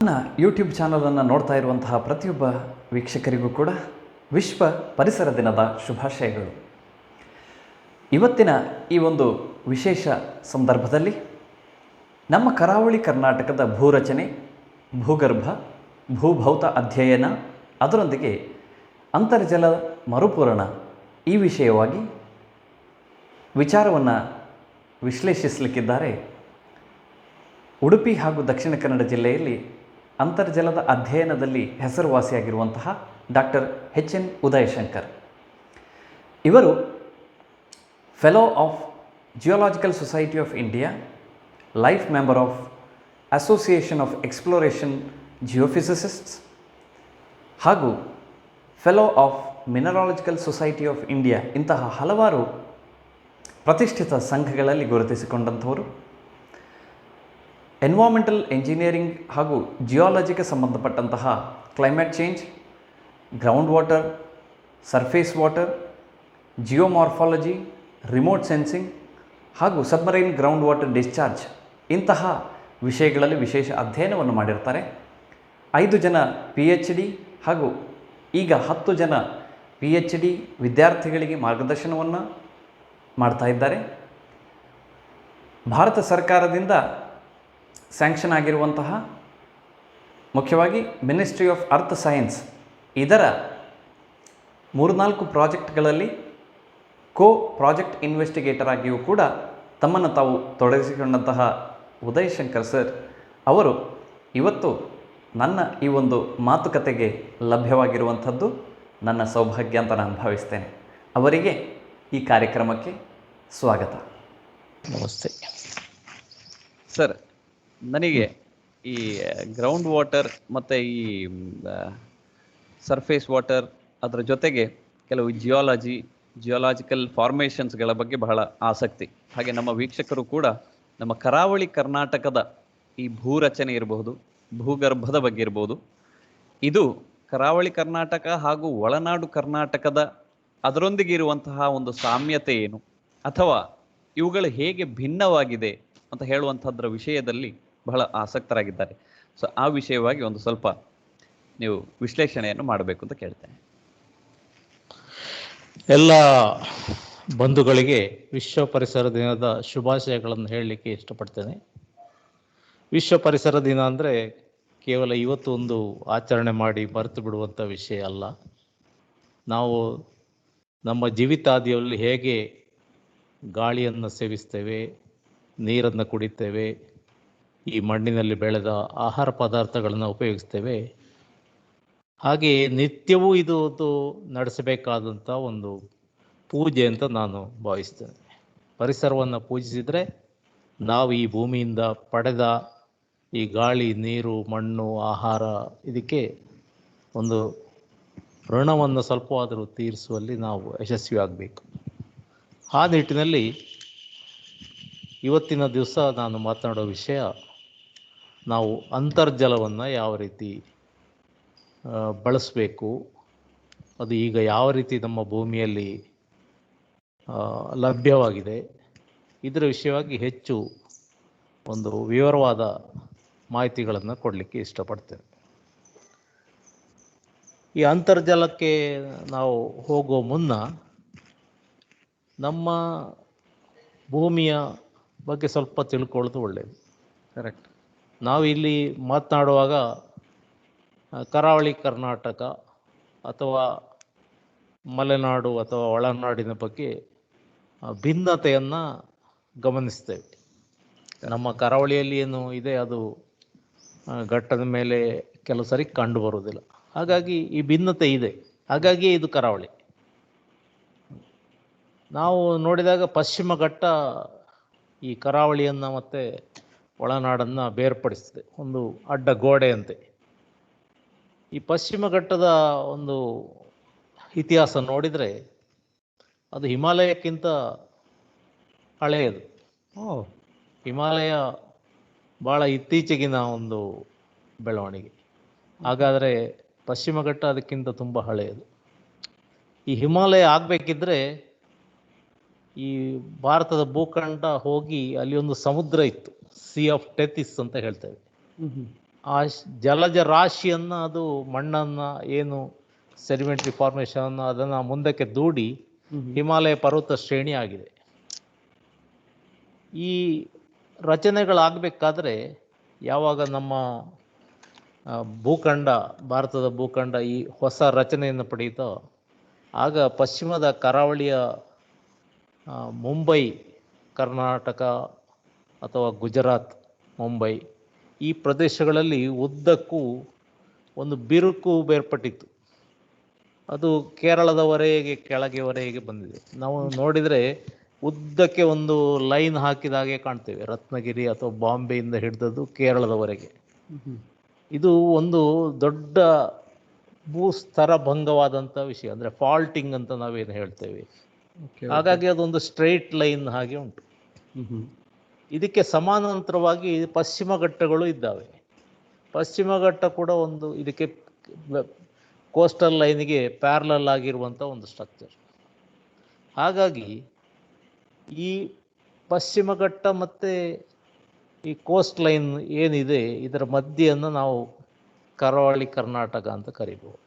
ನನ್ನ ಯೂಟ್ಯೂಬ್ ಚಾನಲನ್ನು ನೋಡ್ತಾ ಇರುವಂತಹ ಪ್ರತಿಯೊಬ್ಬ ವೀಕ್ಷಕರಿಗೂ ಕೂಡ ವಿಶ್ವ ಪರಿಸರ ದಿನದ ಶುಭಾಶಯಗಳು. ಇವತ್ತಿನ ಈ ಒಂದು ವಿಶೇಷ ಸಂದರ್ಭದಲ್ಲಿ ನಮ್ಮ ಕರಾವಳಿ ಕರ್ನಾಟಕದ ಭೂರಚನೆ, ಭೂಗರ್ಭ, ಭೂಭೌತ ಅಧ್ಯಯನ, ಅದರೊಂದಿಗೆ ಅಂತರ್ಜಲ ಮರುಪೂರಣ ಈ ವಿಷಯವಾಗಿ ವಿಚಾರವನ್ನು ವಿಶ್ಲೇಷಿಸಲಿಕ್ಕಿದ್ದಾರೆ ಉಡುಪಿ ಹಾಗೂ ದಕ್ಷಿಣ ಕನ್ನಡ ಜಿಲ್ಲೆಯಲ್ಲಿ ಅಂತರ್ಜಲದ ಅಧ್ಯಯನದಲ್ಲಿ ಹೆಸರುವಾಸಿಯಾಗಿರುವಂತಹ ಡಾಕ್ಟರ್ ಎಚ್.ಎನ್. ಉದಯಶಂಕರ್. ಇವರು fellow of geological society of India, life member of association of exploration geophysicists ಹಾಗೂ fellow of mineralogical society of India ಇಂತಹ ಹಲವಾರು ಪ್ರತಿಷ್ಠಿತ ಸಂಘಗಳಲ್ಲಿ ಗುರುತಿಸಿಕೊಂಡಂಥವರು. ಎನ್ವೈರ್ಮೆಂಟಲ್ ಎಂಜಿನಿಯರಿಂಗ್ ಹಾಗೂ ಜಿಯಾಲಜಿಗೆ ಸಂಬಂಧಪಟ್ಟಂತಹ climate change, ground water, surface water, geomorphology, remote sensing ಹಾಗೂ ಸಬ್ಮರೈನ್ ಗ್ರೌಂಡ್ ವಾಟರ್ ಡಿಸ್ಚಾರ್ಜ್ ಇಂತಹ ವಿಷಯಗಳಲ್ಲಿ ವಿಶೇಷ ಅಧ್ಯಯನವನ್ನು ಮಾಡಿರ್ತಾರೆ. 5 ಜನ PhD ಹಾಗೂ ಈಗ 10 ಜನ PhD ವಿದ್ಯಾರ್ಥಿಗಳಿಗೆ ಮಾರ್ಗದರ್ಶನವನ್ನು ಮಾಡ್ತಾ ಇದ್ದಾರೆ. ಭಾರತ ಸರ್ಕಾರದಿಂದ ಸ್ಯಾಂಕ್ಷನ್ ಆಗಿರುವಂತಹ ಮುಖ್ಯವಾಗಿ ಮಿನಿಸ್ಟ್ರಿ ಆಫ್ ಅರ್ತ್ ಸೈನ್ಸ್ ಇದರ 3-4 ಪ್ರಾಜೆಕ್ಟ್ಗಳಲ್ಲಿ ಪ್ರಾಜೆಕ್ಟ್ ಇನ್ವೆಸ್ಟಿಗೇಟರ್ ಆಗಿಯೂ ಕೂಡ ತಮ್ಮನ್ನು ತಾವು ತೊಡಗಿಸಿಕೊಂಡಂತಹ ಉದಯಶಂಕರ್ ಸರ್ ಅವರು ಇವತ್ತು ನನ್ನ ಈ ಒಂದು ಮಾತುಕತೆಗೆ ಲಭ್ಯವಾಗಿರುವಂಥದ್ದು ನನ್ನ ಸೌಭಾಗ್ಯ ಅಂತ ನಾನು ಭಾವಿಸ್ತೇನೆ. ಅವರಿಗೆ ಈ ಕಾರ್ಯಕ್ರಮಕ್ಕೆ ಸ್ವಾಗತ. ನಮಸ್ತೆ ಸರ್. ನನಗೆ ಈ ಗ್ರೌಂಡ್ ವಾಟರ್ ಮತ್ತು ಈ ಸರ್ಫೇಸ್ ವಾಟರ್ ಅದರ ಜೊತೆಗೆ ಕೆಲವು ಜಿಯೋಲಾಜಿಕಲ್ ಫಾರ್ಮೇಷನ್ಸ್ಗಳ ಬಗ್ಗೆ ಬಹಳ ಆಸಕ್ತಿ. ಹಾಗೆ ನಮ್ಮ ವೀಕ್ಷಕರು ಕೂಡ ನಮ್ಮ ಕರಾವಳಿ ಕರ್ನಾಟಕದ ಈ ಭೂರಚನೆ ಇರಬಹುದು, ಭೂಗರ್ಭದ ಬಗ್ಗೆ ಇರ್ಬೋದು, ಇದು ಕರಾವಳಿ ಕರ್ನಾಟಕ ಹಾಗೂ ಒಳನಾಡು ಕರ್ನಾಟಕದ ಅದರೊಂದಿಗೆ ಇರುವಂತಹ ಒಂದು ಸಾಮ್ಯತೆ ಏನು, ಅಥವಾ ಇವುಗಳು ಹೇಗೆ ಭಿನ್ನವಾಗಿದೆ ಅಂತ ಹೇಳುವಂಥದ್ರ ವಿಷಯದಲ್ಲಿ ಬಹಳ ಆಸಕ್ತರಾಗಿದ್ದಾರೆ. ಸೊ ಆ ವಿಷಯವಾಗಿ ಒಂದು ಸ್ವಲ್ಪ ನೀವು ವಿಶ್ಲೇಷಣೆಯನ್ನು ಮಾಡಬೇಕು ಅಂತ ಕೇಳ್ತೇನೆ. ಎಲ್ಲ ಬಂಧುಗಳಿಗೆ ವಿಶ್ವ ಪರಿಸರ ದಿನದ ಶುಭಾಶಯಗಳನ್ನು ಹೇಳಲಿಕ್ಕೆ ಇಷ್ಟಪಡ್ತೇನೆ. ವಿಶ್ವ ಪರಿಸರ ದಿನ ಅಂದರೆ ಕೇವಲ ಇವತ್ತು ಒಂದು ಆಚರಣೆ ಮಾಡಿ ಮರೆತು ಬಿಡುವಂಥ ವಿಷಯ ಅಲ್ಲ. ನಾವು ನಮ್ಮ ಜೀವಿತಾದಿಯಲ್ಲಿ ಹೇಗೆ ಗಾಳಿಯನ್ನು ಸೇವಿಸ್ತೇವೆ, ನೀರನ್ನು ಕುಡಿತೇವೆ, ಈ ಮಣ್ಣಿನಲ್ಲಿ ಬೆಳೆದ ಆಹಾರ ಪದಾರ್ಥಗಳನ್ನು ಉಪಯೋಗಿಸ್ತೇವೆ, ಹಾಗೆ ನಿತ್ಯವೂ ಇದು ನಡೆಸಬೇಕಾದಂಥ ಒಂದು ಪೂಜೆ ಅಂತ ನಾನು ಭಾವಿಸ್ತೇನೆ. ಪರಿಸರವನ್ನು ಪೂಜಿಸಿದರೆ ನಾವು ಈ ಭೂಮಿಯಿಂದ ಪಡೆದ ಈ ಗಾಳಿ, ನೀರು, ಮಣ್ಣು, ಆಹಾರ ಇದಕ್ಕೆ ಒಂದು ಋಣವನ್ನು ಸ್ವಲ್ಪವಾದರೂ ತೀರಿಸುವಲ್ಲಿ ನಾವು ಯಶಸ್ವಿ ಆಗಬೇಕು. ಆ ನಿಟ್ಟಿನಲ್ಲಿ ಇವತ್ತಿನ ದಿವಸ ನಾನು ಮಾತನಾಡೋ ವಿಷಯ, ನಾವು ಅಂತರ್ಜಲವನ್ನು ಯಾವ ರೀತಿ ಬಳಸಬೇಕು, ಅದು ಈಗ ಯಾವ ರೀತಿ ನಮ್ಮ ಭೂಮಿಯಲ್ಲಿ ಲಭ್ಯವಾಗಿದೆ, ಇದರ ವಿಷಯವಾಗಿ ಹೆಚ್ಚು ಒಂದು ವಿವರವಾದ ಮಾಹಿತಿಗಳನ್ನು ಕೊಡಲಿಕ್ಕೆ ಇಷ್ಟಪಡ್ತೇನೆ. ಈ ಅಂತರ್ಜಲಕ್ಕೆ ನಾವು ಹೋಗೋ ಮುನ್ನ ನಮ್ಮ ಭೂಮಿಯ ಬಗ್ಗೆ ಸ್ವಲ್ಪ ತಿಳ್ಕೊಳ್ಳೋದು ಒಳ್ಳೆಯದು. ಕರೆಕ್ಟ್. ನಾವು ಇಲ್ಲಿ ಮಾತನಾಡುವಾಗ ಕರಾವಳಿ ಕರ್ನಾಟಕ ಅಥವಾ ಮಲೆನಾಡು ಅಥವಾ ಒಳನಾಡಿನ ಬಗ್ಗೆ ಭಿನ್ನತೆಯನ್ನು ಗಮನಿಸ್ತೇವೆ. ನಮ್ಮ ಕರಾವಳಿಯಲ್ಲಿ ಏನು ಇದೆ ಅದು ಘಟ್ಟದ ಮೇಲೆ ಕೆಲವು ಸರಿ ಕಂಡು ಬರುವುದಿಲ್ಲ. ಹಾಗಾಗಿ ಈ ಭಿನ್ನತೆ ಇದೆ, ಹಾಗಾಗಿ ಇದು ಕರಾವಳಿ. ನಾವು ನೋಡಿದಾಗ ಪಶ್ಚಿಮ ಘಟ್ಟ ಈ ಕರಾವಳಿಯನ್ನು ಮತ್ತು ಒಳನಾಡನ್ನು ಬೇರ್ಪಡಿಸಿದೆ, ಒಂದು ಅಡ್ಡ ಗೋಡೆಯಂತೆ. ಈ ಪಶ್ಚಿಮ ಘಟ್ಟದ ಒಂದು ಇತಿಹಾಸ ನೋಡಿದರೆ ಅದು ಹಿಮಾಲಯಕ್ಕಿಂತ ಹಳೆಯದು. ಹಿಮಾಲಯ ಭಾಳ ಇತ್ತೀಚೆಗಿನ ಒಂದು ಬೆಳವಣಿಗೆ. ಹಾಗಾದರೆ ಪಶ್ಚಿಮ ಘಟ್ಟ ಅದಕ್ಕಿಂತ ತುಂಬ ಹಳೆಯದು. ಈ ಹಿಮಾಲಯ ಆಗಬೇಕಿದ್ರೆ ಈ ಭಾರತದ ಭೂಖಂಡ ಹೋಗಿ ಅಲ್ಲಿ ಒಂದು ಸಮುದ್ರ ಇತ್ತು, ಸಿ ಆಫ್ ಟೆಥಿಸ್ ಅಂತ ಹೇಳ್ತೇವೆ. ಜಲಜ ರಾಶಿಯನ್ನು ಅದು ಮಣ್ಣನ್ನು ಏನು ಸೆಡಿಮೆಂಟ್ರಿ ಫಾರ್ಮೇಷನ್ ಅದನ್ನು ಮುಂದಕ್ಕೆ ದೂಡಿ ಹಿಮಾಲಯ ಪರ್ವತ ಶ್ರೇಣಿ ಆಗಿದೆ. ಈ ರಚನೆಗಳಾಗಬೇಕಾದ್ರೆ ಯಾವಾಗ ನಮ್ಮ ಭೂಖಂಡ ಭಾರತದ ಭೂಖಂಡ ಈ ಹೊಸ ರಚನೆಯನ್ನು ಪಡೆಯಿತೋ ಆಗ ಪಶ್ಚಿಮದ ಕರಾವಳಿಯ ಮುಂಬೈ ಕರ್ನಾಟಕ ಅಥವಾ ಗುಜರಾತ್ ಮುಂಬೈ ಈ ಪ್ರದೇಶಗಳಲ್ಲಿ ಉದ್ದಕ್ಕೂ ಒಂದು ಬಿರುಕು ಬೇರ್ಪಟ್ಟಿತ್ತು. ಅದು ಕೇರಳದವರೆಗೆ ಕೆಳಗೆವರೆಗೆ ಬಂದಿದೆ. ನಾವು ನೋಡಿದರೆ ಉದ್ದಕ್ಕೆ ಒಂದು ಲೈನ್ ಹಾಕಿದಾಗೆ ಕಾಣ್ತೇವೆ, ರತ್ನಗಿರಿ ಅಥವಾ ಬಾಂಬೆಯಿಂದ ಹಿಡಿದದ್ದು ಕೇರಳದವರೆಗೆ. ಇದು ಒಂದು ದೊಡ್ಡ ಭೂಸ್ತರ ಭಂಗವಾದಂಥ ವಿಷಯ, ಅಂದರೆ ಫಾಲ್ಟಿಂಗ್ ಅಂತ ನಾವೇನು ಹೇಳ್ತೇವೆ. ಹಾಗಾಗಿ ಅದೊಂದು ಸ್ಟ್ರೈಟ್ ಲೈನ್ ಹಾಗೆ ಉಂಟು. ಇದಕ್ಕೆ ಸಮಾನಾಂತರವಾಗಿ ಪಶ್ಚಿಮ ಘಟ್ಟಗಳು ಇದ್ದಾವೆ. ಪಶ್ಚಿಮ ಘಟ್ಟ ಕೂಡ ಒಂದು ಇದಕ್ಕೆ ಕೋಸ್ಟಲ್ ಲೈನ್ಗೆ ಪ್ಯಾರಲಲ್ ಆಗಿರುವಂಥ ಒಂದು ಸ್ಟ್ರಕ್ಚರ್. ಹಾಗಾಗಿ ಈ ಪಶ್ಚಿಮ ಘಟ್ಟ ಮತ್ತು ಈ ಕೋಸ್ಟ್ ಲೈನ್ ಏನಿದೆ ಇದರ ಮಧ್ಯೆಯನ್ನು ನಾವು ಕರಾವಳಿ ಕರ್ನಾಟಕ ಅಂತ ಕರಿಬೋದು.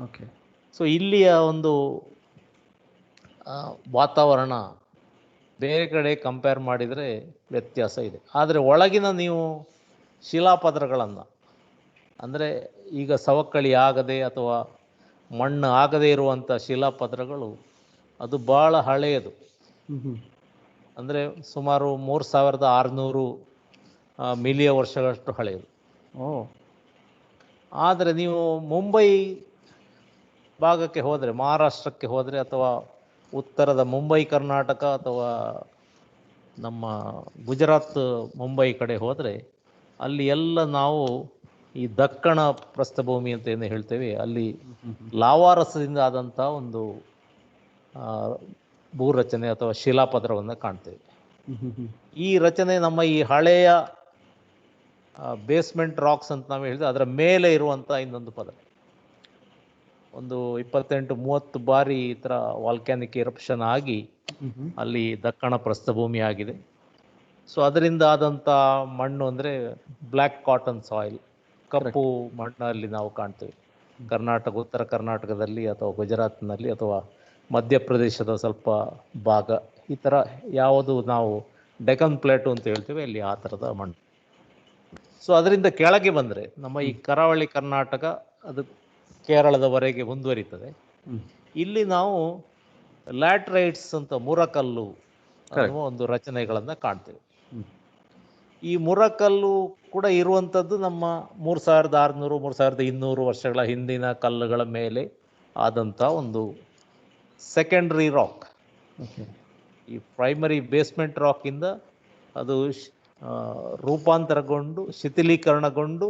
ಓಕೆ. ಸೊ ಇಲ್ಲಿಯ ಒಂದು ವಾತಾವರಣ ಬೇರೆ ಕಡೆ ಕಂಪೇರ್ ಮಾಡಿದರೆ ವ್ಯತ್ಯಾಸ ಇದೆ. ಆದರೆ ಒಳಗಿನ ನೀವು ಶಿಲಾಪದರಗಳನ್ನು, ಅಂದರೆ ಈಗ ಸವಕಳಿ ಆಗದೆ ಅಥವಾ ಮಣ್ಣು ಆಗದೇ ಇರುವಂಥ ಶಿಲಾಪದರಗಳು ಅದು ಭಾಳ ಹಳೆಯದು. ಅಂದರೆ ಸುಮಾರು 3600 ಮಿಲಿಯ ವರ್ಷಗಳಷ್ಟು ಹಳೆಯದು. ಆದರೆ ನೀವು ಮುಂಬೈ ಭಾಗಕ್ಕೆ ಹೋದರೆ, ಮಹಾರಾಷ್ಟ್ರಕ್ಕೆ ಹೋದರೆ ಅಥವಾ ಉತ್ತರದ ಮುಂಬೈ ಕರ್ನಾಟಕ ಅಥವಾ ನಮ್ಮ ಗುಜರಾತ್ ಮುಂಬೈ ಕಡೆ ಹೋದರೆ ಅಲ್ಲಿ ಎಲ್ಲ ನಾವು ಈ ದಕ್ಕಣ ಪ್ರಸ್ಥಭೂಮಿ ಅಂತ ಏನು ಹೇಳ್ತೇವೆ, ಅಲ್ಲಿ ಲಾವಾರಸದಿಂದ ಆದಂಥ ಒಂದು ಭೂರಚನೆ ಅಥವಾ ಶಿಲಾಪದರವನ್ನು ಕಾಣ್ತೇವೆ. ಈ ರಚನೆ ನಮ್ಮ ಈ ಹಳೆಯ ಬೇಸ್ಮೆಂಟ್ ರಾಕ್ಸ್ ಅಂತ ನಾವು ಹೇಳಿದ್ರೆ ಅದರ ಮೇಲೆ ಇರುವಂಥ ಇನ್ನೊಂದು ಪದರ. ಒಂದು 28-30 ಬಾರಿ ಈ ಥರ ವಾಲ್ಕ್ಯಾನಿಕ್ ಎರಪ್ಷನ್ ಆಗಿ ಅಲ್ಲಿ ದಕ್ಕಣ ಪ್ರಸ್ಥಭೂಮಿ ಆಗಿದೆ. ಸೊ ಅದರಿಂದ ಆದಂಥ ಮಣ್ಣು ಅಂದರೆ ಬ್ಲ್ಯಾಕ್ ಕಾಟನ್ ಸಾಯಿಲ್, ಕಪ್ಪು ಮಣ್ಣಲ್ಲಿ ನಾವು ಕಾಣ್ತೇವೆ. ಕರ್ನಾಟಕ, ಉತ್ತರ ಕರ್ನಾಟಕದಲ್ಲಿ ಅಥವಾ ಗುಜರಾತ್ನಲ್ಲಿ ಅಥವಾ ಮಧ್ಯಪ್ರದೇಶದ ಸ್ವಲ್ಪ ಭಾಗ, ಈ ಥರ ಯಾವುದು ನಾವು ಡೆಕನ್ ಪ್ಲೇಟು ಅಂತ ಹೇಳ್ತೇವೆ, ಅಲ್ಲಿ ಆ ಥರದ ಮಣ್ಣು. ಸೊ ಅದರಿಂದ ಕೆಳಗೆ ಬಂದರೆ ನಮ್ಮ ಈ ಕರಾವಳಿ ಕರ್ನಾಟಕ ಅದು ಕೇರಳದವರೆಗೆ ಮುಂದುವರಿತದೆ. ಇಲ್ಲಿ ನಾವು ಲ್ಯಾಟ್ರೈಟ್ಸ್ ಅಂತ ಮುರಕಲ್ಲು ಅನ್ನುವ ಒಂದು ರಚನೆಗಳನ್ನು ಕಾಣ್ತೇವೆ. ಈ ಮುರಕಲ್ಲು ಕೂಡ ಇರುವಂಥದ್ದು ನಮ್ಮ 3600 3200 ವರ್ಷಗಳ ಹಿಂದಿನ ಕಲ್ಲುಗಳ ಮೇಲೆ ಆದಂಥ ಒಂದು ಸೆಕೆಂಡ್ರಿ ರಾಕ್. ಈ ಪ್ರೈಮರಿ ಬೇಸ್ಮೆಂಟ್ ರಾಕಿಂದ ಅದು ರೂಪಾಂತರಗೊಂಡು ಶಿಥಿಲೀಕರಣಗೊಂಡು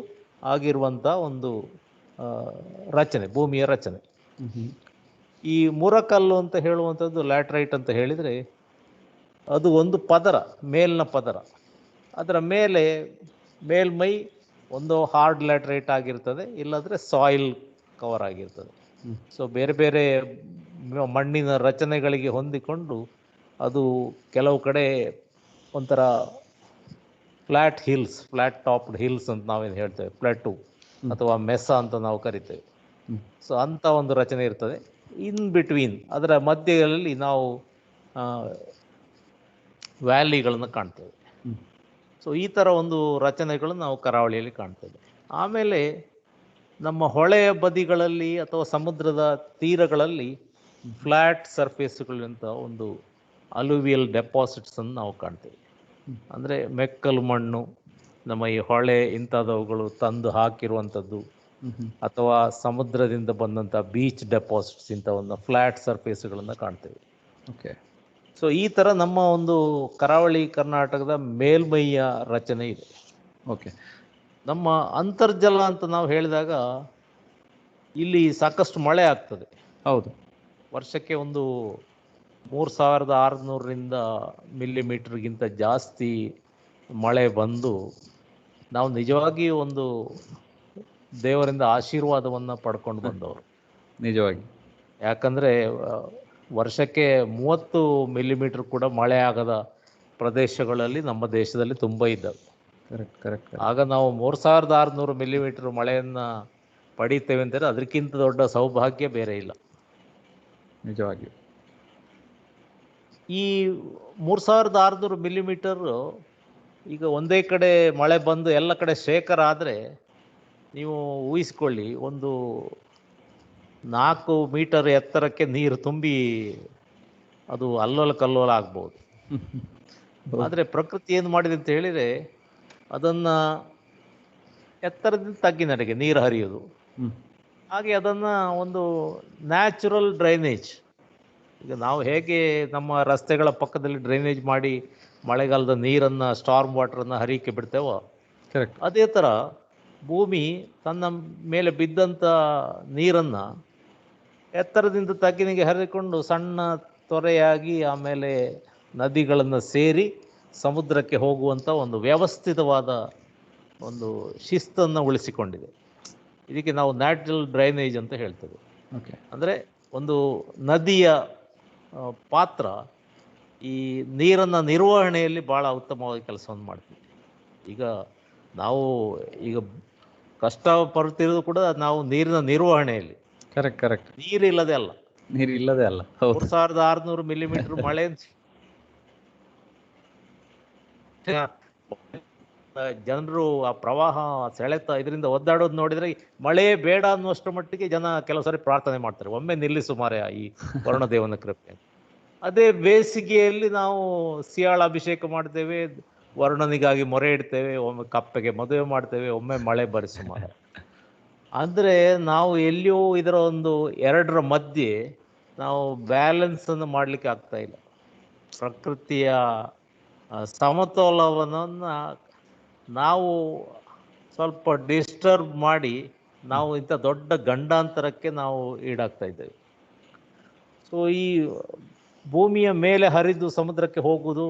ಆಗಿರುವಂಥ ಒಂದು ರಚನೆ, ಭೂಮಿಯ ರಚನೆ. ಈ ಮುರಕಲ್ಲು ಅಂತ ಹೇಳುವಂಥದ್ದು, ಲ್ಯಾಟ್ರೈಟ್ ಅಂತ ಹೇಳಿದರೆ ಅದು ಒಂದು ಪದರ, ಮೇಲಿನ ಪದರ. ಅದರ ಮೇಲೆ ಮೇಲ್ಮೈ ಒಂದು ಹಾರ್ಡ್ ಲ್ಯಾಟ್ರೈಟ್ ಆಗಿರ್ತದೆ, ಇಲ್ಲಾಂದರೆ ಸಾಯಿಲ್ ಕವರ್ ಆಗಿರ್ತದೆ. ಸೊ ಬೇರೆ ಬೇರೆ ಮಣ್ಣಿನ ರಚನೆಗಳಿಗೆ ಹೊಂದಿಕೊಂಡು ಅದು ಕೆಲವು ಕಡೆ ಒಂಥರ flat hills, flat topped hills ಅಂತ ನಾವೇನು ಹೇಳ್ತೇವೆ, ಪ್ಲಾಟೂ ಅಥವಾ ಮೆಸ್ಸಾ ಅಂತ ನಾವು ಕರಿತೇವೆ. ಸೊ ಅಂಥ ಒಂದು ರಚನೆ ಇರ್ತದೆ. ಇನ್ ಬಿಟ್ವೀನ್ ಅದರ ಮಧ್ಯದಲ್ಲಿ ನಾವು ವ್ಯಾಲಿಗಳನ್ನು ಕಾಣ್ತೇವೆ. ಸೊ ಈ ಥರ ಒಂದು ರಚನೆಗಳನ್ನು ನಾವು ಕರಾವಳಿಯಲ್ಲಿ ಕಾಣ್ತೇವೆ. ಆಮೇಲೆ ನಮ್ಮ ಹೊಳೆಯ ಬದಿಗಳಲ್ಲಿ ಅಥವಾ ಸಮುದ್ರದ ತೀರಗಳಲ್ಲಿ ಫ್ಲ್ಯಾಟ್ ಸರ್ಫೇಸ್ಗಳಂತ ಒಂದು ಅಲುವಿಯಲ್ ಡೆಪಾಸಿಟ್ಸನ್ನು ನಾವು ಕಾಣ್ತೇವೆ. ಅಂದರೆ ಮೆಕ್ಕಲು ಮಣ್ಣು, ನಮ್ಮ ಈ ಹೊಳೆ ಇಂಥದವುಗಳು ತಂದು ಹಾಕಿರುವಂಥದ್ದು, ಅಥವಾ ಸಮುದ್ರದಿಂದ ಬಂದಂಥ ಬೀಚ್ ಡೆಪಾಸಿಟ್ಸ್, ಇಂಥವನ್ನು ಫ್ಲ್ಯಾಟ್ ಸರ್ಫೇಸ್ಗಳನ್ನು ಕಾಣ್ತೇವೆ. ಓಕೆ. ಸೊ ಈ ಥರ ನಮ್ಮ ಒಂದು ಕರಾವಳಿ ಕರ್ನಾಟಕದ ಮೇಲ್ಮೈಯ ರಚನೆ ಇದೆ. ಓಕೆ. ನಮ್ಮ ಅಂತರ್ಜಲ ಅಂತ ನಾವು ಹೇಳಿದಾಗ ಇಲ್ಲಿ ಸಾಕಷ್ಟು ಮಳೆ ಆಗ್ತದೆ. ಹೌದು. ವರ್ಷಕ್ಕೆ ಒಂದು 3600 ಮಿಲಿಮೀಟರ್ಗಿಂತ ಜಾಸ್ತಿ ಮಳೆ ಬಂದು ನಾವು ನಿಜವಾಗಿಯೂ ಒಂದು ದೇವರಿಂದ ಆಶೀರ್ವಾದವನ್ನು ಪಡ್ಕೊಂಡು ಬಂದವರು ನಿಜವಾಗಿ. ಯಾಕಂದರೆ ವರ್ಷಕ್ಕೆ 30 ಮಿಲಿಮೀಟರ್ ಕೂಡ ಮಳೆ ಆಗದ ಪ್ರದೇಶಗಳಲ್ಲಿ ನಮ್ಮ ದೇಶದಲ್ಲಿ ತುಂಬ ಇದ್ದಾವೆ. ಕರೆಕ್ಟ್ ಕರೆಕ್ಟ್ ಆಗ ನಾವು 3600 ಮಿಲಿಮೀಟರ್ ಮಳೆಯನ್ನು ಪಡೀತೇವೆ ಅಂದರೆ ಅದಕ್ಕಿಂತ ದೊಡ್ಡ ಸೌಭಾಗ್ಯ ಬೇರೆ ಇಲ್ಲ. ನಿಜವಾಗಿಯೂ. ಈ 3600 ಮಿಲಿಮೀಟರ್ ಈಗ ಒಂದೇ ಕಡೆ ಮಳೆ ಬಂದು ಎಲ್ಲ ಕಡೆ ಶೇಖರ ಆದರೆ ನೀವು ಊಹಿಸ್ಕೊಳ್ಳಿ, ಒಂದು 4 ಮೀಟರ್ ಎತ್ತರಕ್ಕೆ ನೀರು ತುಂಬಿ ಅದು ಅಲ್ಲೋಲ ಕಲ್ಲೋಲ ಆಗ್ಬೋದು. ಆದರೆ ಪ್ರಕೃತಿ ಏನು ಮಾಡಿದೆ ಅಂತ ಹೇಳಿದರೆ ಅದನ್ನು ಎತ್ತರದಿಂದ ತಗ್ಗಿನಡೆಗೆ ನೀರು ಹರಿಯೋದು, ಹಾಗೆ ಅದನ್ನು ಒಂದು ನ್ಯಾಚುರಲ್ ಡ್ರೈನೇಜ್. ಈಗ ನಾವು ಹೇಗೆ ನಮ್ಮ ರಸ್ತೆಗಳ ಪಕ್ಕದಲ್ಲಿ ಡ್ರೈನೇಜ್ ಮಾಡಿ ಮಳೆಗಾಲದ ನೀರನ್ನು, ಸ್ಟಾರ್ಮ್ ವಾಟರನ್ನು ಹರಿಯಕ್ಕೆ ಬಿಡ್ತೇವೋ, ಕರೆಕ್ಟ್. ಅದೇ ಥರ ಭೂಮಿ ತನ್ನ ಮೇಲೆ ಬಿದ್ದಂಥ ನೀರನ್ನು ಎತ್ತರದಿಂದ ತಗ್ಗಿನಿಗೆ ಹರಿಕೊಂಡು ಸಣ್ಣ ತೊರೆಯಾಗಿ ಆಮೇಲೆ ನದಿಗಳನ್ನು ಸೇರಿ ಸಮುದ್ರಕ್ಕೆ ಹೋಗುವಂಥ ಒಂದು ವ್ಯವಸ್ಥಿತವಾದ ಒಂದು ಶಿಸ್ತನ್ನು ಉಳಿಸಿಕೊಂಡಿದೆ. ಇದಕ್ಕೆ ನಾವು ನ್ಯಾಚುರಲ್ ಡ್ರೈನೇಜ್ ಅಂತ ಹೇಳ್ತೇವೆ. ಓಕೆ. ಅಂದರೆ ಒಂದು ನದಿಯ ಪಾತ್ರ ಈ ನೀರನ್ನು ನಿರ್ವಹಣೆಯಲ್ಲಿ ಭಾಳ ಉತ್ತಮವಾಗಿ ಕೆಲಸವನ್ನು ಮಾಡ್ತೀವಿ. ಈಗ ನಾವು ಈಗ ಕಷ್ಟ ಪಡ್ತಿರೋದು ಕೂಡ ನಾವು ನೀರಿನ ನಿರ್ವಹಣೆಯಲ್ಲಿ. Correct correct. ನೀರಿಲ್ಲದೆ ಅಲ್ಲ, ನೀರು ಇಲ್ಲದೆ ಅಲ್ಲ. ಹೌದು. 3600 ಮಿಲಿಮೀಟರ್ ಮಳೆ ಜನರು ಆ ಪ್ರವಾಹ ಸೆಳೆತ ಇದರಿಂದ ಒದ್ದಾಡೋದು ನೋಡಿದರೆ ಮಳೆ ಬೇಡ ಅನ್ನುವಷ್ಟರ ಮಟ್ಟಿಗೆ ಜನ ಕೆಲವು ಸಾರಿ ಪ್ರಾರ್ಥನೆ ಮಾಡ್ತಾರೆ, ಒಮ್ಮೆ ನಿಲ್ಲಿಸು ಮಾರಾಯ ಈ ವರುಣದೇವನ ಕೃಪೆ. ಅದೇ ಬೇಸಿಗೆಯಲ್ಲಿ ನಾವು ಸಿಯಾಳ ಅಭಿಷೇಕ ಮಾಡ್ತೇವೆ, ವರುಣನಿಗಾಗಿ ಮೊರೆ ಇಡ್ತೇವೆ, ಒಮ್ಮೆ ಕಪ್ಪೆಗೆ ಮದುವೆ ಮಾಡ್ತೇವೆ, ಒಮ್ಮೆ ಮಳೆ ಬರಿಸು ಮಾರಾಯ. ಅಂದರೆ ನಾವು ಎಲ್ಲಿಯೋ ಇದರ ಒಂದು ಎರಡರ ಮಧ್ಯೆ ನಾವು ಬ್ಯಾಲೆನ್ಸನ್ನು ಮಾಡಲಿಕ್ಕೆ ಆಗ್ತಾ ಇಲ್ಲ. ಪ್ರಕೃತಿಯ ಸಮತೋಲನವನ್ನು ನಾವು ಸ್ವಲ್ಪ ಡಿಸ್ಟರ್ಬ್ ಮಾಡಿ ನಾವು ಇಂಥ ದೊಡ್ಡ ಗಂಡಾಂತರಕ್ಕೆ ನಾವು ಈಡಾಗ್ತಾ ಇದ್ದೇವೆ. ಸೊ ಈ ಭೂಮಿಯ ಮೇಲೆ ಹರಿದು ಸಮುದ್ರಕ್ಕೆ ಹೋಗುವುದು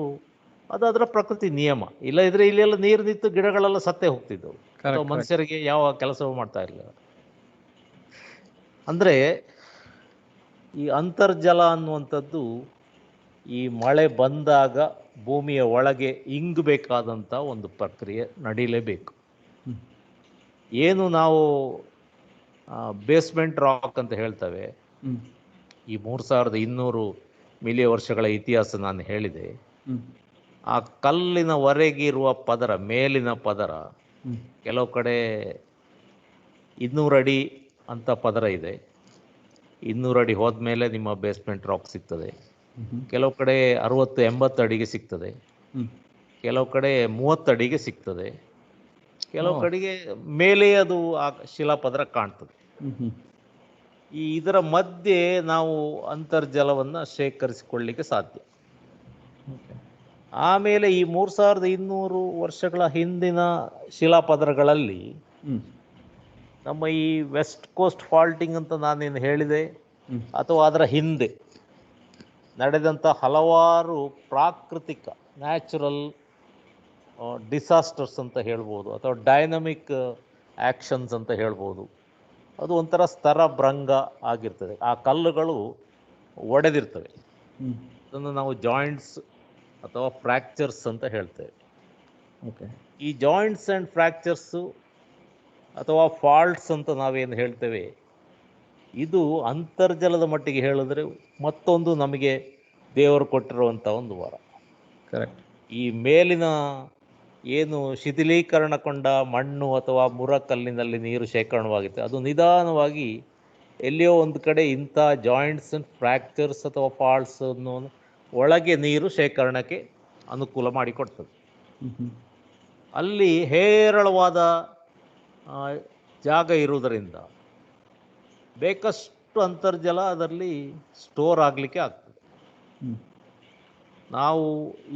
ಅದು ಅದರ ಪ್ರಕೃತಿ ನಿಯಮ. ಇಲ್ಲದಿದ್ದರೆ ಇಲ್ಲೆಲ್ಲ ನೀರು ನಿಂತು ಗಿಡಗಳೆಲ್ಲ ಸತ್ತೇ ಹೋಗ್ತಿದ್ದವು, ಅಥವಾ ಮನುಷ್ಯರಿಗೆ ಯಾವ ಕೆಲಸವೂ ಮಾಡ್ತಾ ಇರಲಿಲ್ಲ. ಅಂದರೆ ಈ ಅಂತರ್ಜಲ ಅನ್ನುವಂಥದ್ದು ಈ ಮಳೆ ಬಂದಾಗ ಭೂಮಿಯ ಒಳಗೆ ಇಂಗಬೇಕಾದಂಥ ಒಂದು ಪ್ರಕ್ರಿಯೆ ನಡೀಲೇಬೇಕು. ಏನು ನಾವು ಬೇಸ್ಮೆಂಟ್ ರಾಕ್ ಅಂತ ಹೇಳ್ತೇವೆ, ಈ 3200 ಮಿಲಿಯನ್ ವರ್ಷಗಳ ಇತಿಹಾಸ ನಾನು ಹೇಳಿದೆ. ಆ ಕಲ್ಲಿನವರೆಗಿರುವ ಪದರ, ಮೇಲಿನ ಪದರ, ಕೆಲವು ಕಡೆ 200 ಅಡಿ ಅಂತ ಪದರ ಇದೆ. 200 ಅಡಿ ಹೋದ್ಮೇಲೆ ನಿಮ್ಮ ಬೇಸ್ಮೆಂಟ್ ರಾಕ್ ಸಿಗ್ತದೆ. ಕೆಲವು ಕಡೆ 60-80 ಅಡಿಗೆ ಸಿಗ್ತದೆ, ಕೆಲವು ಕಡೆ 30 ಅಡಿಗೆ ಸಿಗ್ತದೆ, ಕೆಲವು ಕಡೆಗೆ ಮೇಲೆ ಅದು ಆ ಶಿಲಾಪದರ ಕಾಣ್ತದೆ. ಇದರ ಮಧ್ಯೆ ನಾವು ಅಂತರ್ಜಲವನ್ನು ಶೇಖರಿಸಿಕೊಳ್ಳಲಿಕ್ಕೆ ಸಾಧ್ಯ. ಆಮೇಲೆ ಈ 3200 ವರ್ಷಗಳ ಹಿಂದಿನ ಶಿಲಾಪದರಗಳಲ್ಲಿ ನಮ್ಮ ಈ ವೆಸ್ಟ್ ಕೋಸ್ಟ್ ಫಾಲ್ಟಿಂಗ್ ಅಂತ ನಾನೇನು ಹೇಳಿದೆ, ಅಥವಾ ಅದರ ಹಿಂದೆ ನಡೆದಂಥ ಹಲವಾರು ಪ್ರಾಕೃತಿಕ ನ್ಯಾಚುರಲ್ ಡಿಸಾಸ್ಟರ್ಸ್ ಅಂತ ಹೇಳ್ಬೋದು, ಅಥವಾ ಡೈನಮಿಕ್ ಆ್ಯಕ್ಷನ್ಸ್ ಅಂತ ಹೇಳ್ಬೋದು. ಅದು ಒಂಥರ ಸ್ತರಭೃಂಗ ಆಗಿರ್ತದೆ. ಆ ಕಲ್ಲುಗಳು ಒಡೆದಿರ್ತವೆ. ಅದನ್ನು ನಾವು ಜಾಯಿಂಟ್ಸ್ ಅಥವಾ ಫ್ರ್ಯಾಕ್ಚರ್ಸ್ ಅಂತ ಹೇಳ್ತೇವೆ. ಓಕೆ. ಈ ಜಾಯಿಂಟ್ಸ್ ಆ್ಯಂಡ್ ಫ್ರ್ಯಾಕ್ಚರ್ಸು ಅಥವಾ ಫಾಲ್ಟ್ಸ್ ಅಂತ ನಾವೇನು ಹೇಳ್ತೇವೆ, ಇದು ಅಂತರ್ಜಲದ ಮಟ್ಟಿಗೆ ಹೇಳಿದ್ರೆ ಮತ್ತೊಂದು ನಮಗೆ ದೇವರು ಕೊಟ್ಟಿರುವಂಥ ಒಂದು ವರ. ಕರೆಕ್ಟ್. ಈ ಮೇಲಿನ ಏನು ಶಿಥಿಲೀಕರಣಗೊಂಡ ಮಣ್ಣು ಅಥವಾ ಮುರಕಲ್ಲಿನಲ್ಲಿ ನೀರು ಶೇಖರಣವಾಗಿರುತ್ತೆ, ಅದು ನಿಧಾನವಾಗಿ ಎಲ್ಲಿಯೋ ಒಂದು ಕಡೆ ಇಂಥ ಜಾಯಿಂಟ್ಸ್ ಆ್ಯಂಡ್ ಫ್ರ್ಯಾಕ್ಚರ್ಸ್ ಅಥವಾ ಫಾಲ್ಟ್ಸ್ ಅನ್ನು ಒಳಗೆ ನೀರು ಶೇಖರಣಕ್ಕೆ ಅನುಕೂಲ ಮಾಡಿಕೊಡ್ತದೆ. ಅಲ್ಲಿ ಹೇರಳವಾದ ಜಾಗ ಇರುವುದರಿಂದ ಬೇಕಷ್ಟು ಅಂತರ್ಜಲ ಅದರಲ್ಲಿ ಸ್ಟೋರ್ ಆಗಲಿಕ್ಕೆ ಆಗ್ತದೆ. ನಾವು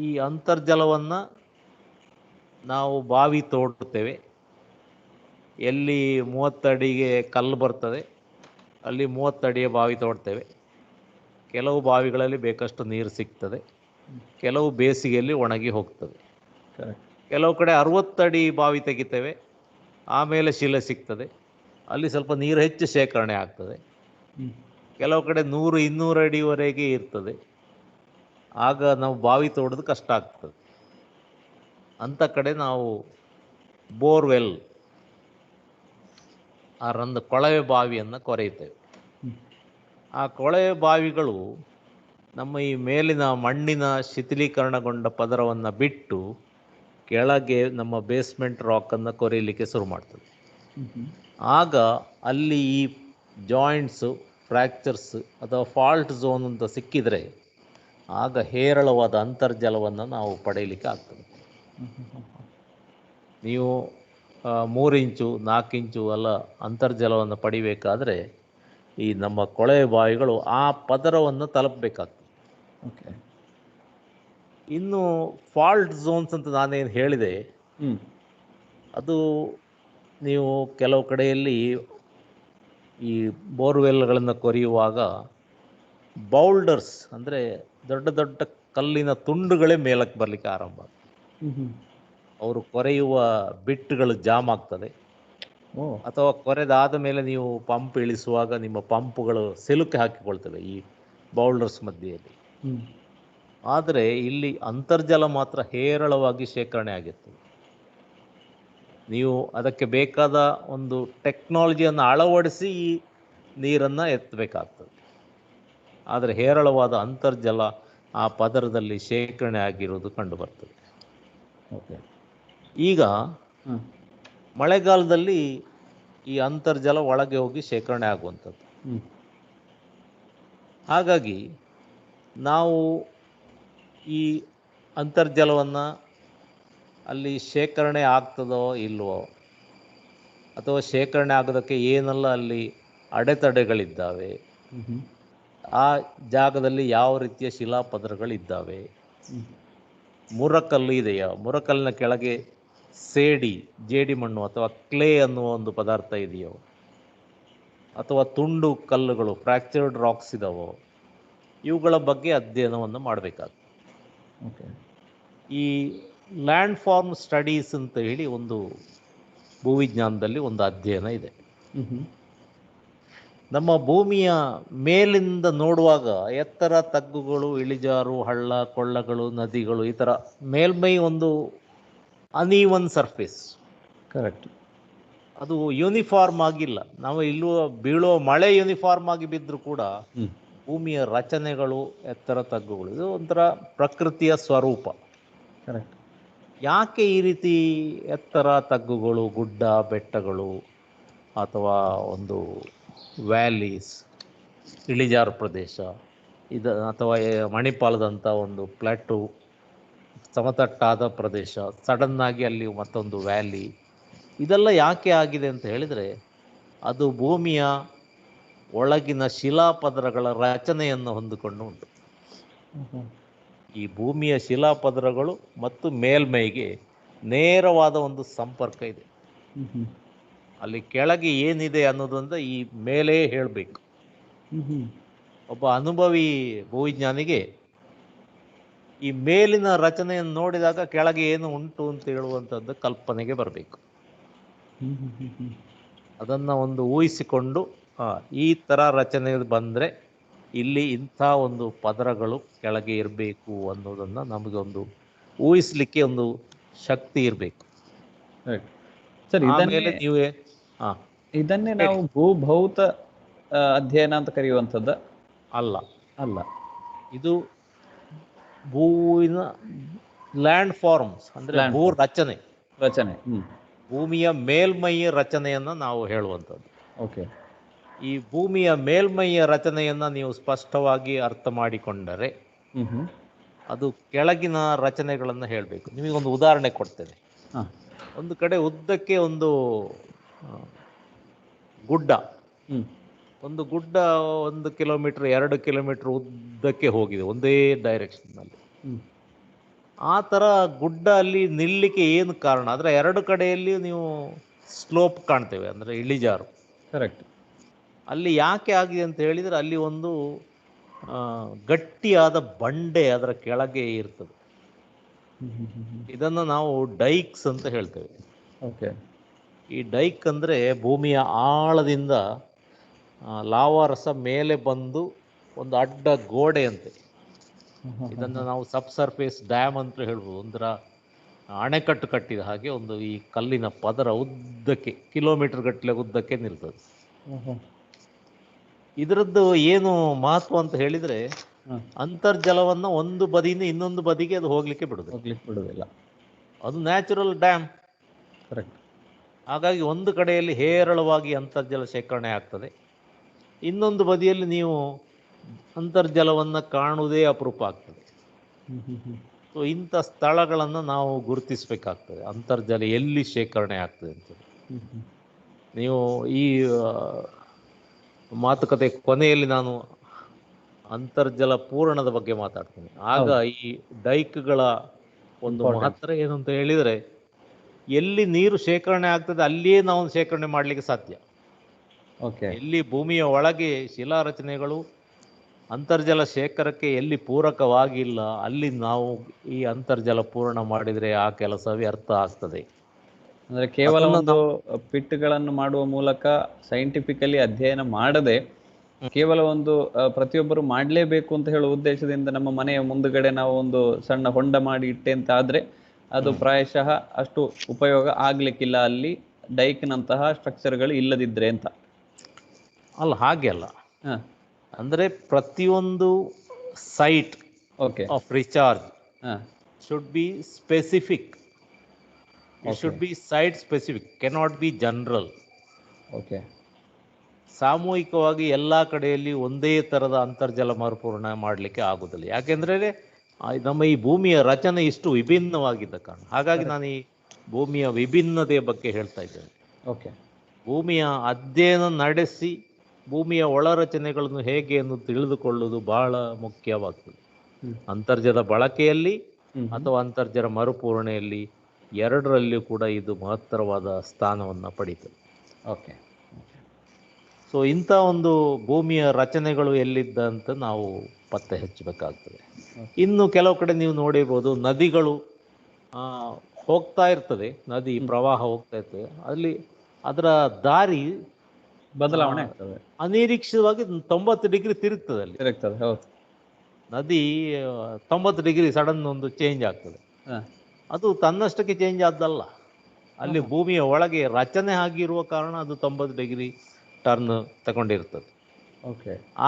ಈ ಅಂತರ್ಜಲವನ್ನು ನಾವು ಬಾವಿ ತೋಡುತ್ತೇವೆ. ಎಲ್ಲಿ 30 ಅಡಿಗೆ ಕಲ್ಲು ಬರ್ತದೆ ಅಲ್ಲಿ 30 ಅಡಿಯ ಬಾವಿ ತೋಡ್ತೇವೆ. ಕೆಲವು ಬಾವಿಗಳಲ್ಲಿ ಬೇಕಷ್ಟು ನೀರು ಸಿಗ್ತದೆ, ಕೆಲವು ಬೇಸಿಗೆಯಲ್ಲಿ ಒಣಗಿ ಹೋಗ್ತದೆ. ಕೆಲವು ಕಡೆ 60 ಅಡಿ ಬಾವಿ ತೆಗಿತೇವೆ, ಆಮೇಲೆ ಶಿಲೆ ಸಿಗ್ತದೆ, ಅಲ್ಲಿ ಸ್ವಲ್ಪ ನೀರು ಹೆಚ್ಚು ಶೇಖರಣೆ ಆಗ್ತದೆ. ಕೆಲವು ಕಡೆ 100-200 ಅಡಿವರೆಗೆ ಇರ್ತದೆ, ಆಗ ನಾವು ಬಾವಿ ತೋಡೋದು ಕಷ್ಟ ಆಗ್ತದೆ. ಅಂಥ ಕಡೆ ನಾವು ಬೋರ್ವೆಲ್ ಆ ಕೊಳವೆ ಬಾವಿಯನ್ನು ಕೊರೆಯುತ್ತೇವೆ. ಆ ಕೊಳವೆ ಬಾವಿಗಳು ನಮ್ಮ ಈ ಮೇಲಿನ ಮಣ್ಣಿನ ಶಿಥಿಲೀಕರಣಗೊಂಡ ಪದರವನ್ನು ಬಿಟ್ಟು ಕೆಳಗೆ ನಮ್ಮ ಬೇಸ್ಮೆಂಟ್ ರಾಕನ್ನು ಕೊರೆಯಲಿಕ್ಕೆ ಶುರು ಮಾಡ್ತದೆ. ಆಗ ಅಲ್ಲಿ ಈ ಜಾಯಿಂಟ್ಸು, ಫ್ರ್ಯಾಕ್ಚರ್ಸ್ ಅಥವಾ ಫಾಲ್ಟ್ ಝೋನ್ ಅಂತ ಸಿಕ್ಕಿದರೆ ಆಗ ಹೇರಳವಾದ ಅಂತರ್ಜಲವನ್ನು ನಾವು ಪಡೆಯಲಿಕ್ಕೆ ಆಗ್ತದೆ. ನೀವು 3 ಇಂಚು 4 ಇಂಚು ಅಲ್ಲ ಅಂತರ್ಜಲವನ್ನು ಪಡಿಬೇಕಾದ್ರೆ ಈ ನಮ್ಮ ಕೊಳವೆ ಬಾವಿಗಳು ಆ ಪದರವನ್ನು ತಲುಪಬೇಕಾಗ್ತದೆ. ಓಕೆ. ಇನ್ನು ಫಾಲ್ಟ್ ಝೋನ್ಸ್ ಅಂತ ನಾನೇನು ಹೇಳಿದೆ, ಅದು ನೀವು ಕೆಲವು ಕಡೆಯಲ್ಲಿ ಈ ಬೋರ್ವೆಲ್ಗಳನ್ನು ಕೊರೆಯುವಾಗ ಬೌಲ್ಡರ್ಸ್ ಅಂದರೆ ದೊಡ್ಡ ದೊಡ್ಡ ಕಲ್ಲಿನ ತುಂಡುಗಳೇ ಮೇಲಕ್ಕೆ ಬರಲಿಕ್ಕೆ ಆರಂಭ. ಅವರು ಕೊರೆಯುವ ಬಿಟ್ಗಳು ಜಾಮ್ ಆಗ್ತದೆ, ಅಥವಾ ಕೊರೆದಾದ ಮೇಲೆ ನೀವು ಪಂಪ್ ಇಳಿಸುವಾಗ ನಿಮ್ಮ ಪಂಪುಗಳು ಸಿಲುಕಿ ಹಾಕಿಕೊಳ್ತವೆ ಈ ಬೌಲ್ಡರ್ಸ್ ಮಧ್ಯೆಯಲ್ಲಿ. ಆದರೆ ಇಲ್ಲಿ ಅಂತರ್ಜಲ ಮಾತ್ರ ಹೇರಳವಾಗಿ ಶೇಖರಣೆ ಆಗಿರ್ತದೆ. ನೀವು ಅದಕ್ಕೆ ಬೇಕಾದ ಒಂದು ಟೆಕ್ನಾಲಜಿಯನ್ನು ಅಳವಡಿಸಿ ಈ ನೀರನ್ನು ಎತ್ತಬೇಕಾಗ್ತದೆ. ಆದರೆ ಹೇರಳವಾದ ಅಂತರ್ಜಲ ಆ ಪದರದಲ್ಲಿ ಶೇಖರಣೆ ಆಗಿರುವುದು ಕಂಡುಬರ್ತದೆ. ಓಕೆ. ಈಗ ಮಳೆಗಾಲದಲ್ಲಿ ಈ ಅಂತರ್ಜಲ ಒಳಗೆ ಹೋಗಿ ಶೇಖರಣೆ ಆಗುವಂಥದ್ದು. ಹಾಗಾಗಿ ನಾವು ಈ ಅಂತರ್ಜಲವನ್ನು ಅಲ್ಲಿ ಶೇಖರಣೆ ಆಗ್ತದೋ ಇಲ್ವೋ, ಅಥವಾ ಶೇಖರಣೆ ಆಗೋದಕ್ಕೆ ಏನೆಲ್ಲ ಅಲ್ಲಿ ಅಡೆತಡೆಗಳಿದ್ದಾವೆ, ಆ ಜಾಗದಲ್ಲಿ ಯಾವ ರೀತಿಯ ಶಿಲಾಪದರಗಳಿದ್ದಾವೆ, ಮುರಕಲ್ಲು ಇದೆಯಾ, ಮುರಕಲ್ಲಿನ ಕೆಳಗೆ ಜೇಡಿ ಮಣ್ಣು ಅಥವಾ ಕ್ಲೇ ಅನ್ನುವ ಒಂದು ಪದಾರ್ಥ ಇದೆಯೋ, ಅಥವಾ ತುಂಡು ಕಲ್ಲುಗಳು ಫ್ರ್ಯಾಕ್ಚರ್ಡ್ ರಾಕ್ಸ್ ಇದಾವೋ, ಇವುಗಳ ಬಗ್ಗೆ ಅಧ್ಯಯನವನ್ನು ಮಾಡಬೇಕಾಗ್ತದೆ. ಓಕೆ. ಈ ಲ್ಯಾಂಡ್ ಫಾರ್ಮ್ ಸ್ಟಡೀಸ್ ಅಂತ ಹೇಳಿ ಒಂದು ಭೂವಿಜ್ಞಾನದಲ್ಲಿ ಒಂದು ಅಧ್ಯಯನ ಇದೆ. ನಮ್ಮ ಭೂಮಿಯ ಮೇಲಿಂದ ನೋಡುವಾಗ ಎತ್ತರ, ತಗ್ಗುಗಳು, ಇಳಿಜಾರು, ಹಳ್ಳ ಕೊಳ್ಳಗಳು, ನದಿಗಳು, ಈ ಥರ ಮೇಲ್ಮೈ ಒಂದು ಅನ್ಈವನ್ ಸರ್ಫೇಸ್. ಕರೆಕ್ಟ್. ಅದು ಯೂನಿಫಾರ್ಮ್ ಆಗಿಲ್ಲ. ನಾವು ಇಲ್ಲೂ ಬೀಳೋ ಮಳೆ ಯೂನಿಫಾರ್ಮ್ ಆಗಿ ಬಿದ್ದರೂ ಕೂಡ ಭೂಮಿಯ ರಚನೆಗಳು, ಎತ್ತರ, ತಗ್ಗುಗಳು, ಇದು ಒಂಥರ ಪ್ರಕೃತಿಯ ಸ್ವರೂಪ. ಕರೆಕ್ಟ್. ಯಾಕೆ ಈ ರೀತಿ ಎತ್ತರ, ತಗ್ಗುಗಳು, ಗುಡ್ಡ ಬೆಟ್ಟಗಳು, ಅಥವಾ ಒಂದು ವ್ಯಾಲೀಸ್, ಇಳಿಜಾರು ಪ್ರದೇಶ ಅಥವಾ ಮಣಿಪಾಲದಂಥ ಒಂದು ಪ್ಲಾಟೂ, ಸಮತಟ್ಟಾದ ಪ್ರದೇಶ, ಸಡನ್ನಾಗಿ ಅಲ್ಲಿ ಮತ್ತೊಂದು ವ್ಯಾಲಿ, ಇದೆಲ್ಲ ಯಾಕೆ ಆಗಿದೆ ಅಂತ ಹೇಳಿದರೆ ಅದು ಭೂಮಿಯ ಒಳಗಿನ ಶಿಲಾಪದರಗಳ ರಚನೆಯನ್ನು ಹೊಂದಿಕೊಂಡು ಉಂಟು. ಈ ಭೂಮಿಯ ಶಿಲಾಪದರಗಳು ಮತ್ತು ಮೇಲ್ಮೈಗೆ ನೇರವಾದ ಒಂದು ಸಂಪರ್ಕ ಇದೆ. ಅಲ್ಲಿ ಕೆಳಗೆ ಏನಿದೆ ಅನ್ನೋದಂತ ಈ ಮೇಲೆ ಹೇಳಬೇಕು. ಒಬ್ಬ ಅನುಭವಿ ಭೂವಿಜ್ಞಾನಿಗೆ ಈ ಮೇಲಿನ ರಚನೆಯನ್ನು ನೋಡಿದಾಗ ಕೆಳಗೆ ಏನು ಉಂಟು ಅಂತ ಹೇಳುವಂಥದ್ದು ಕಲ್ಪನೆಗೆ ಬರಬೇಕು. ಅದನ್ನು ಒಂದು ಊಹಿಸಿಕೊಂಡು ಈ ಥರ ರಚನೆ ಬಂದರೆ ಇಲ್ಲಿ ಇಂಥ ಒಂದು ಪದರಗಳು ಕೆಳಗೆ ಇರಬೇಕು ಅನ್ನೋದನ್ನು ನಮಗೆ ಒಂದು ಊಹಿಸಲಿಕ್ಕೆ ಒಂದು ಶಕ್ತಿ ಇರಬೇಕು. ಸರ್, ಇದನ್ನೇ ನಾವು ಭೂಭೌತ ಅಧ್ಯಯನ ಅಂತ ಕರೆಯುವಂಥದ್ದು ಅಲ್ಲ. ಇದು ಭೂವಿನ ಲ್ಯಾಂಡ್ ಫಾರ್ಮ್ಸ್ ಅಂದರೆ ಭೂ ರಚನೆ. ಭೂಮಿಯ ಮೇಲ್ಮೈಯ ರಚನೆಯನ್ನು ನಾವು ಹೇಳುವಂಥದ್ದು. ಓಕೆ. ಈ ಭೂಮಿಯ ಮೇಲ್ಮೈಯ ರಚನೆಯನ್ನು ನೀವು ಸ್ಪಷ್ಟವಾಗಿ ಅರ್ಥ ಮಾಡಿಕೊಂಡರೆ ಅದು ಕೆಳಗಿನ ರಚನೆಗಳನ್ನು ಹೇಳಬೇಕು. ನಿಮಗೊಂದು ಉದಾಹರಣೆ ಕೊಡ್ತೇನೆ. ಒಂದು ಕಡೆ ಉದ್ದಕ್ಕೆ ಒಂದು ಗುಡ್ಡ, ಒಂದು ಗುಡ್ಡ 1 ಕಿಲೋಮೀಟರ್ 2 ಕಿಲೋಮೀಟರ್ ಉದ್ದಕ್ಕೆ ಹೋಗಿದೆ ಒಂದೇ ಡೈರೆಕ್ಷನ್ನಲ್ಲಿ. ಆ ಥರ ಗುಡ್ಡ ಅಲ್ಲಿ ನಿಲ್ಲಲಿಕ್ಕೆ ಏನು ಕಾರಣ? ಅದರ 2 ಕಡೆಯಲ್ಲಿ ನೀವು ಸ್ಲೋಪ್ ಕಾಣ್ತೇವೆ, ಅಂದರೆ ಇಳಿಜಾರು. ಕರೆಕ್ಟ್. ಅಲ್ಲಿ ಯಾಕೆ ಆಗಿದೆ ಅಂತ ಹೇಳಿದರೆ ಅಲ್ಲಿ ಒಂದು ಗಟ್ಟಿಯಾದ ಬಂಡೆ ಅದರ ಕೆಳಗೆ ಇರ್ತದೆ. ಇದನ್ನು ನಾವು ಡೈಕ್ಸ್ ಅಂತ ಹೇಳ್ತೇವೆ. ಓಕೆ. ಈ ಡೈಕ್ ಅಂದರೆ ಭೂಮಿಯ ಆಳದಿಂದ ಲಾವಾರಸ ಮೇಲೆ ಬಂದು ಒಂದು ಅಡ್ಡ ಗೋಡೆ ಅಂತೆ. ಇದನ್ನು ನಾವು ಸಬ್ ಸರ್ಫೇಸ್ ಡ್ಯಾಮ್ ಅಂತ ಹೇಳ್ಬೋದು. ಒಂಥರ ಅಣೆಕಟ್ಟು ಕಟ್ಟಿದ ಹಾಗೆ ಒಂದು ಈ ಕಲ್ಲಿನ ಪದರ ಉದ್ದಕ್ಕೆ ಕಿಲೋಮೀಟರ್ ಗಟ್ಟಲೆ ಉದ್ದಕ್ಕೆ ನಿಲ್ತದೆ. ಇದರದ್ದು ಏನು ಮಹತ್ವ ಅಂತ ಹೇಳಿದರೆ, ಅಂತರ್ಜಲವನ್ನು ಒಂದು ಬದಿಯಿಂದ ಇನ್ನೊಂದು ಬದಿಗೆ ಅದು ಹೋಗ್ಲಿಕ್ಕೆ ಬಿಡುವುದಿಲ್ಲ. ಅದು ನ್ಯಾಚುರಲ್ ಡ್ಯಾಮ್. ಕರೆಕ್ಟ್. ಹಾಗಾಗಿ ಒಂದು ಕಡೆಯಲ್ಲಿ ಹೇರಳವಾಗಿ ಅಂತರ್ಜಲ ಶೇಖರಣೆ ಆಗ್ತದೆ, ಇನ್ನೊಂದು ಬದಿಯಲ್ಲಿ ನೀವು ಅಂತರ್ಜಲವನ್ನು ಕಾಣುವುದೇ ಅಪರೂಪ ಆಗ್ತದೆ. ಸೊ ಇಂಥ ಸ್ಥಳಗಳನ್ನು ನಾವು ಗುರುತಿಸಬೇಕಾಗ್ತದೆ, ಅಂತರ್ಜಲ ಎಲ್ಲಿ ಶೇಖರಣೆ ಆಗ್ತದೆ ಅಂತೇಳಿ. ನೀವು ಈ ಮಾತುಕತೆ ಕೊನೆಯಲ್ಲಿ ನಾನು ಅಂತರ್ಜಲ ಪೂರಣದ ಬಗ್ಗೆ ಮಾತಾಡ್ತೀನಿ. ಆಗ ಈ ಡೈಕ್ಗಳ ಒಂದು ಮಹತ್ವ ಏನು ಅಂತ ಹೇಳಿದರೆ, ಎಲ್ಲಿ ನೀರು ಶೇಖರಣೆ ಆಗ್ತದೆ ಅಲ್ಲಿಯೇ ನಾವು ಶೇಖರಣೆ ಮಾಡಲಿಕ್ಕೆ ಸಾಧ್ಯ. ಎಲ್ಲಿ ಭೂಮಿಯ ಒಳಗೆ ಶಿಲಾ ರಚನೆಗಳು ಅಂತರ್ಜಲ ಶೇಖರಕ್ಕೆ ಎಲ್ಲಿ ಪೂರಕವಾಗಿಲ್ಲ, ಅಲ್ಲಿ ನಾವು ಈ ಅಂತರ್ಜಲ ಪೂರ್ಣ ಮಾಡಿದರೆ ಆ ಕೆಲಸ ವ್ಯರ್ಥ ಆಗ್ತದೆ. ಅಂದ್ರೆ ಕೇವಲ ಒಂದು ಪಿಟ್ಗಳನ್ನು ಮಾಡುವ ಮೂಲಕ ಸೈಂಟಿಫಿಕಲಿ ಅಧ್ಯಯನ ಮಾಡದೆ, ಕೇವಲ ಒಂದು ಪ್ರತಿಯೊಬ್ಬರು ಮಾಡಲೇಬೇಕು ಅಂತ ಹೇಳುವ ಉದ್ದೇಶದಿಂದ ನಮ್ಮ ಮನೆಯ ಮುಂದುಗಡೆ ನಾವು ಒಂದು ಸಣ್ಣ ಹೊಂಡ ಮಾಡಿ ಇಟ್ಟೆ ಅಂತ ಆದ್ರೆ ಅದು ಪ್ರಾಯಶಃ ಅಷ್ಟು ಉಪಯೋಗ ಆಗ್ಲಿಕ್ಕಿಲ್ಲ, ಅಲ್ಲಿ ಡೈಕ್ನಂತಹ ಸ್ಟ್ರಕ್ಚರ್ಗಳು ಇಲ್ಲದಿದ್ರೆ ಅಂತ. ಅಲ್ಲ, ಹಾಗೆ ಅಲ್ಲ. ಅಂದರೆ ಪ್ರತಿಯೊಂದು site of recharge should be specific. It should be site specific, cannot be general. ಸಾಮೂಹಿಕವಾಗಿ ಎಲ್ಲ ಕಡೆಯಲ್ಲಿ ಒಂದೇ ಥರದ ಅಂತರ್ಜಲ ಮರುಪೂರ್ಣ ಮಾಡಲಿಕ್ಕೆ ಆಗೋದಿಲ್ಲ. ಯಾಕೆಂದರೆ ನಮ್ಮ ಈ ಭೂಮಿಯ ರಚನೆ ಇಷ್ಟು ವಿಭಿನ್ನವಾಗಿದ್ದ ಕಾರಣ. ಹಾಗಾಗಿ ನಾನು ಈ ಭೂಮಿಯ ವಿಭಿನ್ನತೆಯ ಬಗ್ಗೆ ಹೇಳ್ತಾ ಇದ್ದೇನೆ. ಭೂಮಿಯ ಅಧ್ಯಯನ ನಡೆಸಿ ಭೂಮಿಯ ಒಳರಚನೆಗಳನ್ನು ಹೇಗೆ ಎಂದು ತಿಳಿದುಕೊಳ್ಳುವುದು ಬಹಳ ಮುಖ್ಯವಾಗ್ತದೆ. ಅಂತರ್ಜಲ ಬಳಕೆಯಲ್ಲಿ ಅಥವಾ ಅಂತರ್ಜಲ ಮರುಪೂರಣೆಯಲ್ಲಿ ಎರಡರಲ್ಲಿಯೂ ಕೂಡ ಇದು ಮಹತ್ತರವಾದ ಸ್ಥಾನವನ್ನು ಪಡೀತದೆ. ಸೊ ಇಂಥ ಒಂದು ಭೂಮಿಯ ರಚನೆಗಳು ಎಲ್ಲಿದ್ದಂತ ನಾವು ಪತ್ತೆ ಹಚ್ಚಬೇಕಾಗ್ತದೆ. ಇನ್ನು ಕೆಲವು ಕಡೆ ನೀವು ನೋಡಿರ್ಬೋದು, ನದಿಗಳು ಹೋಗ್ತಾ ಇರ್ತದೆ, ನದಿ ಪ್ರವಾಹ ಹೋಗ್ತಾ ಇರ್ತದೆ, ಅಲ್ಲಿ ಅದರ ದಾರಿ ಬದಲಾವಣೆ ಆಗ್ತದೆ, ಅನಿರೀಕ್ಷಿತವಾಗಿ 90 ಡಿಗ್ರಿ ತಿರುಗ್ತದೆ. ಅಲ್ಲಿ ನದಿ 90 ಡಿಗ್ರಿ ಸಡನ್ ಒಂದು ಚೇಂಜ್ ಆಗ್ತದೆ. ಅದು ತನ್ನಷ್ಟಕ್ಕೆ ಚೇಂಜ್ ಆದ್ದಲ್ಲ, ಅಲ್ಲಿ ಭೂಮಿಯ ಒಳಗೆ ರಚನೆ ಆಗಿರುವ ಕಾರಣ ಅದು 90 ಡಿಗ್ರಿ ಟರ್ನ್ ತಗೊಂಡಿರ್ತದೆ.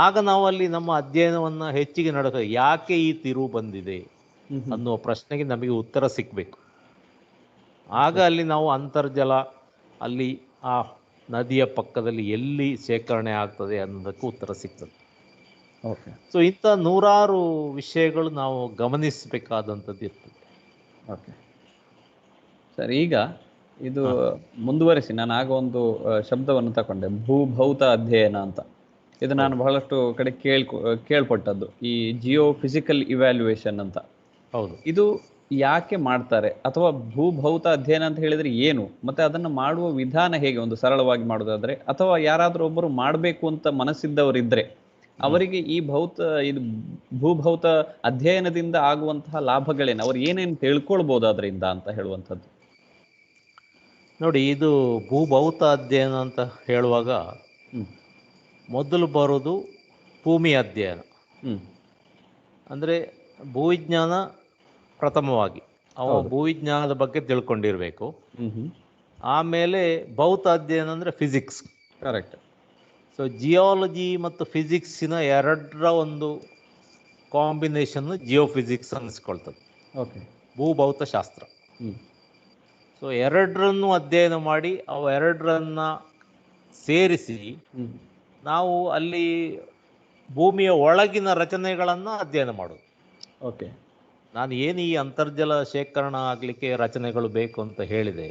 ಆಗ ನಾವು ಅಲ್ಲಿ ನಮ್ಮ ಅಧ್ಯಯನವನ್ನು ಹೆಚ್ಚಿಗೆ ನಡೆಸ, ಯಾಕೆ ಈ ತಿರುವು ಬಂದಿದೆ ಅನ್ನುವ ಪ್ರಶ್ನೆಗೆ ನಮಗೆ ಉತ್ತರ ಸಿಕ್ಕಬೇಕು. ಆಗ ಅಲ್ಲಿ ನಾವು ಅಂತರ್ಜಲ ಅಲ್ಲಿ ಆ ನದಿಯ ಪಕ್ಕದಲ್ಲಿ ಎಲ್ಲಿ ಶೇಖರಣೆ ಆಗ್ತದೆ ಅನ್ನೋದಕ್ಕೆ ಉತ್ತರ ಸಿಗ್ತದೆ. ಸೊ ಇಂಥ ನೂರಾರು ವಿಷಯಗಳು ನಾವು ಗಮನಿಸಬೇಕಾದಂಥದ್ದು ಇರ್ತದೆ. ಸರ್, ಈಗ ಇದು ಮುಂದುವರಿಸಿ ನಾನು ಆಗ ಒಂದು ಶಬ್ದವನ್ನು ತಗೊಂಡೆ, ಭೂಭೌತ ಅಧ್ಯಯನ ಅಂತ. ಇದು ನಾನು ಬಹಳಷ್ಟು ಕಡೆ ಕೇಳ್ಪಟ್ಟದ್ದು, ಈ ಜಿಯೋ ಫಿಸಿಕಲ್ ಇವ್ಯಾಲ್ಯೂಯೇಷನ್ ಅಂತ. ಇದು ಯಾಕೆ ಮಾಡ್ತಾರೆ, ಅಥವಾ ಭೂಭೌತ ಅಧ್ಯಯನ ಅಂತ ಹೇಳಿದ್ರೆ ಏನು, ಮತ್ತೆ ಅದನ್ನು ಮಾಡುವ ವಿಧಾನ ಹೇಗೆ, ಒಂದು ಸರಳವಾಗಿ ಮಾಡೋದಾದ್ರೆ, ಅಥವಾ ಯಾರಾದರೂ ಒಬ್ಬರು ಮಾಡಬೇಕು ಅಂತ ಮನಸ್ಸಿದ್ದವರಿದ್ರೆ ಅವರಿಗೆ ಈ ಇದು ಭೂಭೌತ ಅಧ್ಯಯನದಿಂದ ಆಗುವಂತಹ ಲಾಭಗಳೇನು, ಅವ್ರು ಏನೇನು ತಿಳ್ಕೊಳ್ಬೋದು ಅದರಿಂದ ಅಂತ ಹೇಳುವಂಥದ್ದು. ನೋಡಿ, ಇದು ಭೂಭೌತ ಅಧ್ಯಯನ ಅಂತ ಹೇಳುವಾಗ ಮೊದಲು ಬರೋದು ಭೂಮಿ ಅಧ್ಯಯನ. ಅಂದರೆ ಭೂವಿಜ್ಞಾನ ಪ್ರಥಮವಾಗಿ ಭೂವಿಜ್ಞಾನದ ಬಗ್ಗೆ ತಿಳ್ಕೊಂಡಿರಬೇಕು. ಆಮೇಲೆ ಭೌತ ಅಧ್ಯಯನ ಅಂದರೆ ಫಿಸಿಕ್ಸ್. ಕರೆಕ್ಟ್. ಸೊ ಜಿಯಾಲಜಿ ಮತ್ತು ಫಿಸಿಕ್ಸಿನ ಎರಡರ ಒಂದು ಕಾಂಬಿನೇಷನ್ ಜಿಯೋಫಿಸಿಕ್ಸ್ ಅನ್ನಿಸ್ಕೊಳ್ತದೆ, ಭೂಭೌತಶಾಸ್ತ್ರ. ಸೊ ಎರಡರನ್ನು ಅಧ್ಯಯನ ಮಾಡಿ ಅವೆರಡರನ್ನು ಸೇರಿಸಿ ನಾವು ಅಲ್ಲಿ ಭೂಮಿಯ ಒಳಗಿನ ರಚನೆಗಳನ್ನು ಅಧ್ಯಯನ ಮಾಡೋದು. ನಾನು ಏನು ಈ ಅಂತರ್ಜಲ ಶೇಖರಣ ಆಗಲಿಕ್ಕೆ ರಚನೆಗಳು ಬೇಕು ಅಂತ ಹೇಳಿದೆ,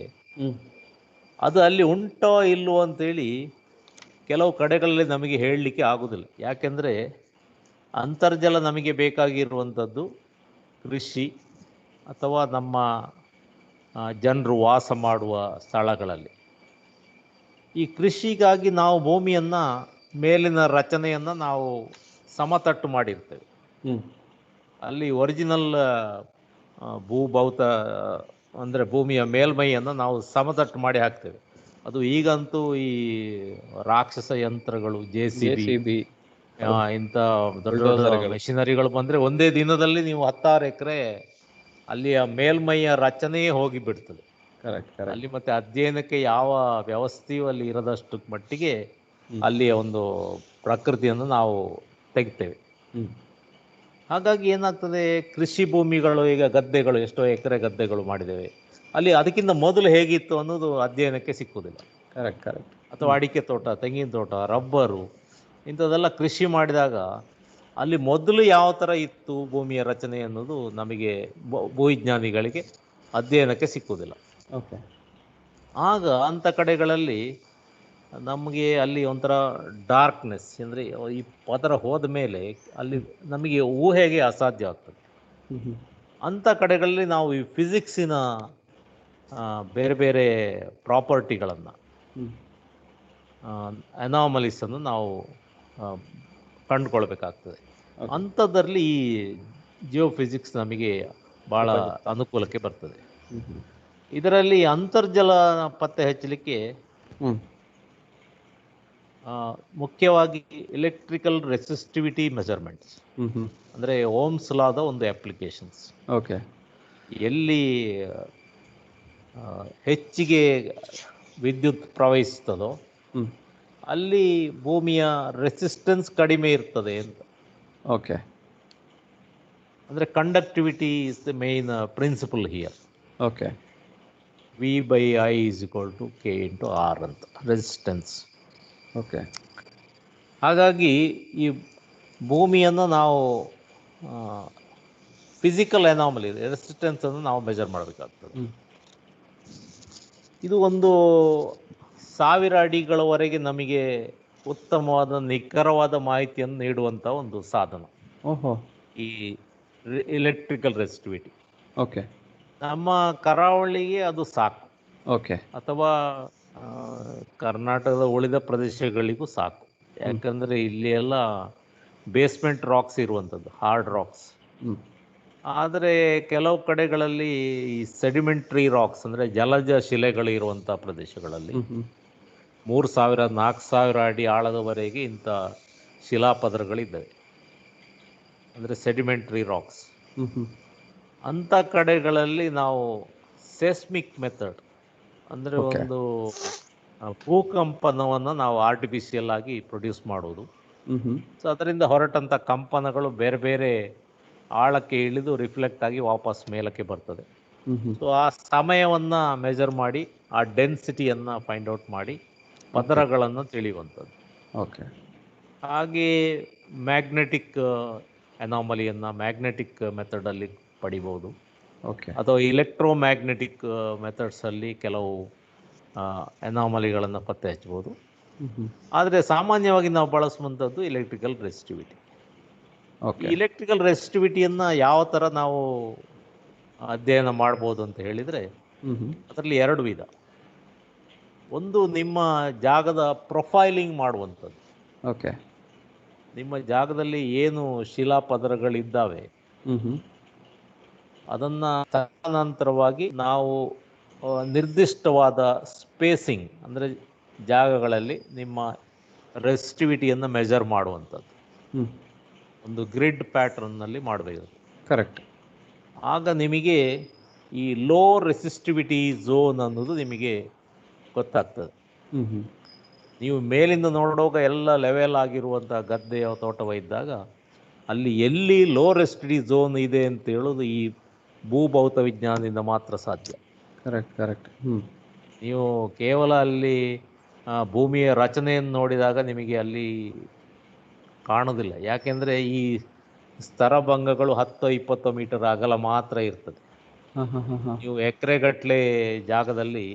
ಅದು ಅಲ್ಲಿ ಉಂಟೋ ಇಲ್ಲವೋ ಅಂತೇಳಿ ಕೆಲವು ಕಡೆಗಳಲ್ಲಿ ನಮಗೆ ಹೇಳಲಿಕ್ಕೆ ಆಗೋದಿಲ್ಲ. ಯಾಕೆಂದರೆ ಅಂತರ್ಜಲ ನಮಗೆ ಬೇಕಾಗಿರುವಂಥದ್ದು ಕೃಷಿ ಅಥವಾ ನಮ್ಮ ಜನರು ವಾಸ ಮಾಡುವ ಸ್ಥಳಗಳಲ್ಲಿ. ಈ ಕೃಷಿಗಾಗಿ ನಾವು ಭೂಮಿಯನ್ನು, ಮೇಲಿನ ರಚನೆಯನ್ನು ನಾವು ಸಮತಟ್ಟು ಮಾಡಿರ್ತೇವೆ. ಅಲ್ಲಿ ಒರಿಜಿನಲ್ ಭೂಭೌತ ಅಂದರೆ ಭೂಮಿಯ ಮೇಲ್ಮೈಯನ್ನು ನಾವು ಸಮತಟ್ಟು ಮಾಡಿ ಹಾಕ್ತೇವೆ. ಅದು ಈಗಂತೂ ಈ ರಾಕ್ಷಸ ಯಂತ್ರಗಳು, JCB ಇಂಥ ದೊಡ್ಡ ದೊಡ್ಡ ಮೆಷಿನರಿಗಳು ಬಂದರೆ ಒಂದೇ ದಿನದಲ್ಲಿ ನೀವು 16 ಎಕರೆ ಅಲ್ಲಿಯ ಮೇಲ್ಮೈಯ ರಚನೆಯೇ ಹೋಗಿ ಬಿಡ್ತದೆ. Correct correct. ಅಲ್ಲಿ ಮತ್ತೆ ಅಧ್ಯಯನಕ್ಕೆ ಯಾವ ವ್ಯವಸ್ಥೆಯೂ ಅಲ್ಲಿ ಇರದಷ್ಟು ಮಟ್ಟಿಗೆ ಅಲ್ಲಿಯ ಒಂದು ಪ್ರಕೃತಿಯನ್ನು ನಾವು ತೆಗಿತೇವೆ. ಹಾಗಾಗಿ ಏನಾಗ್ತದೆ, ಕೃಷಿ ಭೂಮಿಗಳು, ಈಗ ಗದ್ದೆಗಳು, ಎಷ್ಟೋ ಎಕರೆ ಗದ್ದೆಗಳು ಮಾಡಿದ್ದೇವೆ, ಅಲ್ಲಿ ಅದಕ್ಕಿಂತ ಮೊದಲು ಹೇಗಿತ್ತು ಅನ್ನೋದು ಅಧ್ಯಯನಕ್ಕೆ ಸಿಕ್ಕುವುದಿಲ್ಲ. Correct correct. ಅಥವಾ ಅಡಿಕೆ ತೋಟ, ತೆಂಗಿನ ತೋಟ, ರಬ್ಬರು, ಇಂಥದ್ದೆಲ್ಲ ಕೃಷಿ ಮಾಡಿದಾಗ ಅಲ್ಲಿ ಮೊದಲು ಯಾವ ಥರ ಇತ್ತು ಭೂಮಿಯ ರಚನೆ ಅನ್ನೋದು ನಮಗೆ ಭೂವಿಜ್ಞಾನಿಗಳಿಗೆ ಅಧ್ಯಯನಕ್ಕೆ ಸಿಕ್ಕುವುದಿಲ್ಲ. ಓಕೆ. ಆಗ ಅಂಥ ಕಡೆಗಳಲ್ಲಿ ನಮಗೆ ಅಲ್ಲಿ ಒಂಥರ ಡಾರ್ಕ್ನೆಸ್, ಅಂದರೆ ಈ ಪದರ ಹೋದ ಮೇಲೆ ಅಲ್ಲಿ ನಮಗೆ ಊಹೆಗೆ ಅಸಾಧ್ಯ ಆಗ್ತದೆ. ಅಂಥ ಕಡೆಗಳಲ್ಲಿ ನಾವು ಈ ಫಿಸಿಕ್ಸಿನ ಬೇರೆ ಬೇರೆ ಪ್ರಾಪರ್ಟಿಗಳನ್ನು, ಅನಾಮಲೀಸನ್ನು ನಾವು ಕಂಡುಕೊಳ್ಬೇಕಾಗ್ತದೆ. ಅಂಥದ್ರಲ್ಲಿ ಈ ಜಿಯೋ ಫಿಸಿಕ್ಸ್ ನಮಗೆ ಭಾಳ ಅನುಕೂಲಕ್ಕೆ ಬರ್ತದೆ. ಇದರಲ್ಲಿ ಅಂತರ್ಜಲ ಪತ್ತೆ ಹಚ್ಚಲಿಕ್ಕೆ ಮುಖ್ಯವಾಗಿ ಎಲೆಕ್ಟ್ರಿಕಲ್ ರೆಸಿಸ್ಟಿವಿಟಿ ಮೆಜರ್ಮೆಂಟ್ಸ್, ಅಂದರೆ ಓಮ್ಸ್ ಲಾದ ಒಂದು ಅಪ್ಲಿಕೇಶನ್ಸ್. ಓಕೆ. ಎಲ್ಲಿ ಹೆಚ್ಚಿಗೆ ವಿದ್ಯುತ್ ಪ್ರವಹಿಸ್ತದೋ ಅಲ್ಲಿ ಭೂಮಿಯ ರೆಸಿಸ್ಟೆನ್ಸ್ ಕಡಿಮೆ ಇರ್ತದೆ ಅಂತ. ಓಕೆ. ಅಂದರೆ conductivity is the main principle here. Okay. V/I = K × R ಅಂತ ರೆಸಿಸ್ಟೆನ್ಸ್. ಓಕೆ. ಹಾಗಾಗಿ ಈ ಭೂಮಿಯನ್ನು ನಾವು ಫಿಸಿಕಲ್ ಅನಾಮಲಿ ರೆಸಿಸ್ಟೆನ್ಸನ್ನು ನಾವು ಮೆಜರ್ ಮಾಡಬೇಕಾಗ್ತದೆ. ಇದು ಒಂದು 1000 ಅಡಿಗಳವರೆಗೆ ನಮಗೆ ಉತ್ತಮವಾದ ನಿಖರವಾದ ಮಾಹಿತಿಯನ್ನು ನೀಡುವಂಥ ಒಂದು ಸಾಧನ. ಓಹೋ. ಈ ಎಲೆಕ್ಟ್ರಿಕಲ್ ರೆಸಿಸ್ಟಿವಿಟಿ. ಓಕೆ. ನಮ್ಮ ಕರಾವಳಿಗೆ ಅದು ಸಾಕು. ಓಕೆ. ಅಥವಾ ಕರ್ನಾಟಕದ ಉಳಿದ ಪ್ರದೇಶಗಳಿಗೂ ಸಾಕು. ಯಾಕಂದರೆ ಇಲ್ಲಿ ಎಲ್ಲ ಬೇಸ್ಮೆಂಟ್ ರಾಕ್ಸ್ ಇರುವಂಥದ್ದು, ಹಾರ್ಡ್ ರಾಕ್ಸ್. ಆದರೆ ಕೆಲವು ಕಡೆಗಳಲ್ಲಿ ಈ ಸೆಡಿಮೆಂಟ್ರಿ ರಾಕ್ಸ್, ಅಂದರೆ ಜಲಜ ಶಿಲೆಗಳು ಇರುವಂಥ ಪ್ರದೇಶಗಳಲ್ಲಿ 3000-4000 ಅಡಿ ಆಳದವರೆಗೆ ಇಂಥ ಶಿಲಾಪದರಗಳಿದ್ದಾವೆ, ಅಂದರೆ ಸೆಡಿಮೆಂಟ್ರಿ ರಾಕ್ಸ್. ಅಂಥ ಕಡೆಗಳಲ್ಲಿ ನಾವು ಸೆಸ್ಮಿಕ್ ಮೆಥಡ್, ಅಂದರೆ ಒಂದು ಭೂಕಂಪನವನ್ನು ನಾವು ಆರ್ಟಿಫಿಷಿಯಲ್ ಆಗಿ ಪ್ರೊಡ್ಯೂಸ್ ಮಾಡೋದು. ಸೊ ಅದರಿಂದ ಹೊರಟಂಥ ಕಂಪನಗಳು ಬೇರೆ ಬೇರೆ ಆಳಕ್ಕೆ ಇಳಿದು ರಿಫ್ಲೆಕ್ಟ್ ಆಗಿ ವಾಪಸ್ ಮೇಲಕ್ಕೆ ಬರ್ತದೆ. ಸೊ ಆ ಸಮಯವನ್ನು ಮೆಜರ್ ಮಾಡಿ ಆ ಡೆನ್ಸಿಟಿಯನ್ನು ಫೈಂಡ್ ಔಟ್ ಮಾಡಿ ಪದರಗಳನ್ನು ತಿಳಿಯುವಂಥದ್ದು. ಓಕೆ. ಹಾಗೆ ಮ್ಯಾಗ್ನೆಟಿಕ್ ಅನಾಮಲಿಯನ್ನು ಮ್ಯಾಗ್ನೆಟಿಕ್ ಮೆಥಡಲ್ಲಿ ಪಡಿಬೋದು. ಓಕೆ. ಅಥವಾ ಇಲೆಕ್ಟ್ರೋಮ್ಯಾಗ್ನೆಟಿಕ್ ಮೆಥಡ್ಸಲ್ಲಿ ಕೆಲವು ಅನಾಮಲಿಗಳನ್ನು ಪತ್ತೆ ಹಚ್ಬೋದು. ಆದರೆ ಸಾಮಾನ್ಯವಾಗಿ ನಾವು ಬಳಸುವಂಥದ್ದು ಎಲೆಕ್ಟ್ರಿಕಲ್ ರೆಸಿಸ್ಟಿವಿಟಿ. ಈ ಎಲೆಕ್ಟ್ರಿಕಲ್ ರೆಸಿಸ್ಟಿವಿಟಿಯನ್ನು ಯಾವ ಥರ ನಾವು ಅಧ್ಯಯನ ಮಾಡ್ಬೋದು ಅಂತ ಹೇಳಿದರೆ, ಅದರಲ್ಲಿ 2 ವಿಧ. ಒಂದು ನಿಮ್ಮ ಜಾಗದ ಪ್ರೊಫೈಲಿಂಗ್ ಮಾಡುವಂಥದ್ದು. ಓಕೆ. ನಿಮ್ಮ ಜಾಗದಲ್ಲಿ ಏನು ಶಿಲಾಪದರಗಳಿದ್ದಾವೆ ಅದನ್ನು ತದನಂತರವಾಗಿ ನಾವು ನಿರ್ದಿಷ್ಟವಾದ ಸ್ಪೇಸಿಂಗ್, ಅಂದರೆ ಜಾಗಗಳಲ್ಲಿ ನಿಮ್ಮ ರೆಸಿಸ್ಟಿವಿಟಿಯನ್ನು ಮೆಜರ್ ಮಾಡುವಂಥದ್ದು ಒಂದು ಗ್ರಿಡ್ ಪ್ಯಾಟ್ರನ್ನಲ್ಲಿ ಮಾಡಬೇಕು. ಕರೆಕ್ಟ್. ಆಗ ನಿಮಗೆ ಈ ಲೋ ರೆಸಿಸ್ಟಿವಿಟಿ ಝೋನ್ ಅನ್ನೋದು ನಿಮಗೆ ಗೊತ್ತಾಗ್ತದೆ. ನೀವು ಮೇಲಿಂದ ನೋಡುವಾಗ ಎಲ್ಲ ಲೆವೆಲ್ ಆಗಿರುವಂಥ ಗದ್ದೆಯ ತೋಟವ ಇದ್ದಾಗ ಅಲ್ಲಿ ಎಲ್ಲಿ ಲೋ ರೆಸಿಸ್ಟಿವಿಟಿ ಝೋನ್ ಇದೆ ಅಂತ ಹೇಳೋದು ಈ ಭೂಭೌತ ವಿಜ್ಞಾನದಿಂದ ಮಾತ್ರ ಸಾಧ್ಯ. Correct correct. ನೀವು ಕೇವಲ ಅಲ್ಲಿ ಭೂಮಿಯ ರಚನೆಯನ್ನು ನೋಡಿದಾಗ ನಿಮಗೆ ಅಲ್ಲಿ ಕಾಣೋದಿಲ್ಲ. ಯಾಕೆಂದರೆ ಈ ಸ್ತರಭಂಗಗಳು 10-20 ಮೀಟರ್ ಅಗಲ ಮಾತ್ರ ಇರ್ತದೆ. ನೀವು ಎಕರೆಗಟ್ಟಲೆ ಜಾಗದಲ್ಲಿ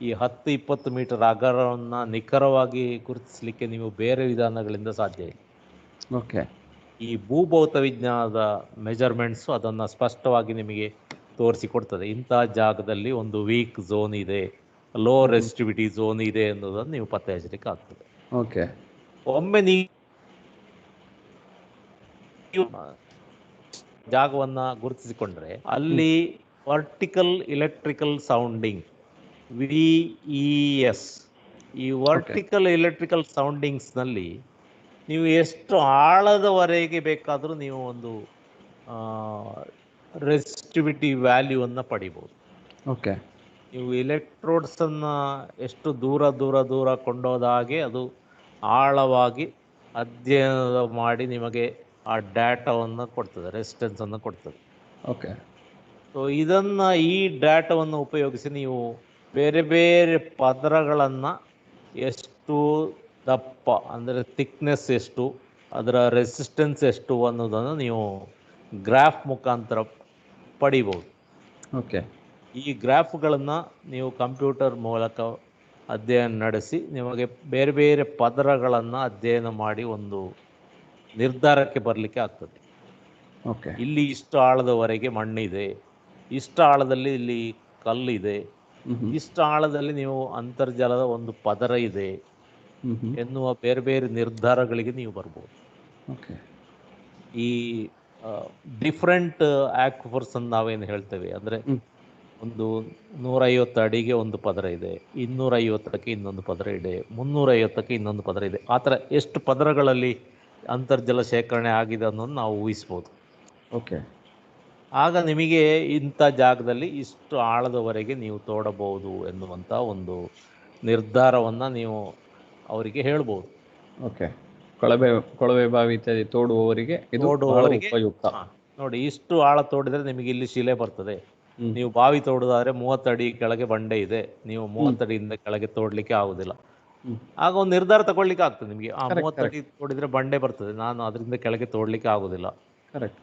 ಈ 10-20 ಮೀಟರ್ ಅಗಲವನ್ನು ನಿಖರವಾಗಿ ಗುರುತಿಸಲಿಕ್ಕೆ ನೀವು ಬೇರೆ ವಿಧಾನಗಳಿಂದ ಸಾಧ್ಯ ಇಲ್ಲ. ಓಕೆ. ಈ ಭೂಭೌತ ವಿಜ್ಞಾನದ ಮೆಜರ್ಮೆಂಟ್ಸು ಅದನ್ನು ಸ್ಪಷ್ಟವಾಗಿ ನಿಮಗೆ ತೋರಿಸಿಕೊಡ್ತದೆ. ಇಂಥ ಜಾಗದಲ್ಲಿ ಒಂದು ವೀಕ್ ಝೋನ್ ಇದೆ, ಲೋ ರೆಸಿಸ್ಟಿವಿಟಿ ಝೋನ್ ಇದೆ ಅನ್ನೋದನ್ನು ನೀವು ಪತ್ತೆ ಹಚ್ಚಲಿಕ್ಕೆ ಆಗ್ತದೆ. ಓಕೆ. ಒಮ್ಮೆ ನೀವು ಜಾಗವನ್ನು ಗುರುತಿಸಿಕೊಂಡ್ರೆ ಅಲ್ಲಿ ವರ್ಟಿಕಲ್ ಎಲೆಕ್ಟ್ರಿಕಲ್ ಸೌಂಡಿಂಗ್ VES, ಈ ವರ್ಟಿಕಲ್ ಎಲೆಕ್ಟ್ರಿಕಲ್ ಸೌಂಡಿಂಗ್ಸ್ನಲ್ಲಿ ನೀವು ಎಷ್ಟು ಆಳದವರೆಗೆ ಬೇಕಾದರೂ ನೀವು ಒಂದು ರೆಸಿಸ್ಟಿವಿಟಿ ವ್ಯಾಲ್ಯೂವನ್ನು ಪಡಿಬೋದು. ಓಕೆ. ನೀವು ಎಲೆಕ್ಟ್ರೋಡ್ಸನ್ನು ಎಷ್ಟು ದೂರ ದೂರ ದೂರ ಕೊಂಡೋದ ಹಾಗೆ ಅದು ಆಳವಾಗಿ ಅಧ್ಯಯನ ಮಾಡಿ ನಿಮಗೆ ಆ ಡಾಟಾವನ್ನು ಕೊಡ್ತದೆ, ರೆಸಿಸ್ಟೆನ್ಸನ್ನು ಕೊಡ್ತದೆ. ಓಕೆ. ಸೊ ಇದನ್ನು, ಈ ಡಾಟಾವನ್ನು ಉಪಯೋಗಿಸಿ ನೀವು ಬೇರೆ ಬೇರೆ ಪದರಗಳನ್ನು ಎಷ್ಟು ದಪ್ಪ, ಅಂದರೆ ಥಿಕ್ನೆಸ್ ಎಷ್ಟು, ಅದರ ರೆಸಿಸ್ಟೆನ್ಸ್ ಎಷ್ಟು ಅನ್ನೋದನ್ನು ನೀವು ಗ್ರಾಫ್ ಮುಖಾಂತರ ಪಡಿಬೋದು. ಓಕೆ. ಈ ಗ್ರಾಫ್ಗಳನ್ನು ನೀವು ಕಂಪ್ಯೂಟರ್ ಮೂಲಕ ಅಧ್ಯಯನ ನಡೆಸಿ ನಿಮಗೆ ಬೇರೆ ಬೇರೆ ಪದರಗಳನ್ನು ಅಧ್ಯಯನ ಮಾಡಿ ಒಂದು ನಿರ್ಧಾರಕ್ಕೆ ಬರಲಿಕ್ಕೆ ಆಗ್ತದೆ. ಓಕೆ. ಇಲ್ಲಿ ಇಷ್ಟು ಆಳದವರೆಗೆ ಮಣ್ಣಿದೆ, ಇಷ್ಟು ಆಳದಲ್ಲಿ ಇಲ್ಲಿ ಕಲ್ಲಿದೆ, ಇಷ್ಟು ಆಳದಲ್ಲಿ ನೀವು ಅಂತರ್ಜಲದ ಒಂದು ಪದರ ಇದೆ ಎನ್ನುವ ಬೇರೆ ಬೇರೆ ನಿರ್ಧಾರಗಳಿಗೆ ನೀವು ಬರ್ಬೋದು. ಓಕೆ. ಈ ಡಿಫ್ರೆಂಟ್ ಆಕ್ವಿಫರ್ಸ್ ಅಂತ ನಾವೇನು ಹೇಳ್ತೇವೆ, ಅಂದರೆ ಒಂದು 150 ಅಡಿಗೆ ಒಂದು ಪದರ ಇದೆ, 250ಕ್ಕೆ ಇನ್ನೊಂದು ಪದರ ಇದೆ, 350ಕ್ಕೆ ಇನ್ನೊಂದು ಪದರ ಇದೆ. ಆ ಥರ ಎಷ್ಟು ಪದರಗಳಲ್ಲಿ ಅಂತರ್ಜಲ ಶೇಖರಣೆ ಆಗಿದೆ ಅನ್ನೋದು ನಾವು ಊಹಿಸ್ಬೋದು. ಓಕೆ. ಆಗ ನಿಮಗೆ ಇಂಥ ಜಾಗದಲ್ಲಿ ಇಷ್ಟು ಆಳದವರೆಗೆ ನೀವು ತೋಡಬಹುದು ಎನ್ನುವಂಥ ಒಂದು ನಿರ್ಧಾರವನ್ನು ನೀವು ಅವರಿಗೆ ಹೇಳ್ಬೋದು. ಓಕೆ. ಕೊಳವೆ ಬಾವಿ ಇತ್ಯಾದಿ ತೋಡುವವರಿಗೆ ಇದು ಬಹಳ ಉಪಯುಕ್ತ. ನೋಡಿ, ಇಷ್ಟು ಆಳ ತೋಡಿದರೆ ನಿಮಗೆ ಇಲ್ಲಿ ಶಿಲೆ ಬರ್ತದೆ. ನೀವು ಬಾವಿ ತೋಡುದಾದ್ರೆ 30 ಅಡಿ ಕೆಳಗೆ ಬಂಡೆ ಇದೆ, ನೀವು 30 ಅಡಿಯಿಂದ ಕೆಳಗೆ ತೋಡ್ಲಿಕ್ಕೆ ಆಗುದಿಲ್ಲ. ಆಗ ಒಂದು ನಿರ್ಧಾರ ತಗೊಳ್ಲಿಕ್ಕೆ ಆಗ್ತದೆ ನಿಮಗೆ. 30 ಅಡಿ ತೋಡಿದ್ರೆ ಬಂಡೆ ಬರ್ತದೆ, ನಾನು ಅದರಿಂದ ಕೆಳಗೆ ತೋಡ್ಲಿಕ್ಕೆ ಆಗುದಿಲ್ಲ. ಕರೆಕ್ಟ್.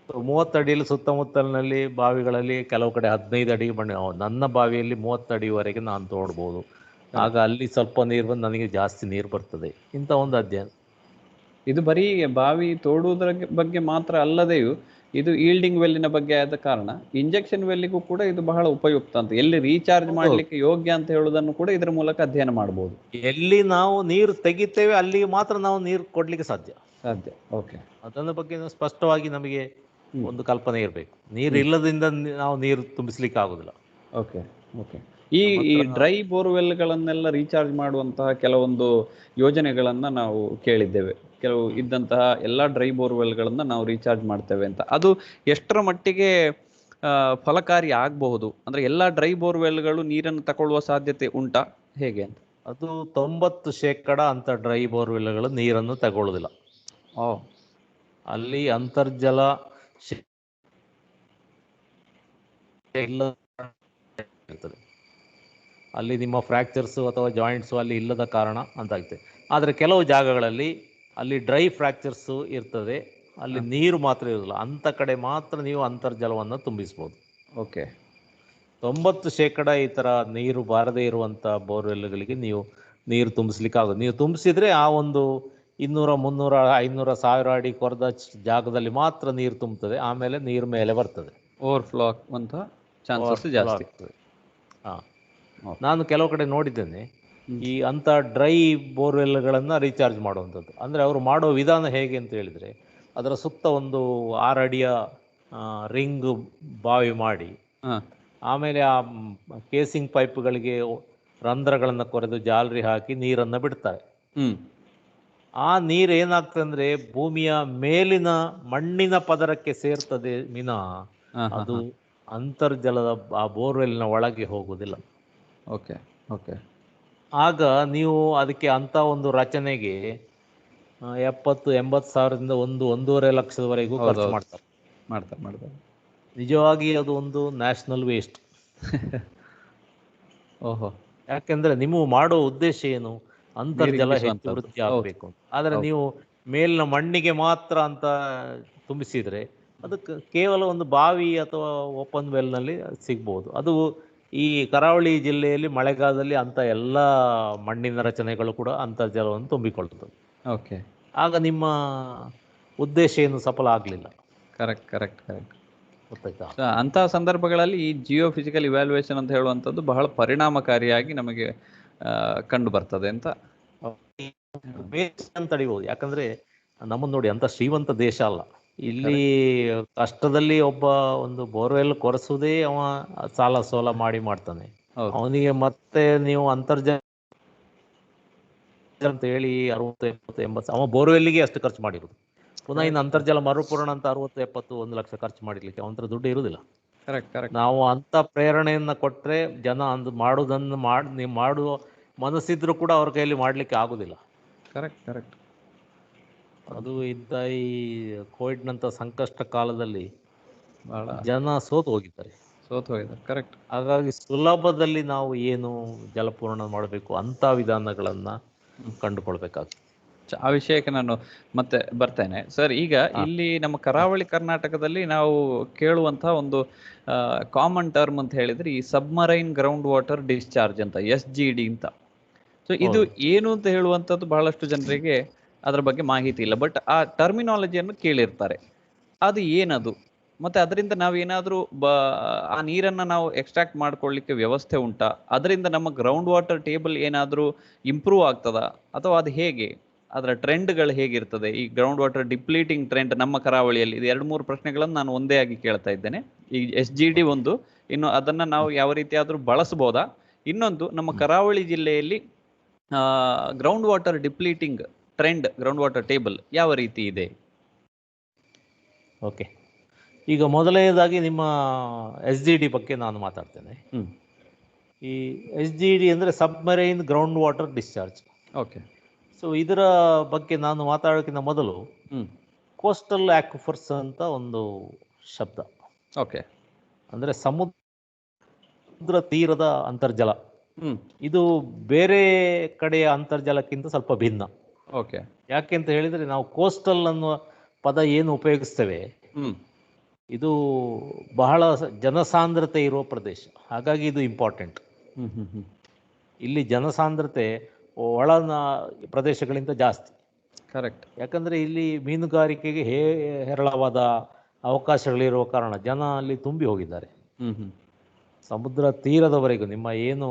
30 ಅಡಿಯಲ್ಲಿ ಸುತ್ತಮುತ್ತಲಿನಲ್ಲಿ ಬಾವಿಗಳಲ್ಲಿ ಕೆಲವು ಕಡೆ 15 ಅಡಿ ಬಂಡೆ, ನನ್ನ ಬಾವಿಯಲ್ಲಿ 30 ಅಡಿವರೆಗೆ ನಾನು ತೋಡ್ಬೋದು. ಆಗ ಅಲ್ಲಿ ಸ್ವಲ್ಪ ನೀರು ಬಂದು ನನಗೆ ಜಾಸ್ತಿ ನೀರು ಬರ್ತದೆ. ಇಂಥ ಒಂದು ಅಧ್ಯಯನ. ಇದು ಬರೀ ಬಾವಿ ತೋಡುವುದರ ಬಗ್ಗೆ ಮಾತ್ರ ಅಲ್ಲದೆಯೂ ಇದು ಈಲ್ಡಿಂಗ್ ವೆಲ್ಲಿನ ಬಗ್ಗೆ ಆದ ಕಾರಣ ಇಂಜೆಕ್ಷನ್ ವೆಲ್ಲಿಗೂ ಕೂಡ ಇದು ಬಹಳ ಉಪಯುಕ್ತ ಅಂತ, ಎಲ್ಲಿ ರೀಚಾರ್ಜ್ ಮಾಡಲಿಕ್ಕೆ ಯೋಗ್ಯ ಅಂತ ಹೇಳುವುದನ್ನು ಕೂಡ ಇದರ ಮೂಲಕ ಅಧ್ಯಯನ ಮಾಡಬಹುದು. ಎಲ್ಲಿ ನಾವು ನೀರು ತೆಗಿತೇವೆ ಅಲ್ಲಿಗೆ ಮಾತ್ರ ನಾವು ನೀರು ಕೊಡ್ಲಿಕ್ಕೆ ಸಾಧ್ಯ. ಓಕೆ. ಅದನ್ನ ಬಗ್ಗೆ ಸ್ಪಷ್ಟವಾಗಿ ನಮಗೆ ಒಂದು ಕಲ್ಪನೆ ಇರಬೇಕು. ನೀರು ಇಲ್ಲದಿಂದ ನಾವು ನೀರು ತುಂಬಿಸ್ಲಿಕ್ಕೆ ಆಗುದಿಲ್ಲ. ಓಕೆ. ಓಕೆ. ಈ ಡ್ರೈ ಬೋರ್ವೆಲ್ಗಳನ್ನೆಲ್ಲ ರೀಚಾರ್ಜ್ ಮಾಡುವಂತಹ ಕೆಲವೊಂದು ಯೋಜನೆಗಳನ್ನ ನಾವು ಕೇಳಿದ್ದೇವೆ. ಕೆಲವು ಇದ್ದಂತಹ ಎಲ್ಲ ಡ್ರೈ ಬೋರ್ವೆಲ್ಗಳನ್ನ ನಾವು ರೀಚಾರ್ಜ್ ಮಾಡ್ತೇವೆ ಅಂತ. ಅದು ಎಷ್ಟರ ಮಟ್ಟಿಗೆ ಫಲಕಾರಿ ಆಗಬಹುದು? ಅಂದ್ರೆ ಎಲ್ಲ ಡ್ರೈ ಬೋರ್ವೆಲ್ಗಳು ನೀರನ್ನು ತಗೊಳ್ಳುವ ಸಾಧ್ಯತೆ ಉಂಟಾ, ಹೇಗೆ ಅಂತ? ಅದು 90% ಅಂತ ಡ್ರೈ ಬೋರ್ವೆಲ್ಗಳು ನೀರನ್ನು ತಗೊಳ್ಳುವುದಿಲ್ಲ. ಅಲ್ಲಿ ಅಂತರ್ಜಲ ಇರ್ತದೆ. ಅಲ್ಲಿ ನಿಮ್ಮ ಫ್ರ್ಯಾಕ್ಚರ್ಸು ಅಥವಾ ಜಾಯಿಂಟ್ಸು ಅಲ್ಲಿ ಇಲ್ಲದ ಕಾರಣ ಅಂತ ಆಗುತ್ತೆ. ಆದರೆ ಕೆಲವು ಜಾಗಗಳಲ್ಲಿ ಅಲ್ಲಿ ಡ್ರೈ ಫ್ರ್ಯಾಕ್ಚರ್ಸು ಇರ್ತದೆ, ಅಲ್ಲಿ ನೀರು ಮಾತ್ರ ಇರೋದಿಲ್ಲ. ಅಂಥ ಕಡೆ ಮಾತ್ರ ನೀವು ಅಂತರ್ಜಲವನ್ನು ತುಂಬಿಸ್ಬೋದು. ಓಕೆ. 90% ಈ ಥರ ನೀರು ಬಾರದೇ ಇರುವಂಥ ಬೋರ್ವೆಲ್ಗಳಿಗೆ ನೀವು ನೀರು ತುಂಬಿಸ್ಲಿಕ್ಕೆ ಆಗೋದು. ನೀವು ತುಂಬಿಸಿದ್ರೆ ಆ ಒಂದು 200, 300, 500, 1000 ಅಡಿ ಕೊರೆದ ಜಾಗದಲ್ಲಿ ಮಾತ್ರ ನೀರು ತುಂಬುತ್ತದೆ. ಆಮೇಲೆ ನೀರು ಮೇಲೆ ಬರ್ತದೆ, ಓವರ್ಫ್ಲೋ ಆಗುವಂಥ ಚಾನ್ಸಸ್ ಜಾಸ್ತಿ. ನಾನು ಕೆಲವು ಕಡೆ ನೋಡಿದ್ದೇನೆ ಈ ಅಂಥ ಡ್ರೈ ಬೋರ್ವೆಲ್ಗಳನ್ನು ರೀಚಾರ್ಜ್ ಮಾಡುವಂಥದ್ದು. ಅಂದರೆ ಅವರು ಮಾಡೋ ವಿಧಾನ ಹೇಗೆ ಅಂತ ಹೇಳಿದರೆ, ಅದರ ಸುತ್ತ ಒಂದು 6 ಅಡಿಯ ರಿಂಗ್ ಬಾವಿ ಮಾಡಿ, ಆಮೇಲೆ ಆ ಕೇಸಿಂಗ್ ಪೈಪ್ಗಳಿಗೆ ರಂಧ್ರಗಳನ್ನು ಕೊರೆದು ಜಾಲರಿ ಹಾಕಿ ನೀರನ್ನು ಬಿಡ್ತಾರೆ. ಆ ನೀರು ಏನಾಗ್ತದೆ ಅಂದರೆ ಭೂಮಿಯ ಮೇಲಿನ ಮಣ್ಣಿನ ಪದರಕ್ಕೆ ಸೇರ್ತದೆ ವಿನಃ ಅದು ಅಂತರ್ಜಲದ ಆ ಬೋರ್ವೆಲ್ನ ಒಳಗೆ ಹೋಗುವುದಿಲ್ಲ. ಓಕೆ. ಓಕೆ. ಆಗ ನೀವು ಅದಕ್ಕೆ ಅಂಥ ಒಂದು ರಚನೆಗೆ 70-80 ಸಾವಿರದಿಂದ 1-1.5 ಲಕ್ಷದವರೆಗೂ ಖರ್ಚು ಮಾಡ್ತಾರೆ. ನಿಜವಾಗಿ ಅದು ಒಂದು ನ್ಯಾಷನಲ್ ವೇಸ್ಟ್. ಯಾಕೆಂದ್ರೆ ನೀವು ಮಾಡೋ ಉದ್ದೇಶ ಏನು? ಅಂತರ್ಜಲ ಹೆಚ್ಚು ವೃದ್ಧಿ ಆಗಬೇಕು. ಆದರೆ ನೀವು ಮೇಲಿನ ಮಣ್ಣಿಗೆ ಮಾತ್ರ ಅಂತ ತುಂಬಿಸಿದ್ರೆ ಅದಕ್ಕೆ ಕೇವಲ ಒಂದು ಬಾವಿ ಅಥವಾ ಓಪನ್ ವೆಲ್ನಲ್ಲಿ ಸಿಗ್ಬೋದು. ಅದು ಈ ಕರಾವಳಿ ಜಿಲ್ಲೆಯಲ್ಲಿ ಮಳೆಗಾಲದಲ್ಲಿ ಅಂಥ ಎಲ್ಲ ಮಣ್ಣಿನ ರಚನೆಗಳು ಕೂಡ ಅಂತರ್ಜಲವನ್ನು ತುಂಬಿಕೊಳ್ತದೆ. ಓಕೆ. ಆಗ ನಿಮ್ಮ ಉದ್ದೇಶ ಏನು ಸಫಲ ಆಗಲಿಲ್ಲ. ಕರೆಕ್ಟ್. ಗೊತ್ತಾಯ್ತಾ? ಅಂತಹ ಸಂದರ್ಭಗಳಲ್ಲಿ ಈ ಜಿಯೋ ಫಿಸಿಕಲ್ ಇವ್ಯಾಲ್ಯೂಯೇಷನ್ ಅಂತ ಹೇಳುವಂಥದ್ದು ಬಹಳ ಪರಿಣಾಮಕಾರಿಯಾಗಿ ನಮಗೆ ಕಂಡು ಬರ್ತದೆ ಅಂತ ತಡಿಬಹುದು. ಯಾಕಂದ್ರೆ ನಮ್ಮನ್ನು ನೋಡಿ, ಅಂತ ಶ್ರೀಮಂತ ದೇಶ ಅಲ್ಲ. ಇಲ್ಲಿ ಕಷ್ಟದಲ್ಲಿ ಒಬ್ಬ ಒಂದು ಬೋರ್ವೆಲ್ ಕೊರೆಸುವುದೇ ಅವ ಸಾಲ ಸೋಲ ಮಾಡ್ತಾನೆ. ಅವನಿಗೆ ಮತ್ತೆ ನೀವು ಅಂತರ್ಜಲ ಅಂತ ಹೇಳಿ 60-70 ಅವ ಬೋರ್ವೆಲ್ಗೆ ಅಷ್ಟು ಖರ್ಚು ಮಾಡಿರೋದು. ಪುನಃ ಇನ್ನು ಅಂತರ್ಜಲ ಮರುಪೂರಣ ಅಂತ 60-70 1 ಲಕ್ಷ ಖರ್ಚು ಮಾಡಲಿಕ್ಕೆ ಅವನ ಹತ್ರ ದುಡ್ಡು ಇರುವುದಿಲ್ಲ. Correct correct. ನಾವು ಅಂಥ ಪ್ರೇರಣೆಯನ್ನು ಕೊಟ್ಟರೆ ಜನ ಅಂದು ಮಾಡೋದನ್ನು ನೀವು ಮಾಡುವ ಮನಸ್ಸಿದ್ರೂ ಕೂಡ ಅವ್ರ ಕೈಯಲ್ಲಿ ಮಾಡಲಿಕ್ಕೆ ಆಗೋದಿಲ್ಲ. Correct correct. ಅದು ಇಂಥ ಈ ಕೋವಿಡ್ನಂಥ ಸಂಕಷ್ಟ ಕಾಲದಲ್ಲಿ ಭಾಳ ಜನ ಸೋತು ಹೋಗಿದ್ದಾರೆ. ಕರೆಕ್ಟ್. ಹಾಗಾಗಿ ಸುಲಭದಲ್ಲಿ ನಾವು ಏನು ಜಲಪೂರಣ ಮಾಡಬೇಕು ಅಂಥ ವಿಧಾನಗಳನ್ನು ಕಂಡುಕೊಳ್ಬೇಕಾಗ್ತದೆ. ಆ ವಿಷಯಕ್ಕೆ ನಾನು ಮತ್ತೆ ಬರ್ತೇನೆ ಸರ್. ಈಗ ಇಲ್ಲಿ ನಮ್ಮ ಕರಾವಳಿ ಕರ್ನಾಟಕದಲ್ಲಿ ನಾವು ಕೇಳುವಂತಹ ಒಂದು ಕಾಮನ್ ಟರ್ಮ್ ಅಂತ ಹೇಳಿದ್ರೆ ಈ ಸಬ್ಮರೈನ್ ಗ್ರೌಂಡ್ ವಾಟರ್ ಡಿಸ್ಚಾರ್ಜ್ ಅಂತ, SGD ಅಂತ. ಸೊ ಇದು ಏನು ಅಂತ ಹೇಳುವಂಥದ್ದು ಬಹಳಷ್ಟು ಜನರಿಗೆ ಅದರ ಬಗ್ಗೆ ಮಾಹಿತಿ ಇಲ್ಲ. ಬಟ್ ಆ ಟರ್ಮಿನಾಲಜಿಯನ್ನು ಕೇಳಿರ್ತಾರೆ. ಅದು ಏನದು, ಮತ್ತೆ ಅದರಿಂದ ನಾವೇನಾದರೂ ಆ ನೀರನ್ನು ನಾವು ಎಕ್ಸ್ಟ್ರಾಕ್ಟ್ ಮಾಡ್ಕೊಳ್ಳಿಕ್ಕೆ ವ್ಯವಸ್ಥೆ ಉಂಟಾ? ಅದರಿಂದ ನಮ್ಮ ಗ್ರೌಂಡ್ ವಾಟರ್ ಟೇಬಲ್ ಏನಾದರೂ ಇಂಪ್ರೂವ್ ಆಗ್ತದಾ, ಅಥವಾ ಅದು ಹೇಗೆ, ಅದರ ಟ್ರೆಂಡ್ಗಳು ಹೇಗಿರ್ತದೆ? ಈ ಗ್ರೌಂಡ್ ವಾಟರ್ ಡಿಪ್ಲೀಟಿಂಗ್ ಟ್ರೆಂಡ್ ನಮ್ಮ ಕರಾವಳಿಯಲ್ಲಿ, ಇದು 2-3 ಪ್ರಶ್ನೆಗಳನ್ನು ನಾನು ಒಂದೇ ಆಗಿ ಕೇಳ್ತಾ ಇದ್ದೇನೆ. ಈ SGD ಒಂದು, ಇನ್ನು ಅದನ್ನು ನಾವು ಯಾವ ರೀತಿಯಾದರೂ ಬಳಸ್ಬೋದಾ? ಇನ್ನೊಂದು, ನಮ್ಮ ಕರಾವಳಿ ಜಿಲ್ಲೆಯಲ್ಲಿ ground water depleting trend, ground water table ಯಾವ ರೀತಿ ಇದೆ? ಓಕೆ, ಈಗ ಮೊದಲನೇದಾಗಿ ನಿಮ್ಮ SGD ಬಗ್ಗೆ ನಾನು ಮಾತಾಡ್ತೇನೆ. ಈ SGD ಅಂದರೆ submarine ground water discharge. Okay. So ಇದರ ಬಗ್ಗೆ ನಾನು ಮಾತಾಡೋಕ್ಕಿಂತ ಮೊದಲು ಕೋಸ್ಟಲ್ ಆಕ್ವಿಫರ್ಸ್ ಅಂತ ಒಂದು ಶಬ್ದ. ಓಕೆ. ಅಂದರೆ ಸಮುದ್ರ ತೀರದ ಅಂತರ್ಜಲ. ಇದು ಬೇರೆ ಕಡೆಯ ಅಂತರ್ಜಲಕ್ಕಿಂತ ಸ್ವಲ್ಪ ಭಿನ್ನ. ಓಕೆ. ಯಾಕೆ ಅಂತ ಹೇಳಿದರೆ, ನಾವು ಕೋಸ್ಟಲ್ ಅನ್ನುವ ಪದ ಏನು ಉಪಯೋಗಿಸ್ತೇವೆ, ಇದು ಬಹಳ ಜನಸಾಂದ್ರತೆ ಇರುವ ಪ್ರದೇಶ. ಹಾಗಾಗಿ ಇದು ಇಂಪಾರ್ಟೆಂಟ್. ಇಲ್ಲಿ ಜನಸಾಂದ್ರತೆ ಒಳನ ಪ್ರದೇಶಗಳಿಂದ ಜಾಸ್ತಿ. ಕರೆಕ್ಟ್. ಯಾಕಂದರೆ ಇಲ್ಲಿ ಮೀನುಗಾರಿಕೆಗೆ ಹೇರಳವಾದ ಅವಕಾಶಗಳಿರುವ ಕಾರಣ ಜನ ಅಲ್ಲಿ ತುಂಬಿ ಹೋಗಿದ್ದಾರೆ. ಸಮುದ್ರ ತೀರದವರೆಗೂ ನಿಮ್ಮ ಏನು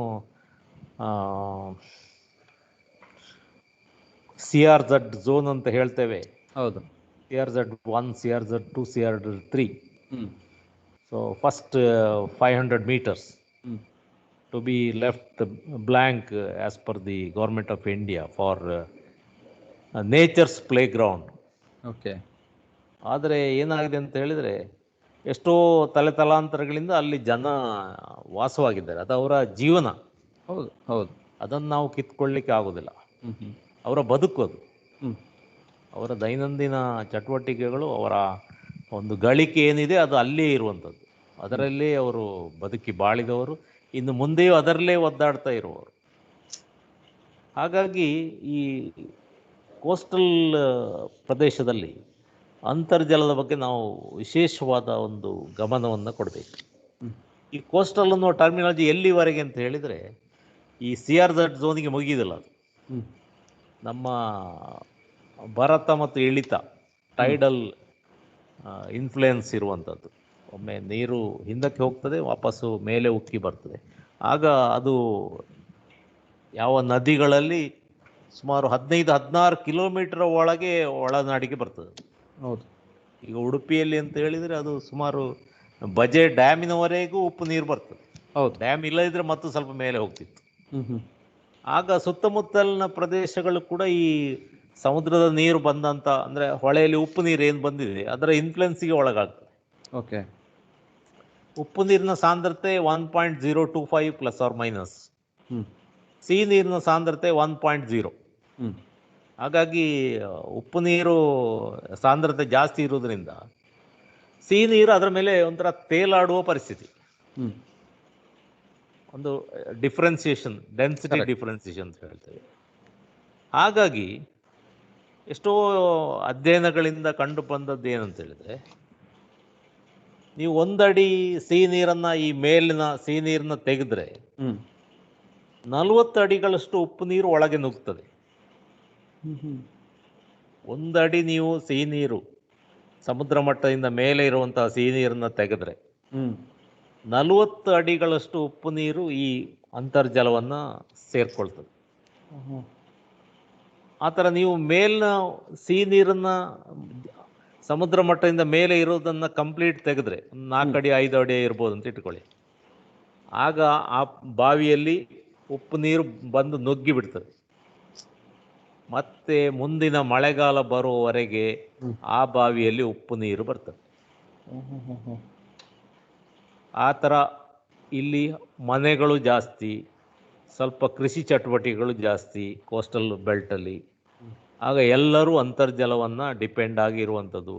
CRZ ಝೋನ್ ಅಂತ ಹೇಳ್ತೇವೆ. ಹೌದು. CRZ1, CRZ2, CRZ3. So first 500 meters to be left blank as per the Government of India for nature's playground. Okay. ಆದರೆ ಏನಾಗಿದೆ ಅಂತ ಹೇಳಿದರೆ, ಎಷ್ಟೋ ತಲೆತಲಾಂತರಗಳಿಂದ ಅಲ್ಲಿ ಜನ ವಾಸವಾಗಿದ್ದಾರೆ. ಅದು ಅವರ ಜೀವನ. ಹೌದು ಹೌದು. ಅದನ್ನು ನಾವು ಕಿತ್ಕೊಳ್ಳಿಕ್ಕೆ ಆಗೋದಿಲ್ಲ. ಅವರ ಬದುಕು ಅದು. ಅವರ ದೈನಂದಿನ ಚಟುವಟಿಕೆಗಳು, ಅವರ ಒಂದು ಗಳಿಕೆ ಏನಿದೆ ಅದು ಅಲ್ಲೇ ಇರುವಂಥದ್ದು. ಅದರಲ್ಲೇ ಅವರು ಬದುಕಿ ಬಾಳಿದವರು, ಇನ್ನು ಮುಂದೆಯೂ ಅದರಲ್ಲೇ ಒದ್ದಾಡ್ತಾ ಇರುವವರು. ಹಾಗಾಗಿ ಈ ಕೋಸ್ಟಲ್ ಪ್ರದೇಶದಲ್ಲಿ ಅಂತರ್ಜಲದ ಬಗ್ಗೆ ನಾವು ವಿಶೇಷವಾದ ಒಂದು ಗಮನವನ್ನು ಕೊಡಬೇಕು. ಈ ಕೋಸ್ಟಲ್ ಅನ್ನೋ ಟರ್ಮಿನಾಲಜಿ ಎಲ್ಲಿವರೆಗೆ ಅಂತ ಹೇಳಿದರೆ, ಈ CRZ ಝೋನಿಗೆ ಮುಗಿಯೋದಿಲ್ಲ ಅದು. ನಮ್ಮ ಭರತ ಮತ್ತು ಇಳಿತ, ಟೈಡಲ್ ಇನ್ಫ್ಲುಯೆನ್ಸ್ ಇರುವಂಥದ್ದು. ಒಮ್ಮೆ ನೀರು ಹಿಂದಕ್ಕೆ ಹೋಗ್ತದೆ, ವಾಪಸ್ಸು ಮೇಲೆ ಉಕ್ಕಿ ಬರ್ತದೆ. ಆಗ ಅದು ಯಾವ ನದಿಗಳಲ್ಲಿ ಸುಮಾರು 15-16 ಕಿಲೋಮೀಟರ್ ಒಳಗೆ ಒಳನಾಡಿಗೆ ಬರ್ತದೆ. ಹೌದು. ಈಗ ಉಡುಪಿಯಲ್ಲಿ ಅಂತ ಹೇಳಿದರೆ ಅದು ಸುಮಾರು ಬಜೆ ಡ್ಯಾಮಿನವರೆಗೂ ಉಪ್ಪು ನೀರು ಬರ್ತದೆ. ಹೌದು. ಡ್ಯಾಮ್ ಇಲ್ಲದಿದ್ದರೆ ಮತ್ತು ಸ್ವಲ್ಪ ಮೇಲೆ ಹೋಗ್ತಿತ್ತು. ಆಗ ಸುತ್ತಮುತ್ತಲಿನ ಪ್ರದೇಶಗಳು ಕೂಡ ಈ ಸಮುದ್ರದ ನೀರು ಬಂದಂಥ, ಅಂದರೆ ಹೊಳೆಯಲ್ಲಿ ಉಪ್ಪು ನೀರು ಏನು ಬಂದಿದೆ ಅದರ ಇನ್ಫ್ಲುಯೆನ್ಸಿಗೆ ಒಳಗಾಗ್ತದೆ. ಓಕೆ. ಉಪ್ಪು ನೀರಿನ ಸಾಂದ್ರತೆ 1.025 ± ಸಿಹಿ ನೀರಿನ ಸಾಂದ್ರತೆ 1.0. ಹಾಗಾಗಿ ಉಪ್ಪು ನೀರು ಸಾಂದ್ರತೆ ಜಾಸ್ತಿ ಇರೋದ್ರಿಂದ ಸಿಹಿ ನೀರು ಅದರ ಮೇಲೆ ಒಂಥರ ತೇಲಾಡುವ ಪರಿಸ್ಥಿತಿ. ಒಂದು ಡಿಫ್ರೆನ್ಸಿಯೇಷನ್, ಡೆನ್ಸಿಟಿ ಡಿಫ್ರೆನ್ಸಿಯೇಷನ್ ಅಂತ ಹೇಳ್ತೇವೆ. ಹಾಗಾಗಿ ಎಷ್ಟೋ ಅಧ್ಯಯನಗಳಿಂದ ಕಂಡು ಬಂದದ್ದು ಏನಂತ ಹೇಳಿದರೆ, ನೀವು 1 ಅಡಿ ಸಿಹಿ ನೀರನ್ನು, ಈ ಮೇಲಿನ ಸಿಹಿ ನೀರನ್ನು ತೆಗೆದ್ರೆ 40 ಅಡಿಗಳಷ್ಟು ಉಪ್ಪು ನೀರು ಒಳಗೆ ನುಗ್ತದೆ. 1 ಅಡಿ ನೀವು ಸಿಹಿ ನೀರು ಸಮುದ್ರ ಮಟ್ಟದಿಂದ ಮೇಲೆ ಇರುವಂತಹ ಸಿಹಿ ನೀರನ್ನು ತೆಗೆದ್ರೆ 40 ಅಡಿಗಳಷ್ಟು ಉಪ್ಪು ನೀರು ಈ ಅಂತರ್ಜಲವನ್ನು ಸೇರ್ಕೊಳ್ತದೆ. ಆ ಥರ ನೀವು ಮೇಲಿನ ಸಿಹಿ ನೀರನ್ನು ಸಮುದ್ರ ಮಟ್ಟದಿಂದ ಮೇಲೆ ಇರೋದನ್ನು ಕಂಪ್ಲೀಟ್ ತೆಗೆದ್ರೆ 4 ಅಡಿ 5 ಅಡಿ ಇರ್ಬೋದು ಅಂತ ಇಟ್ಕೊಳ್ಳಿ. ಆಗ ಆ ಬಾವಿಯಲ್ಲಿ ಉಪ್ಪು ನೀರು ಬಂದು ನುಗ್ಗಿ ಬಿಡ್ತದೆ. ಮತ್ತೆ ಮುಂದಿನ ಮಳೆಗಾಲ ಬರುವವರೆಗೆ ಆ ಬಾವಿಯಲ್ಲಿ ಉಪ್ಪು ನೀರು ಬರ್ತದೆ. ಆ ಥರ ಇಲ್ಲಿ ಮನೆಗಳು ಜಾಸ್ತಿ, ಸ್ವಲ್ಪ ಕೃಷಿ ಚಟುವಟಿಕೆಗಳು ಜಾಸ್ತಿ ಕೋಸ್ಟಲ್ ಬೆಲ್ಟಲ್ಲಿ. ಆಗ ಎಲ್ಲರೂ ಅಂತರ್ಜಲವನ್ನು ಡಿಪೆಂಡ್ ಆಗಿರುವಂಥದ್ದು.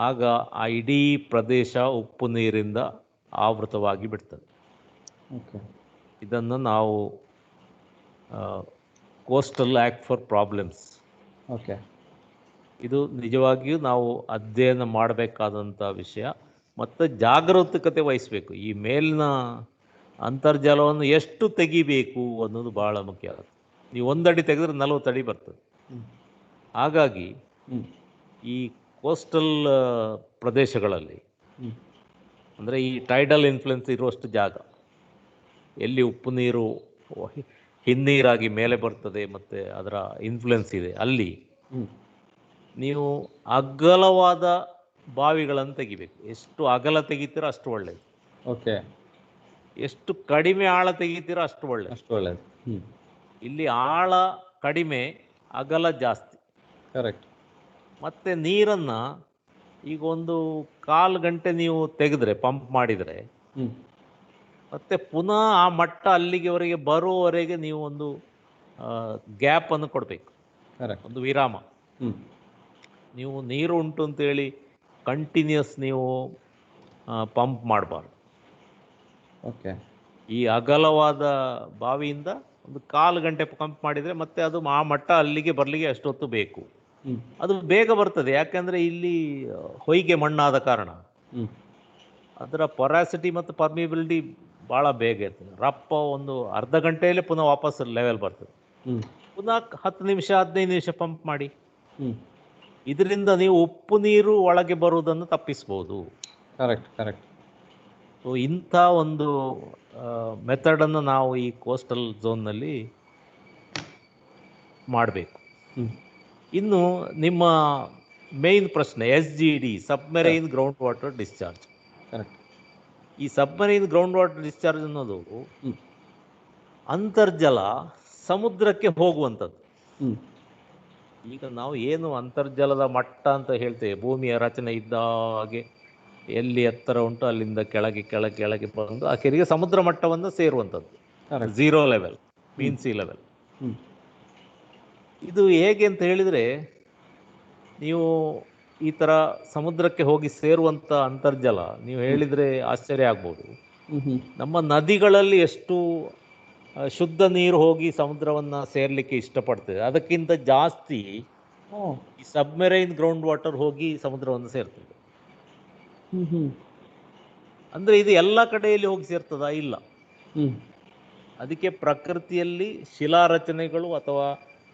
ಆಗ ಆ ಇಡೀ ಪ್ರದೇಶ ಉಪ್ಪು ನೀರಿಂದ ಆವೃತವಾಗಿ ಬಿಡ್ತದೆ. ಇದನ್ನು ನಾವು ಕೋಸ್ಟಲ್ ಆ್ಯಕ್ಟ್ ಫಾರ್ ಪ್ರಾಬ್ಲಮ್ಸ್, ಇದು ನಿಜವಾಗಿಯೂ ನಾವು ಅಧ್ಯಯನ ಮಾಡಬೇಕಾದಂಥ ವಿಷಯ ಮತ್ತು ಜಾಗರೂಕತೆ ವಹಿಸಬೇಕು. ಈ ಮೇಲಿನ ಅಂತರ್ಜಲವನ್ನು ಎಷ್ಟು ತೆಗಿಬೇಕು ಅನ್ನೋದು ಭಾಳ ಮುಖ್ಯ ಆಗುತ್ತೆ. ನೀವು 1 ಅಡಿ ತೆಗೆದ್ರೆ 40 ಅಡಿ ಬರ್ತದೆ. ಹಾಗಾಗಿ ಈ ಕೋಸ್ಟಲ್ ಪ್ರದೇಶಗಳಲ್ಲಿ ಅಂದರೆ ಈ ಟೈಡಲ್ ಇನ್ಫ್ಲುಯೆನ್ಸ್ ಇರುವಷ್ಟು ಜಾಗ, ಎಲ್ಲಿ ಉಪ್ಪು ನೀರು ಹಿನ್ನೀರಾಗಿ ಮೇಲೆ ಬರ್ತದೆ ಮತ್ತು ಅದರ ಇನ್ಫ್ಲುಯೆನ್ಸ್ ಇದೆ, ಅಲ್ಲಿ ನೀವು ಅಗಲವಾದ ಬಾವಿಗಳನ್ನು ತೆಗಿಬೇಕು. ಎಷ್ಟು ಅಗಲ ತೆಗಿತೀರೋ ಅಷ್ಟು ಒಳ್ಳೆಯದು. ಎಷ್ಟು ಕಡಿಮೆ ಆಳ ತೆಗಿತೀರೋ ಅಷ್ಟು ಒಳ್ಳೆಯದು. ಇಲ್ಲಿ ಆಳ ಕಡಿಮೆ, ಅಗಲ ಜಾಸ್ತಿ. ಕರೆಕ್ಟ್. ಮತ್ತು ನೀರನ್ನು ಈಗ 1/4 ಗಂಟೆ ನೀವು ತೆಗೆದ್ರೆ, ಪಂಪ್ ಮಾಡಿದರೆ, ಮತ್ತೆ ಪುನಃ ಆ ಮಟ್ಟ ಅಲ್ಲಿಗೆವರೆಗೆ ಬರುವವರೆಗೆ ನೀವು ಒಂದು ಗ್ಯಾಪನ್ನು ಕೊಡಬೇಕು, ಒಂದು ವಿರಾಮ. ನೀವು ನೀರು ಉಂಟು ಅಂತೇಳಿ ಕಂಟಿನ್ಯೂಸ್ ನೀವು ಪಂಪ್ ಮಾಡಬಾರ್ದು. ಈ ಅಗಲವಾದ ಬಾವಿಯಿಂದ 1/4 ಗಂಟೆ ಪಂಪ್ ಮಾಡಿದರೆ ಮತ್ತೆ ಅದು ಆ ಮಟ್ಟ ಅಲ್ಲಿಗೆ ಬರಲಿಕ್ಕೆ ಅಷ್ಟೊತ್ತು ಬೇಕು. ಅದು ಬೇಗ ಬರ್ತದೆ, ಯಾಕೆಂದರೆ ಇಲ್ಲಿ ಹೊಯ್ಗೆ ಮಣ್ಣಾದ ಕಾರಣ ಅದರ ಪೊರಾಸಿಟಿ ಮತ್ತು ಪರ್ಮಿಬಿಲಿಟಿ ಭಾಳ ಬೇಗ ಇರ್ತದೆ. ರಪ್ಪ 1/2 ಗಂಟೆಯಲ್ಲೇ ಪುನಃ ವಾಪಸ್ ಲೆವೆಲ್ ಬರ್ತದೆ. ಪುನಃ 10 ನಿಮಿಷ 15 ನಿಮಿಷ ಪಂಪ್ ಮಾಡಿ. ಇದರಿಂದ ನೀವು ಉಪ್ಪು ನೀರು ಒಳಗೆ ಬರುವುದನ್ನು ತಪ್ಪಿಸ್ಬೋದು. ಸೊ ಇಂಥ ಒಂದು ಮೆಥಡನ್ನು ನಾವು ಈ ಕೋಸ್ಟಲ್ ಝೋನ್ನಲ್ಲಿ ಮಾಡಬೇಕು. ಇನ್ನು ನಿಮ್ಮ ಮೇನ್ ಪ್ರಶ್ನೆ SGD, ಸಬ್ಮೆರೈನ್ ಗ್ರೌಂಡ್ ವಾಟರ್ ಡಿಸ್ಚಾರ್ಜ್. ಈ ಸಬ್ಮರೈನ್ ಗ್ರೌಂಡ್ ವಾಟರ್ ಡಿಸ್ಚಾರ್ಜ್ ಅನ್ನೋದು ಅಂತರ್ಜಲ ಸಮುದ್ರಕ್ಕೆ ಹೋಗುವಂಥದ್ದು. ಈಗ ನಾವು ಏನು ಅಂತರ್ಜಲದ ಮಟ್ಟ ಅಂತ ಹೇಳ್ತೇವೆ, ಭೂಮಿಯ ರಚನೆ ಇದ್ದ ಹಾಗೆ ಎಲ್ಲಿ ಎತ್ತರ ಉಂಟು ಅಲ್ಲಿಂದ ಕೆಳಗೆ ಕೆಳಗೆ ಕೆಳಗೆ ಬಂದು ಆಖರಿಗೆ ಸಮುದ್ರ ಮಟ್ಟವನ್ನು ಸೇರುವಂಥದ್ದು. 0 ಲೆವೆಲ್, ಮೀನ್ ಸಿ ಲೆವೆಲ್. ಇದು ಹೇಗೆ ಅಂತ ಹೇಳಿದರೆ, ನೀವು ಈ ಥರ ಸಮುದ್ರಕ್ಕೆ ಹೋಗಿ ಸೇರುವಂಥ ಅಂತರ್ಜಲ ನೀವು ಹೇಳಿದರೆ ಆಶ್ಚರ್ಯ ಆಗ್ಬೋದು. ನಮ್ಮ ನದಿಗಳಲ್ಲಿ ಎಷ್ಟು ಶುದ್ಧ ನೀರು ಹೋಗಿ ಸಮುದ್ರವನ್ನು ಸೇರಲಿಕ್ಕೆ ಇಷ್ಟಪಡ್ತದೆ, ಅದಕ್ಕಿಂತ ಜಾಸ್ತಿ ಈ ಸಬ್ಮೆರೈನ್ ಗ್ರೌಂಡ್ ವಾಟರ್ ಹೋಗಿ ಸಮುದ್ರವನ್ನು ಸೇರ್ತದೆ. ಅಂದರೆ ಇದು ಎಲ್ಲ ಕಡೆಯಲ್ಲಿ ಹೋಗಿ ಸೇರ್ತದಾ? ಇಲ್ಲ. ಅದಕ್ಕೆ ಪ್ರಕೃತಿಯಲ್ಲಿ ಶಿಲಾರಚನೆಗಳು ಅಥವಾ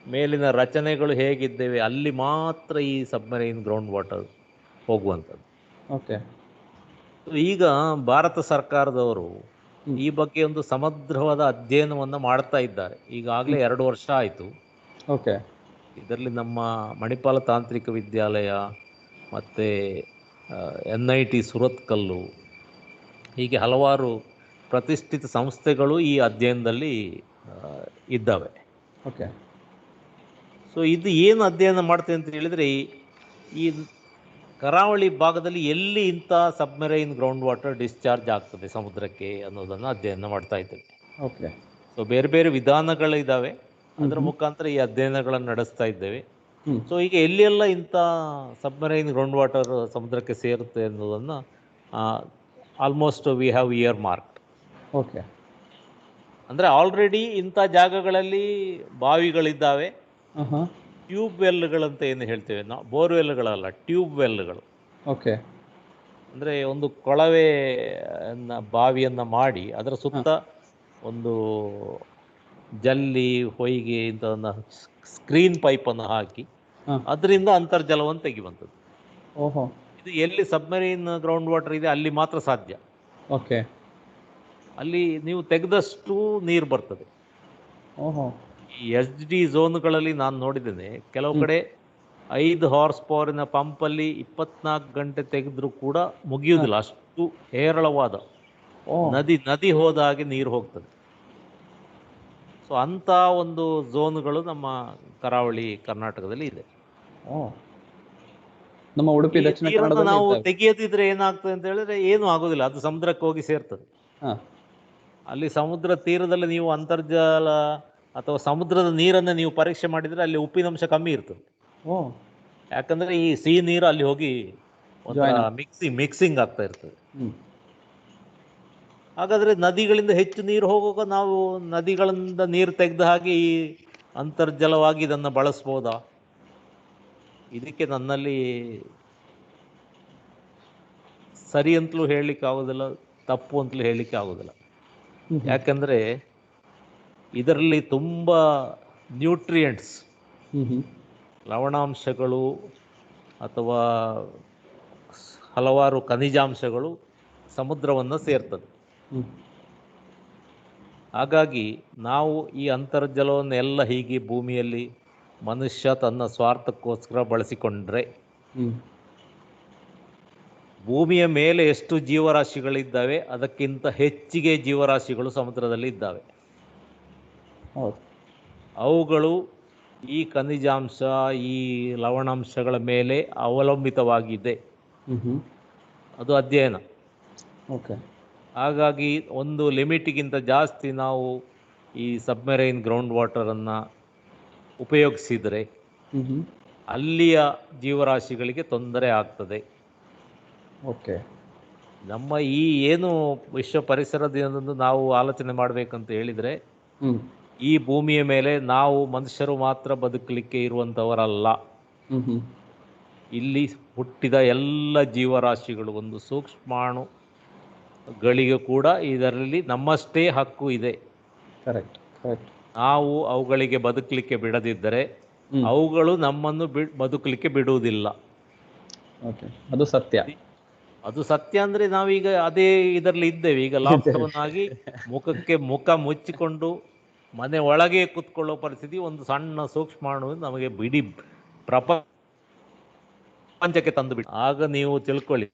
ಮೇಲಿನ ರಚನೆಗಳು ಹೇಗಿದ್ದೇವೆ ಅಲ್ಲಿ ಮಾತ್ರ ಈ ಸಬ್ಮರೈನ್ ಗ್ರೌಂಡ್ ವಾಟರ್ ಹೋಗುವಂಥದ್ದು. ಈಗ ಭಾರತ ಸರ್ಕಾರದವರು ಈ ಬಗ್ಗೆ ಒಂದು ಸಮಗ್ರವಾದ ಅಧ್ಯಯನವನ್ನು ಮಾಡ್ತಾ ಇದ್ದಾರೆ. ಈಗಾಗಲೇ 2 ವರ್ಷ ಆಯಿತು. ಇದರಲ್ಲಿ ನಮ್ಮ ಮಣಿಪಾಲ ತಾಂತ್ರಿಕ ವಿದ್ಯಾಲಯ ಮತ್ತು NIT ಸುರತ್ಕಲ್ಲು, ಹೀಗೆ ಹಲವಾರು ಪ್ರತಿಷ್ಠಿತ ಸಂಸ್ಥೆಗಳು ಈ ಅಧ್ಯಯನದಲ್ಲಿ ಇದ್ದಾವೆ. ಸೊ ಇದು ಏನು ಅಧ್ಯಯನ ಮಾಡ್ತೇವೆ ಅಂತ ಹೇಳಿದರೆ, ಈ ಕರಾವಳಿ ಭಾಗದಲ್ಲಿ ಎಲ್ಲಿ ಇಂಥ ಸಬ್ಮೆರೈನ್ ಗ್ರೌಂಡ್ ವಾಟರ್ ಡಿಸ್ಚಾರ್ಜ್ ಆಗ್ತದೆ ಸಮುದ್ರಕ್ಕೆ ಅನ್ನೋದನ್ನು ಅಧ್ಯಯನ ಮಾಡ್ತಾ ಇದ್ದೇವೆ. ಸೊ ಬೇರೆ ಬೇರೆ ವಿಧಾನಗಳಿದ್ದಾವೆ, ಅದರ ಮುಖಾಂತರ ಈ ಅಧ್ಯಯನಗಳನ್ನು ನಡೆಸ್ತಾ ಇದ್ದೇವೆ. ಸೊ ಈಗ ಎಲ್ಲಿಯೆಲ್ಲ ಇಂಥ ಸಬ್ಮೆರೈನ್ ಗ್ರೌಂಡ್ ವಾಟರ್ ಸಮುದ್ರಕ್ಕೆ ಸೇರುತ್ತೆ ಅನ್ನೋದನ್ನು almost we have year marked. ಅಂದರೆ ಆಲ್ರೆಡಿ ಇಂಥ ಜಾಗಗಳಲ್ಲಿ ಬಾವಿಗಳಿದ್ದಾವೆ. ಟ್ಯೂಬ್ ವೆಲ್ಗಳಂತ ಏನು ಹೇಳ್ತೇವೆ ನಾವು, ಬೋರ್ವೆಲ್ಗಳಲ್ಲ, ಟ್ಯೂಬ್ ವೆಲ್ಗಳು. ಅಂದರೆ ಒಂದು ಕೊಳವೆ ಬಾವಿಯನ್ನು ಮಾಡಿ ಅದರ ಸುತ್ತ ಒಂದು ಜಲ್ಲಿ, ಹೊಯ್ಗೆ ಇಂಥದನ್ನು ಸ್ಕ್ರೀನ್ ಪೈಪನ್ನು ಹಾಕಿ ಅದರಿಂದ ಅಂತರ್ಜಲವನ್ನು ತೆಗೆಯುವಂಥದ್ದು. ಇದು ಎಲ್ಲಿ ಸಬ್ಮರೀನ್ ಗ್ರೌಂಡ್ ವಾಟರ್ ಇದೆ ಅಲ್ಲಿ ಮಾತ್ರ ಸಾಧ್ಯ. ಅಲ್ಲಿ ನೀವು ತೆಗೆದಷ್ಟು ನೀರು ಬರ್ತದೆ. ಈ SD ಝೋನ್ಗಳಲ್ಲಿ ನಾನು ನೋಡಿದ್ದೇನೆ, ಕೆಲವು ಕಡೆ 5 ಹಾರ್ಸ್ ಪವರಿನ ಪಂಪಲ್ಲಿ 24 ಗಂಟೆ ತೆಗೆದ್ರೂ ಕೂಡ ಮುಗಿಯುವುದಿಲ್ಲ, ಅಷ್ಟು ಹೇರಳವಾದ ನದಿ ಹೋದ ಹಾಗೆ ನೀರು ಹೋಗ್ತದೆ. ಸೊ ಸೊ ಅಂಥ ಒಂದು ಝೋನ್ಗಳು ನಮ್ಮ ಕರಾವಳಿ ಕರ್ನಾಟಕದಲ್ಲಿ ಇದೆ. ಓ, ನಮ್ಮ ಉಡುಪಿ ಈ ದಕ್ಷಿಣ ನೀರನ್ನು ಕನ್ನಡದಲ್ಲಿ ನಾವು ಇದ್ದಾವೆ. ತೆಗೆಯದಿದ್ರೆ ಏನಾಗ್ತದೆ ಅಂತ ಹೇಳಿದ್ರೆ ಏನೂ ಆಗೋದಿಲ್ಲ, ಅದು ಸಮುದ್ರಕ್ಕೆ ಹೋಗಿ ಸೇರ್ತದೆ. ಹಾ. ಅಲ್ಲಿ ಸಮುದ್ರ ತೀರದಲ್ಲಿ ನೀವು ಅಂತರ್ಜಲ ಅಥವಾ ಸಮುದ್ರದ ನೀರನ್ನು ನೀವು ಪರೀಕ್ಷೆ ಮಾಡಿದರೆ ಅಲ್ಲಿ ಉಪ್ಪಿನಂಶ ಕಮ್ಮಿ ಇರ್ತದೆ. ಓ, ಯಾಕಂದ್ರೆ ಈ ಸಿಹಿ ನೀರು ಅಲ್ಲಿ ಹೋಗಿ ಒಂಥರ Join ಆಗ್ತದೆ. ಮಿಕ್ಸಿಂಗ್ ಆಗ್ತಾ ಇರ್ತದೆ. ಹ್ಮ್. ಹಾಗಾದ್ರೆ ನದಿಗಳಿಂದ ಹೆಚ್ಚು ನೀರು ಹೋಗುವಾಗ ನಾವು ನದಿಗಳಿಂದ ನೀರು ತೆಗೆದ ಹಾಗೆ ಈ ಅಂತರ್ಜಲವಾಗಿ ಇದನ್ನು ಬಳಸ್ಬೋದಾ? ಇದಕ್ಕೆ ನನ್ನಲ್ಲಿ ಸರಿ ಅಂತಲೂ ಹೇಳಲಿಕ್ಕೆ ಆಗೋದಿಲ್ಲ, ತಪ್ಪು ಅಂತಲೂ ಹೇಳಲಿಕ್ಕೆ ಆಗೋದಿಲ್ಲ. ಹ್ಮ್. ಯಾಕಂದರೆ ಇದರಲ್ಲಿ ತುಂಬ ನ್ಯೂಟ್ರಿಯೆಂಟ್ಸ್, ಹ್ಮ್. ಹ್ಮ್. ಲವಣಾಂಶಗಳು ಅಥವಾ ಹಲವಾರು ಖನಿಜಾಂಶಗಳು ಸಮುದ್ರವನ್ನು ಸೇರ್ತದೆ. ಹ್ಮ್. ಹಾಗಾಗಿ ನಾವು ಈ ಅಂತರ್ಜಲವನ್ನು ಎಲ್ಲ ಹೀಗೆ ಭೂಮಿಯಲ್ಲಿ ಮನುಷ್ಯ ತನ್ನ ಸ್ವಾರ್ಥಕ್ಕೋಸ್ಕರ ಬಳಸಿಕೊಂಡ್ರೆ ಹ್ಮ್. ಭೂಮಿಯ ಮೇಲೆ ಎಷ್ಟು ಜೀವರಾಶಿಗಳಿದ್ದಾವೆ ಅದಕ್ಕಿಂತ ಹೆಚ್ಚಿಗೆ ಜೀವರಾಶಿಗಳು ಸಮುದ್ರದಲ್ಲಿ ಇದ್ದಾವೆ. ಹೌದು. ಅವುಗಳು ಈ ಖನಿಜಾಂಶ, ಈ ಲವಣಾಂಶಗಳ ಮೇಲೆ ಅವಲಂಬಿತವಾಗಿದೆ. ಹ್ಮ್. ಹ್ಮ್. ಅದು ಅಧ್ಯಯನ. ಓಕೆ. ಹಾಗಾಗಿ ಒಂದು ಲಿಮಿಟಿಗಿಂತ ಜಾಸ್ತಿ ನಾವು ಈ ಸಬ್ಮೆರೈನ್ ಗ್ರೌಂಡ್ ವಾಟರನ್ನು ಉಪಯೋಗಿಸಿದರೆ ಹ್ಮ್. ಹ್ಮ್. ಅಲ್ಲಿಯ ಜೀವರಾಶಿಗಳಿಗೆ ತೊಂದರೆ ಆಗ್ತದೆ. ಓಕೆ. ನಮ್ಮ ಈ ಏನು ವಿಶ್ವ ಪರಿಸರ ದಿನದಂದು ನಾವು ಆಲೋಚನೆ ಮಾಡಬೇಕಂತ ಹೇಳಿದರೆ ಹ್ಮ್. ಈ ಭೂಮಿಯ ಮೇಲೆ ನಾವು ಮನುಷ್ಯರು ಮಾತ್ರ ಬದುಕಲಿಕ್ಕೆ ಇರುವಂಥವರಲ್ಲ. ಹ್ಮ್. ಹ್ಮ್. ಇಲ್ಲಿ ಹುಟ್ಟಿದ ಎಲ್ಲ ಜೀವರಾಶಿಗಳು, ಒಂದು ಸೂಕ್ಷ್ಮಾಣುಗಳಿಗೆ ಕೂಡ ಇದರಲ್ಲಿ ನಮ್ಮಷ್ಟೇ ಹಕ್ಕು ಇದೆ. ಕರೆಕ್ಟ್. ಕರೆಕ್ಟ್. ನಾವು ಅವುಗಳಿಗೆ ಬದುಕಲಿಕ್ಕೆ ಬಿಡದಿದ್ದರೆ ಹ್ಮ್. ಅವುಗಳು ನಮ್ಮನ್ನು ಬದುಕಲಿಕ್ಕೆ ಬಿಡುವುದಿಲ್ಲ. ಓಕೆ, ಅದು ಸತ್ಯ. ಅದು ಸತ್ಯ. ಅಂದರೆ ನಾವೀಗ ಅದೇ ಇದರಲ್ಲಿ ಇದ್ದೇವೆ. ಈಗ ಲಾಕ್ಡೌನ್ ಆಗಿ ಮುಖಕ್ಕೆ ಮುಖ ಮುಚ್ಚಿಕೊಂಡು ಮನೆ ಒಳಗೆ ಕೂತ್ಕೊಳ್ಳೋ ಪರಿಸ್ಥಿತಿ ಒಂದು ಸಣ್ಣ ಸೂಕ್ಷ್ಮಾಣು ನಮಗೆ ಬಿಡಿ ಪ್ರಪಂಚಕ್ಕೆ ತಂದು ಬಿಟ್ಟು. ಆಗ ನೀವು ತಿಳ್ಕೊಳ್ಳಿ,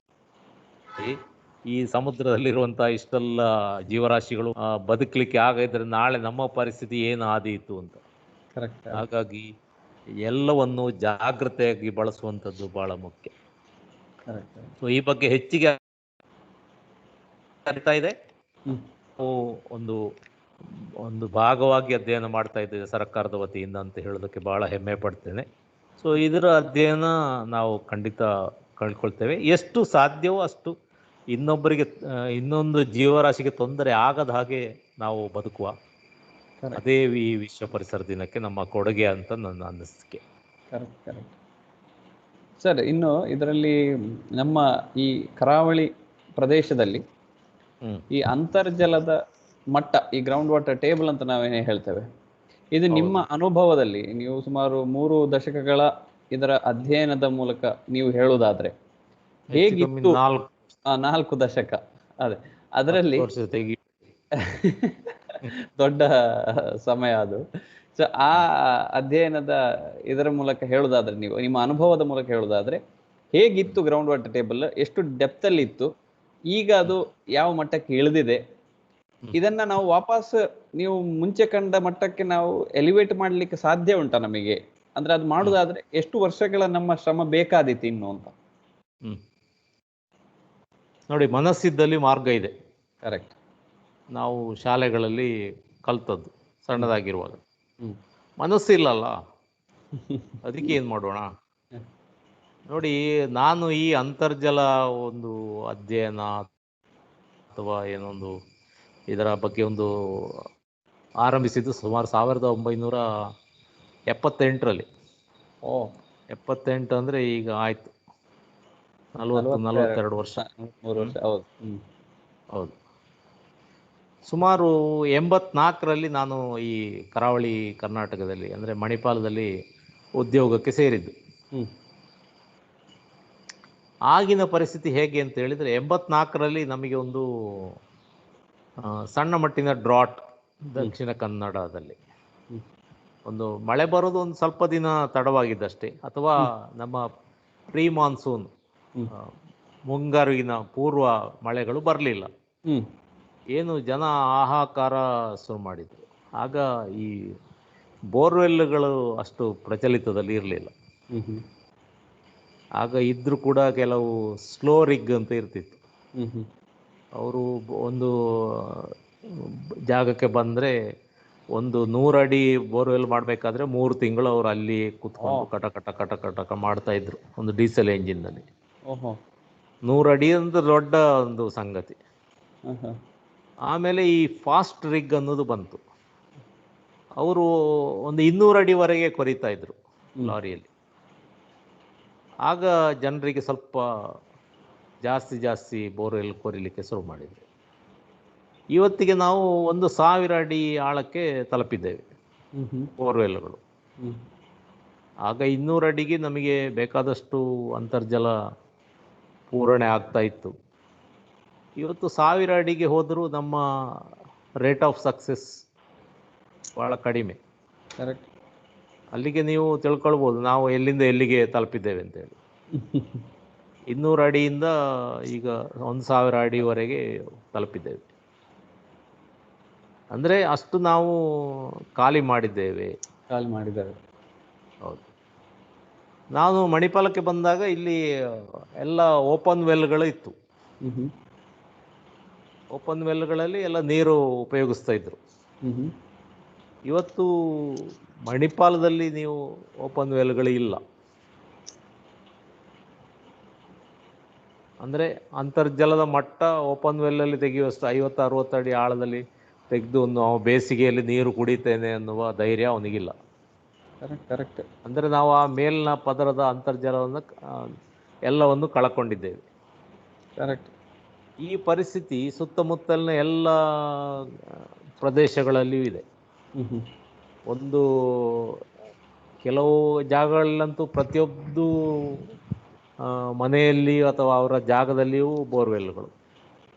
ಈ ಸಮುದ್ರದಲ್ಲಿರುವಂಥ ಇಷ್ಟೆಲ್ಲ ಜೀವರಾಶಿಗಳು ಬದುಕಲಿಕ್ಕೆ ಆಗದಿದ್ರೆ ನಾಳೆ ನಮ್ಮ ಪರಿಸ್ಥಿತಿ ಏನು ಆದೀತು ಅಂತ. ಕರೆಕ್ಟ್. ಹಾಗಾಗಿ ಎಲ್ಲವನ್ನು ಜಾಗ್ರತೆಯಾಗಿ ಬಳಸುವಂಥದ್ದು ಬಹಳ ಮುಖ್ಯ. ಕರೆಕ್ಟ್. ಸೊ ಈ ಬಗ್ಗೆ ಹೆಚ್ಚಿಗೆ ಅರಿತಾ ಇದೆ. ಹ್ಮ್. ನಾವು ಒಂದು ಭಾಗವಾಗಿ ಅಧ್ಯಯನ ಮಾಡ್ತಾ ಇದ್ದೇವೆ ಸರ್ಕಾರದ ವತಿಯಿಂದ ಅಂತ ಹೇಳೋದಕ್ಕೆ ಬಹಳ ಹೆಮ್ಮೆ ಪಡ್ತೇನೆ. ಸೊ ಇದರ ಅಧ್ಯಯನ ನಾವು ಖಂಡಿತ ಕಳ್ಕೊಳ್ತೇವೆ. ಎಷ್ಟು ಸಾಧ್ಯವೋ ಅಷ್ಟು ಇನ್ನೊಬ್ಬರಿಗೆ ಇನ್ನೊಂದು ಜೀವರಾಶಿಗೆ ತೊಂದರೆ ಆಗದ ಹಾಗೆ ನಾವು ಬದುಕುವ. ಅದೇ ಈ ವಿಶ್ವ ಪರಿಸರ ದಿನಕ್ಕೆ ನಮ್ಮ ಕೊಡುಗೆ ಅಂತ ನನ್ನ ಅನಿಸಿಕೆ. ಕರೆಕ್ಟ್. Correct sir. ಇನ್ನು ಇದರಲ್ಲಿ ನಮ್ಮ ಈ ಕರಾವಳಿ ಪ್ರದೇಶದಲ್ಲಿ ಈ ಅಂತರ್ಜಲದ ಮಟ್ಟ, ಈ ಗ್ರೌಂಡ್ ವಾಟರ್ ಟೇಬಲ್ ಅಂತ ನಾವೇನೇ ಹೇಳ್ತೇವೆ, ಇದು ನಿಮ್ಮ ಅನುಭವದಲ್ಲಿ ನೀವು ಸುಮಾರು 3 ದಶಕಗಳ ಇದರ ಅಧ್ಯಯನದ ಮೂಲಕ ನೀವು ಹೇಳುವುದಾದ್ರೆ ಹೇಗಿತ್ತು? 4 ದಶಕ. ಅದೇ, ಅದರಲ್ಲಿ ದೊಡ್ಡ ಸಮಯ ಅದು. ಸೊ ಆ ಅಧ್ಯಯನದ ಇದರ ಮೂಲಕ ಹೇಳುದಾದ್ರೆ, ನೀವು ನಿಮ್ಮ ಅನುಭವದ ಮೂಲಕ ಹೇಳುದಾದ್ರೆ ಹೇಗಿತ್ತು ಗ್ರೌಂಡ್ ವಾಟರ್ ಟೇಬಲ್? ಎಷ್ಟು ಡೆಪ್ತ್ ಅಲ್ಲಿ ಇತ್ತು? ಈಗ ಅದು ಯಾವ ಮಟ್ಟಕ್ಕೆ ಇಳಿದಿದೆ? ಇದನ್ನ ನಾವು ವಾಪಸ್ ನೀವು ಮುಂಚೆ ಕಂಡ ಮಟ್ಟಕ್ಕೆ ನಾವು ಎಲಿವೇಟ್ ಮಾಡ್ಲಿಕ್ಕೆ ಸಾಧ್ಯ ಉಂಟಾ ನಮಗೆ? ಅಂದ್ರೆ ಅದು ಮಾಡುದಾದ್ರೆ ಎಷ್ಟು ವರ್ಷಗಳ ನಮ್ಮ ಶ್ರಮ ಬೇಕಾದೀತು ಇನ್ನು ಅಂತ? ನೋಡಿ, ಮನಸ್ಸಿದ್ದಲ್ಲಿ ಮಾರ್ಗ ಇದೆ. ಕರೆಕ್ಟ್. ನಾವು ಶಾಲೆಗಳಲ್ಲಿ ಕಲ್ತದ್ದು ಸಣ್ಣದಾಗಿರುವಾಗ. ಮನಸ್ಸಿಲ್ಲಲ್ಲ, ಅದಕ್ಕೆ ಏನು ಮಾಡೋಣ? ನೋಡಿ, ನಾನು ಈ ಅಂತರ್ಜಲ ಒಂದು ಅಧ್ಯಯನ ಅಥವಾ ಏನೊಂದು ಇದರ ಬಗ್ಗೆ ಒಂದು ಆರಂಭಿಸಿದ್ದು ಸುಮಾರು 1978ರಲ್ಲಿ. 78 ಅಂದರೆ ಈಗ ಆಯಿತು 42 ವರ್ಷ. ಹೌದು. ಸುಮಾರು 84ರಲ್ಲಿ ನಾನು ಈ ಕರಾವಳಿ ಕರ್ನಾಟಕದಲ್ಲಿ ಅಂದರೆ ಮಣಿಪಾಲದಲ್ಲಿ ಉದ್ಯೋಗಕ್ಕೆ ಸೇರಿದ್ದು. ಆಗಿನ ಪರಿಸ್ಥಿತಿ ಹೇಗೆ ಅಂತ ಹೇಳಿದರೆ, 84ರಲ್ಲಿ ನಮಗೆ ಒಂದು ಸಣ್ಣ ಮಟ್ಟಿನ ಡ್ರಾಟ್ ದಕ್ಷಿಣ ಕನ್ನಡದಲ್ಲಿ. ಒಂದು ಮಳೆ ಬರೋದು ಒಂದು ಸ್ವಲ್ಪ ದಿನ ತಡವಾಗಿದ್ದಷ್ಟೇ, ಅಥವಾ ನಮ್ಮ ಪ್ರೀ ಮಾನ್ಸೂನ್ ಮುಂಗಾರುವಿನ ಪೂರ್ವ ಮಳೆಗಳು ಬರಲಿಲ್ಲ. ಏನು ಜನ ಹಾಹಾಕಾರ ಶುರು ಮಾಡಿದರು. ಆಗ ಈ ಬೋರ್ವೆಲ್ಗಳು ಅಷ್ಟು ಪ್ರಚಲಿತದಲ್ಲಿ ಇರಲಿಲ್ಲ. ಆಗ ಇದ್ರೂ ಕೂಡ ಕೆಲವು ಸ್ಲೋ ರಿಗ್ ಅಂತ ಇರ್ತಿತ್ತು. ಅವರು ಒಂದು ಜಾಗಕ್ಕೆ ಬಂದರೆ ಒಂದು 100 ಅಡಿ ಬೋರ್ವೆಲ್ ಮಾಡಬೇಕಾದ್ರೆ 3 ತಿಂಗಳು ಅವರು ಅಲ್ಲಿ ಕುತ್ಕೊಂಡು ಕಟ ಕಟ ಕಟ ಕಟ ಮಾಡ್ತಾ ಇದ್ರು ಒಂದು ಡೀಸೆಲ್ ಎಂಜಿನ್ನಲ್ಲಿ. 100 ಅಡಿ ಅಂದ್ರೆ ದೊಡ್ಡ ಒಂದು ಸಂಗತಿ. ಆಮೇಲೆ ಈ ಫಾಸ್ಟ್ ರಿಗ್ ಅನ್ನೋದು ಬಂತು. ಅವರು ಒಂದು 200 ಅಡಿವರೆಗೆ ಕೊರಿತಾ ಇದ್ರು ಲಾರಿಯಲ್ಲಿ. ಆಗ ಜನರಿಗೆ ಸ್ವಲ್ಪ ಜಾಸ್ತಿ ಬೋರ್ವೆಲ್ ಕೊರಿಲಿಕ್ಕೆ ಶುರು ಮಾಡಿದರು. ಇವತ್ತಿಗೆ ನಾವು 1000 ಅಡಿ ಆಳಕ್ಕೆ ತಲುಪಿದ್ದೇವೆ ಬೋರ್ವೆಲ್ಗಳು. ಆಗ 200 ಅಡಿಗೆ ನಮಗೆ ಬೇಕಾದಷ್ಟು ಅಂತರ್ಜಲ ಪೂರಣೆ ಆಗ್ತಾ ಇತ್ತು. ಇವತ್ತು 1000 ಅಡಿಗೆ ಹೋದರೂ ನಮ್ಮ ರೇಟ್ ಆಫ್ ಸಕ್ಸಸ್ ಭಾಳ ಕಡಿಮೆ. ಕರೆಕ್ಟ್. ಅಲ್ಲಿಗೆ ನೀವು ತಿಳ್ಕೊಳ್ಬೋದು ನಾವು ಎಲ್ಲಿಂದ ಎಲ್ಲಿಗೆ ತಲುಪಿದ್ದೇವೆ ಅಂತೇಳಿ. 200 ಅಡಿಯಿಂದ ಈಗ 1000 ಅಡಿವರೆಗೆ ತಲುಪಿದ್ದೇವೆ. ಅಂದರೆ ಅಷ್ಟು ನಾವು ಖಾಲಿ ಮಾಡಿದ್ದೇವೆ. ಹೌದು. ನಾನು ಮಣಿಪಾಲಕ್ಕೆ ಬಂದಾಗ ಇಲ್ಲಿ ಎಲ್ಲ ಓಪನ್ ವೆಲ್ಗಳು ಇತ್ತು. ಓಪನ್ ವೆಲ್ಗಳಲ್ಲಿ ಎಲ್ಲ ನೀರು ಉಪಯೋಗಿಸ್ತಾ ಇದ್ರು. ಇವತ್ತು ಮಣಿಪಾಲದಲ್ಲಿ ನೀವು ಓಪನ್ ವೆಲ್ಗಳು ಇಲ್ಲ. ಅಂದರೆ ಅಂತರ್ಜಲದ ಮಟ್ಟ ಓಪನ್ ವೆಲ್ಲಲ್ಲಿ ತೆಗೆಯುವಷ್ಟು 50-60 ಅಡಿ ಆಳದಲ್ಲಿ ತೆಗೆದು ನಾವು ಬೇಸಿಗೆಯಲ್ಲಿ ನೀರು ಕುಡಿತೇನೆ ಅನ್ನುವ ಧೈರ್ಯ ಅವನಿಗಿಲ್ಲ. ಕರೆಕ್ಟ್. ಅಂದರೆ ನಾವು ಆ ಮೇಲಿನ ಪದರದ ಅಂತರ್ಜಲವನ್ನು ಎಲ್ಲವನ್ನು ಕಳ್ಕೊಂಡಿದ್ದೇವೆ. ಕರೆಕ್ಟ್. ಈ ಪರಿಸ್ಥಿತಿ ಸುತ್ತಮುತ್ತಲಿನ ಎಲ್ಲ ಪ್ರದೇಶಗಳಲ್ಲಿಯೂ ಇದೆ. ಒಂದು ಕೆಲವು ಜಾಗಗಳಲ್ಲಂತೂ ಪ್ರತಿಯೊಂದು ಮನೆಯಲ್ಲಿ ಅಥವಾ ಅವರ ಜಾಗದಲ್ಲಿಯೂ ಬೋರ್ವೆಲ್ಗಳು.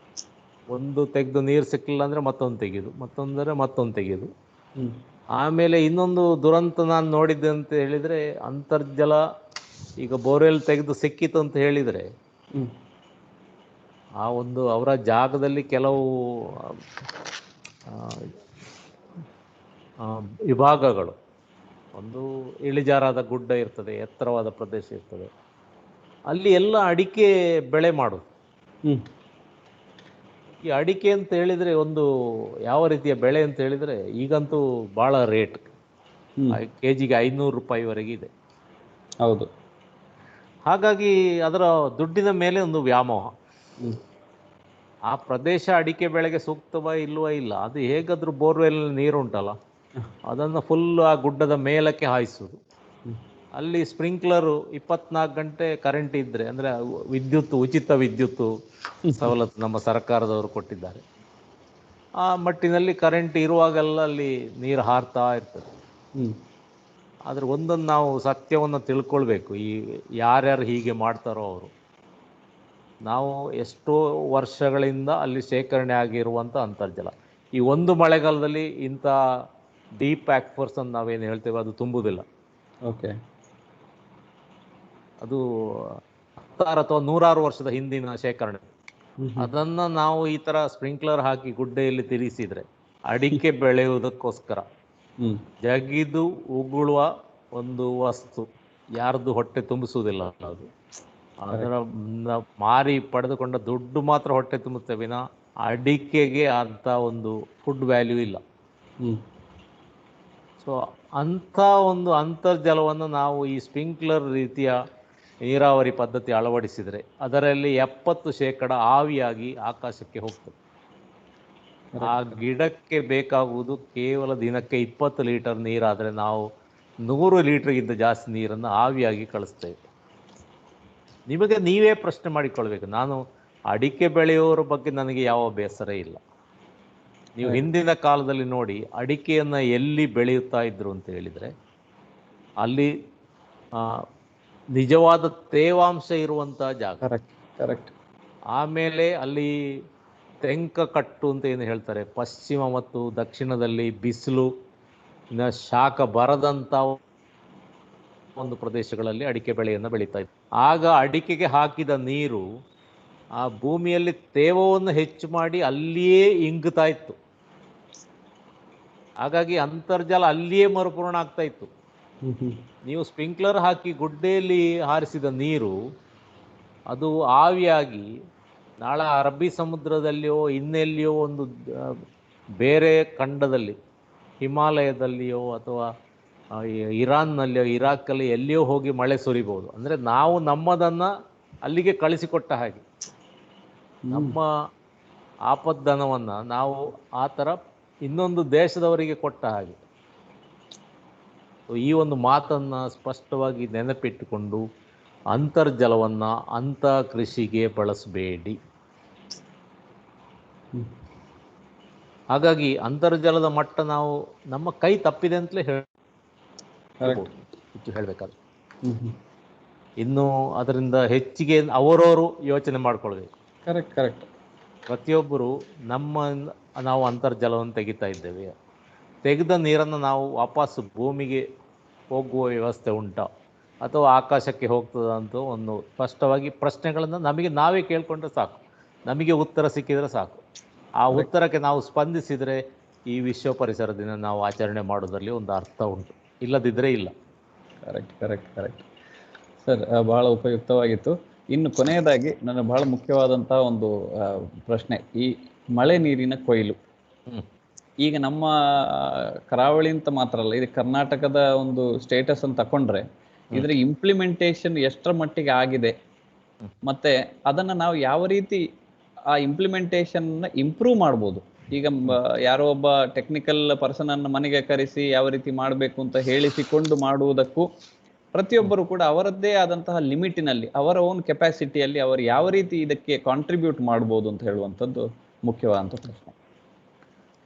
ಒಂದು ತೆಗೆದು ನೀರು ಸಿಕ್ಕಿಲ್ಲ ಅಂದರೆ ಮತ್ತೊಂದು ತೆಗೆಯೋದು, ಮತ್ತೊಂದರೆ ಮತ್ತೊಂದು ತೆಗೆಯೋದು. ಆಮೇಲೆ ಇನ್ನೊಂದು ದುರಂತ ನಾನು ನೋಡಿದ್ದೆ ಅಂತ ಹೇಳಿದರೆ, ಅಂತರ್ಜಲ ಈಗ ಬೋರ್ವೆಲ್ ತೆಗೆದು ಸಿಕ್ಕಿತು ಅಂತ ಹೇಳಿದರೆ ಆ ಒಂದು ಅವರ ಜಾಗದಲ್ಲಿ ಕೆಲವು ವಿಭಾಗಗಳು, ಒಂದು ಇಳಿಜಾರಾದ ಗುಡ್ಡ ಇರ್ತದೆ, ಎತ್ತರವಾದ ಪ್ರದೇಶ ಇರ್ತದೆ, ಅಲ್ಲಿ ಎಲ್ಲ ಅಡಿಕೆ ಬೆಳೆ ಮಾಡೋದು. ಈ ಅಡಿಕೆ ಅಂತ ಹೇಳಿದರೆ ಒಂದು ಯಾವ ರೀತಿಯ ಬೆಳೆ ಅಂತ ಹೇಳಿದರೆ ಈಗಂತೂ ಭಾಳ ರೇಟ್, ಕೆಜಿಗೆ 500 ರೂಪಾಯಿವರೆಗೆ ಇದೆ. ಹೌದು. ಹಾಗಾಗಿ ಅದರ ದುಡ್ಡಿನ ಮೇಲೆ ಒಂದು ವ್ಯಾಮೋಹ. ಆ ಪ್ರದೇಶ ಅಡಿಕೆ ಬೆಳೆಗೆ ಸೂಕ್ತವಾ ಇಲ್ವಾ ಇಲ್ಲ, ಅದು ಹೇಗಾದರೂ ಬೋರ್ವೆಲ್ ನೀರುಂಟಲ್ಲ ಅದನ್ನು ಫುಲ್ ಆ ಗುಡ್ಡದ ಮೇಲಕ್ಕೆ ಹಾಯಿಸೋದು. ಅಲ್ಲಿ ಸ್ಪ್ರಿಂಕ್ಲರು 24 ಗಂಟೆ ಕರೆಂಟ್ ಇದ್ದರೆ, ಅಂದರೆ ವಿದ್ಯುತ್, ಉಚಿತ ವಿದ್ಯುತ್ ಸವಲತ್ತು ನಮ್ಮ ಸರ್ಕಾರದವರು ಕೊಟ್ಟಿದ್ದಾರೆ. ಆ ಮಟ್ಟಿನಲ್ಲಿ ಕರೆಂಟ್ ಇರುವಾಗೆಲ್ಲ ಅಲ್ಲಿ ನೀರು ಹಾರ್ತಾ ಇರ್ತದೆ. ಆದರೆ ಒಂದನ್ನು ನಾವು ಸತ್ಯವನ್ನು ತಿಳ್ಕೊಳ್ಬೇಕು, ಈ ಯಾರ್ಯಾರು ಹೀಗೆ ಮಾಡ್ತಾರೋ ಅವರು, ನಾವು ಎಷ್ಟೋ ವರ್ಷಗಳಿಂದ ಅಲ್ಲಿ ಶೇಖರಣೆ ಆಗಿರುವಂಥ ಅಂತರ್ಜಲ ಈ ಒಂದು ಮಳೆಗಾಲದಲ್ಲಿ ಇಂಥ ಡೀಪ್ ಆಕ್ವರ್ಸ್ ಅಂತ ನಾವೇನು ಹೇಳ್ತೇವೆ ಅದು ತುಂಬುವುದಿಲ್ಲ. ಓಕೆ. ಅದು 10 ಅಥವಾ 100 ವರ್ಷದ ಹಿಂದಿನ ಶೇಖರಣೆ. ಅದನ್ನು ನಾವು ಈ ಥರ ಸ್ಪ್ರಿಂಕ್ಲರ್ ಹಾಕಿ ಗುಡ್ಡೆಯಲ್ಲಿ ತಿರುಗಿಸಿದರೆ ಅಡಿಕೆ ಬೆಳೆಯುವುದಕ್ಕೋಸ್ಕರ ಜಗಿದು ಉಗುಳುವ ಒಂದು ವಸ್ತು, ಯಾರ್ದು ಹೊಟ್ಟೆ ತುಂಬಿಸುವುದಿಲ್ಲ. ಅದು ಅದರ ಮಾರಿ ಪಡೆದುಕೊಂಡ ದುಡ್ಡು ಮಾತ್ರ ಹೊಟ್ಟೆ ತುಂಬುತ್ತೆ ವಿನ ಅಡಿಕೆಗೆ ಅಂಥ ಒಂದು ಫುಡ್ ವ್ಯಾಲ್ಯೂ ಇಲ್ಲ. ಸೊ ಅಂಥ ಒಂದು ಅಂತರ್ಜಲವನ್ನು ನಾವು ಈ ಸ್ಪ್ರಿಂಕ್ಲರ್ ರೀತಿಯ ನೀರಾವರಿ ಪದ್ಧತಿ ಅಳವಡಿಸಿದರೆ ಅದರಲ್ಲಿ 70% ಆವಿಯಾಗಿ ಆಕಾಶಕ್ಕೆ ಹೋಗ್ತದೆ. ಆ ಗಿಡಕ್ಕೆ ಬೇಕಾಗುವುದು ಕೇವಲ ದಿನಕ್ಕೆ 20 ಲೀಟರ್ ನೀರಾದರೆ ನಾವು 100 ಲೀಟರ್ಗಿಂತ ಜಾಸ್ತಿ ನೀರನ್ನು ಆವಿಯಾಗಿ ಕಳಿಸ್ತೇವೆ. ನಿಮಗೆ ನೀವೇ ಪ್ರಶ್ನೆ ಮಾಡಿಕೊಳ್ಬೇಕು. ನಾನು ಅಡಿಕೆ ಬೆಳೆಯೋರ ಬಗ್ಗೆ ನನಗೆ ಯಾವ ಬೇಸರ ಇಲ್ಲ. ನೀವು ಹಿಂದಿನ ಕಾಲದಲ್ಲಿ ನೋಡಿ ಅಡಿಕೆಯನ್ನು ಎಲ್ಲಿ ಬೆಳೆಯುತ್ತಾ ಇದ್ರು ಅಂತ ಹೇಳಿದರೆ ಅಲ್ಲಿ ನಿಜವಾದ ತೇವಾಂಶ ಇರುವಂಥ ಜಾಗ. ಕರೆಕ್ಟ್. ಆಮೇಲೆ ಅಲ್ಲಿ ತೆಂಕ ಕಟ್ಟು ಅಂತ ಏನು ಹೇಳ್ತಾರೆ, ಪಶ್ಚಿಮ ಮತ್ತು ದಕ್ಷಿಣದಲ್ಲಿ ಬಿಸಿಲು ಶಾಖ ಬರದಂಥ ಒಂದು ಪ್ರದೇಶಗಳಲ್ಲಿ ಅಡಿಕೆ ಬೆಳೆಯನ್ನು ಬೆಳೀತಾ ಇತ್ತು. ಆಗ ಅಡಿಕೆಗೆ ಹಾಕಿದ ನೀರು ಆ ಭೂಮಿಯಲ್ಲಿ ತೇವವನ್ನು ಹೆಚ್ಚು ಮಾಡಿ ಅಲ್ಲಿಯೇ ಇಂಗುತ್ತಾ ಇತ್ತು. ಹಾಗಾಗಿ ಅಂತರ್ಜಲ ಅಲ್ಲಿಯೇ ಮರುಪೂರ್ಣ ಆಗ್ತಾ ಇತ್ತು. ನೀವು ಸ್ಪ್ರಿಂಕ್ಲರ್ ಹಾಕಿ ಗುಡ್ಡೆಯಲ್ಲಿ ಹಾರಿಸಿದ ನೀರು ಅದು ಆವಿಯಾಗಿ ನಾಳೆ ಅರಬ್ಬಿ ಸಮುದ್ರದಲ್ಲಿಯೋ ಇನ್ನೆಲ್ಲಿಯೋ ಒಂದು ಬೇರೆ ಖಂಡದಲ್ಲಿ, ಹಿಮಾಲಯದಲ್ಲಿಯೋ ಅಥವಾ ಇರಾನ್ನಲ್ಲಿಯೋ ಇರಾಕಲ್ಲಿ ಎಲ್ಲಿಯೋ ಹೋಗಿ ಮಳೆ ಸುರಿಬಹುದು. ಅಂದರೆ ನಾವು ನಮ್ಮದನ್ನು ಅಲ್ಲಿಗೆ ಕಳಿಸಿಕೊಟ್ಟ ಹಾಗೆ, ನಮ್ಮ ಆಪದ್ದನವನ್ನು ನಾವು ಆ ಥರ ಇನ್ನೊಂದು ದೇಶದವರಿಗೆ ಕೊಟ್ಟ ಹಾಗೆ. ಈ ಒಂದು ಮಾತನ್ನು ಸ್ಪಷ್ಟವಾಗಿ ನೆನಪಿಟ್ಟುಕೊಂಡು ಅಂತರ್ಜಲವನ್ನು ಅಂಥ ಕೃಷಿಗೆ ಬಳಸಬೇಡಿ. ಹಾಗಾಗಿ ಅಂತರ್ಜಲದ ಮಟ್ಟ ನಾವು ನಮ್ಮ ಕೈ ತಪ್ಪಿದೆ ಅಂತಲೇ ಹೇಳಬೇಕಾದ್ರೆ, ಇನ್ನು ಅದರಿಂದ ಹೆಚ್ಚಿಗೆ ಅವರವರು ಯೋಚನೆ ಮಾಡ್ಕೊಳ್ಬೇಕು. Correct correct. ಪ್ರತಿಯೊಬ್ಬರು ನಾವು ಅಂತರ್ಜಲವನ್ನು ತೆಗಿತಾ ಇದ್ದೇವೆ, ತೆಗೆದ ನೀರನ್ನು ನಾವು ವಾಪಸ್ ಭೂಮಿಗೆ ಹೋಗುವ ವ್ಯವಸ್ಥೆ ಉಂಟಾ ಅಥವಾ ಆಕಾಶಕ್ಕೆ ಹೋಗ್ತದ ಅಂತ ಒಂದು ಸ್ಪಷ್ಟವಾಗಿ ಪ್ರಶ್ನೆಗಳನ್ನು ನಮಗೆ ನಾವೇ ಕೇಳಿಕೊಂಡ್ರೆ ಸಾಕು, ನಮಗೆ ಉತ್ತರ ಸಿಕ್ಕಿದರೆ ಸಾಕು. ಆ ಉತ್ತರಕ್ಕೆ ನಾವು ಸ್ಪಂದಿಸಿದರೆ ಈ ವಿಶ್ವ ಪರಿಸರ ದಿನ ನಾವು ಆಚರಣೆ ಮಾಡೋದ್ರಲ್ಲಿ ಒಂದು ಅರ್ಥ ಉಂಟು, ಇಲ್ಲದಿದ್ದರೆ ಇಲ್ಲ. ಕರೆಕ್ಟ್ ಕರೆಕ್ಟ್ ಕರೆಕ್ಟ್ ಸರ್, ಬಹಳ ಉಪಯುಕ್ತವಾಗಿತ್ತು. ಇನ್ನು ಕೊನೆಯದಾಗಿ ನನ್ನ ಬಹಳ ಮುಖ್ಯವಾದಂಥ ಒಂದು ಪ್ರಶ್ನೆ, ಈ ಮಳೆ ನೀರಿನ ಕೊಯ್ಲು ಈಗ ನಮ್ಮ ಕರಾವಳಿ ಅಂತ ಮಾತ್ರ ಅಲ್ಲ, ಇದು ಕರ್ನಾಟಕದ ಒಂದು ಸ್ಟೇಟಸ್ ಅಂತ ತಕೊಂಡ್ರೆ ಇದರ ಇಂಪ್ಲಿಮೆಂಟೇಷನ್ ಎಷ್ಟರ ಮಟ್ಟಿಗೆ ಆಗಿದೆ, ಮತ್ತೆ ಅದನ್ನು ನಾವು ಯಾವ ರೀತಿ ಆ ಇಂಪ್ಲಿಮೆಂಟೇಷನ್ ಇಂಪ್ರೂವ್ ಮಾಡ್ಬೋದು. ಈಗ ಯಾರೋ ಒಬ್ಬ ಟೆಕ್ನಿಕಲ್ ಪರ್ಸನ್ ಅನ್ನು ಮನೆಗೆ ಕರೆಸಿ ಯಾವ ರೀತಿ ಮಾಡಬೇಕು ಅಂತ ಹೇಳಿಸಿಕೊಂಡು ಮಾಡುವುದಕ್ಕೂ, ಪ್ರತಿಯೊಬ್ಬರು ಕೂಡ ಅವರದ್ದೇ ಆದಂತಹ ಲಿಮಿಟಿನಲ್ಲಿ ಅವರ ಓನ್ ಕೆಪಾಸಿಟಿಯಲ್ಲಿ ಅವರು ಯಾವ ರೀತಿ ಇದಕ್ಕೆ ಕಾಂಟ್ರಿಬ್ಯೂಟ್ ಮಾಡ್ಬೋದು ಅಂತ ಹೇಳುವಂಥದ್ದು ಮುಖ್ಯವಾದಂಥ ಪ್ರಶ್ನೆ.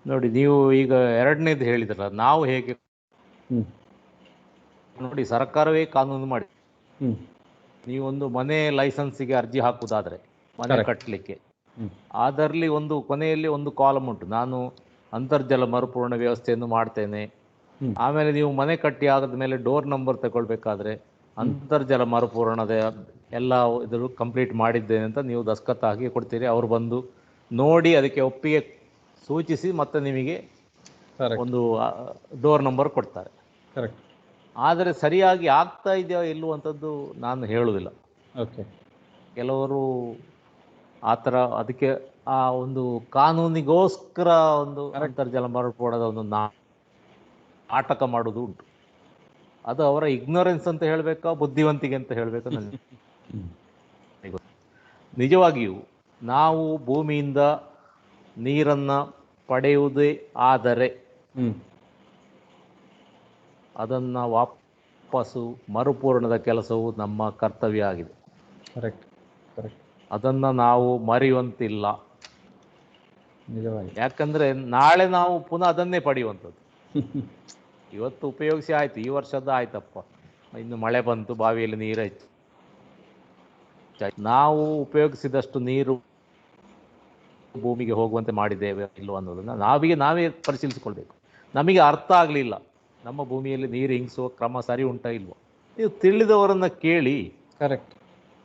ನೋಡಿ, ನೀವು ಈಗ ಎರಡನೇದು ಹೇಳಿದ್ರಲ್ಲ, ನಾವು ಹೇಗೆ ನೋಡಿ ಸರ್ಕಾರವೇ ಕಾನೂನು ಮಾಡಿ, ನೀವೊಂದು ಮನೆ ಲೈಸೆನ್ಸಿಗೆ ಅರ್ಜಿ ಹಾಕುವುದಾದ್ರೆ ಮನೆ ಕಟ್ಟಲಿಕ್ಕೆ, ಅದರಲ್ಲಿ ಒಂದು ಕೊನೆಯಲ್ಲಿ ಒಂದು ಕಾಲಮ್ ಉಂಟು, ನಾನು ಅಂತರ್ಜಲ ಮರುಪೂರ್ಣ ವ್ಯವಸ್ಥೆಯನ್ನು ಮಾಡ್ತೇನೆ. ಆಮೇಲೆ ನೀವು ಮನೆ ಕಟ್ಟಿ ಆದ ಮೇಲೆ ಡೋರ್ ನಂಬರ್ ತಗೊಳ್ಬೇಕಾದ್ರೆ ಅಂತರ್ಜಲ ಮರುಪೂರಣದ ಎಲ್ಲ ಇದ್ರು ಕಂಪ್ಲೀಟ್ ಮಾಡಿದ್ದೇನೆ ಅಂತ ನೀವು ದಸ್ಕತ್ ಹಾಕಿ ಕೊಡ್ತೀರಿ. ಅವರು ಬಂದು ನೋಡಿ ಅದಕ್ಕೆ ಒಪ್ಪಿಗೆ ಸೂಚಿಸಿ ಮತ್ತೆ ನಿಮಗೆ ಒಂದು ಡೋರ್ ನಂಬರ್ ಕೊಡ್ತಾರೆ. ಕರೆಕ್ಟ್. ಆದರೆ ಸರಿಯಾಗಿ ಆಗ್ತಾ ಇದೆಯೋ ಇಲ್ಲುವಂಥದ್ದು ನಾನು ಹೇಳುವುದಿಲ್ಲ. ಓಕೆ, ಕೆಲವರು ಆ ಥರ ಅದಕ್ಕೆ ಆ ಒಂದು ಕಾನೂನಿಗೋಸ್ಕರ ಒಂದು ಅಂತರ್ಜಲ ಮರುಪೂರಣದ ಒಂದು ನಾಟಕ ಮಾಡೋದು ಉಂಟು. ಅದು ಅವರ ಇಗ್ನೋರೆನ್ಸ್ ಅಂತ ಹೇಳಬೇಕಾ, ಬುದ್ಧಿವಂತಿಕೆ ಅಂತ ಹೇಳಬೇಕಾ ನನಗೆ ನಿಜವಾಗಿಯೂ ನಾವು ಭೂಮಿಯಿಂದ ನೀರನ್ನು ಪಡೆಯುವುದೇ ಆದರೆ ಅದನ್ನು ವಾಪಸ್ಸು ಮರುಪೂರಣದ ಕೆಲಸವು ನಮ್ಮ ಕರ್ತವ್ಯ ಆಗಿದೆ. Correct correct. ಅದನ್ನು ನಾವು ಮರೆಯುವಂತಿಲ್ಲ. ನಿಜವಾಗಿ. ಯಾಕಂದರೆ ನಾಳೆ ನಾವು ಪುನಃ ಅದನ್ನೇ ಪಡೆಯುವಂಥದ್ದು. ಇವತ್ತು ಉಪಯೋಗಿಸಿ ಆಯಿತು, ಈ ವರ್ಷದ ಆಯ್ತಪ್ಪ, ಇನ್ನು ಮಳೆ ಬಂತು, ಬಾವಿಯಲ್ಲಿ ನೀರು ಹೆಚ್ಚು, ನಾವು ಉಪಯೋಗಿಸಿದಷ್ಟು ನೀರು ಭೂಮಿಗೆ ಹೋಗುವಂತೆ ಮಾಡಿದ್ದೇವೆ ಇಲ್ಲವೋ ಅನ್ನೋದನ್ನು ನಾವೇ ಪರಿಶೀಲಿಸಿಕೊಳ್ಬೇಕು. ನಮಗೆ ಅರ್ಥ ಆಗಲಿಲ್ಲ ನಮ್ಮ ಭೂಮಿಯಲ್ಲಿ ನೀರು ಹಿಂಗಿಸುವ ಕ್ರಮ ಸರಿ ಉಂಟಾ ಇಲ್ವೋ, ನೀವು ತಿಳಿದವರನ್ನು ಕೇಳಿ. ಕರೆಕ್ಟ್.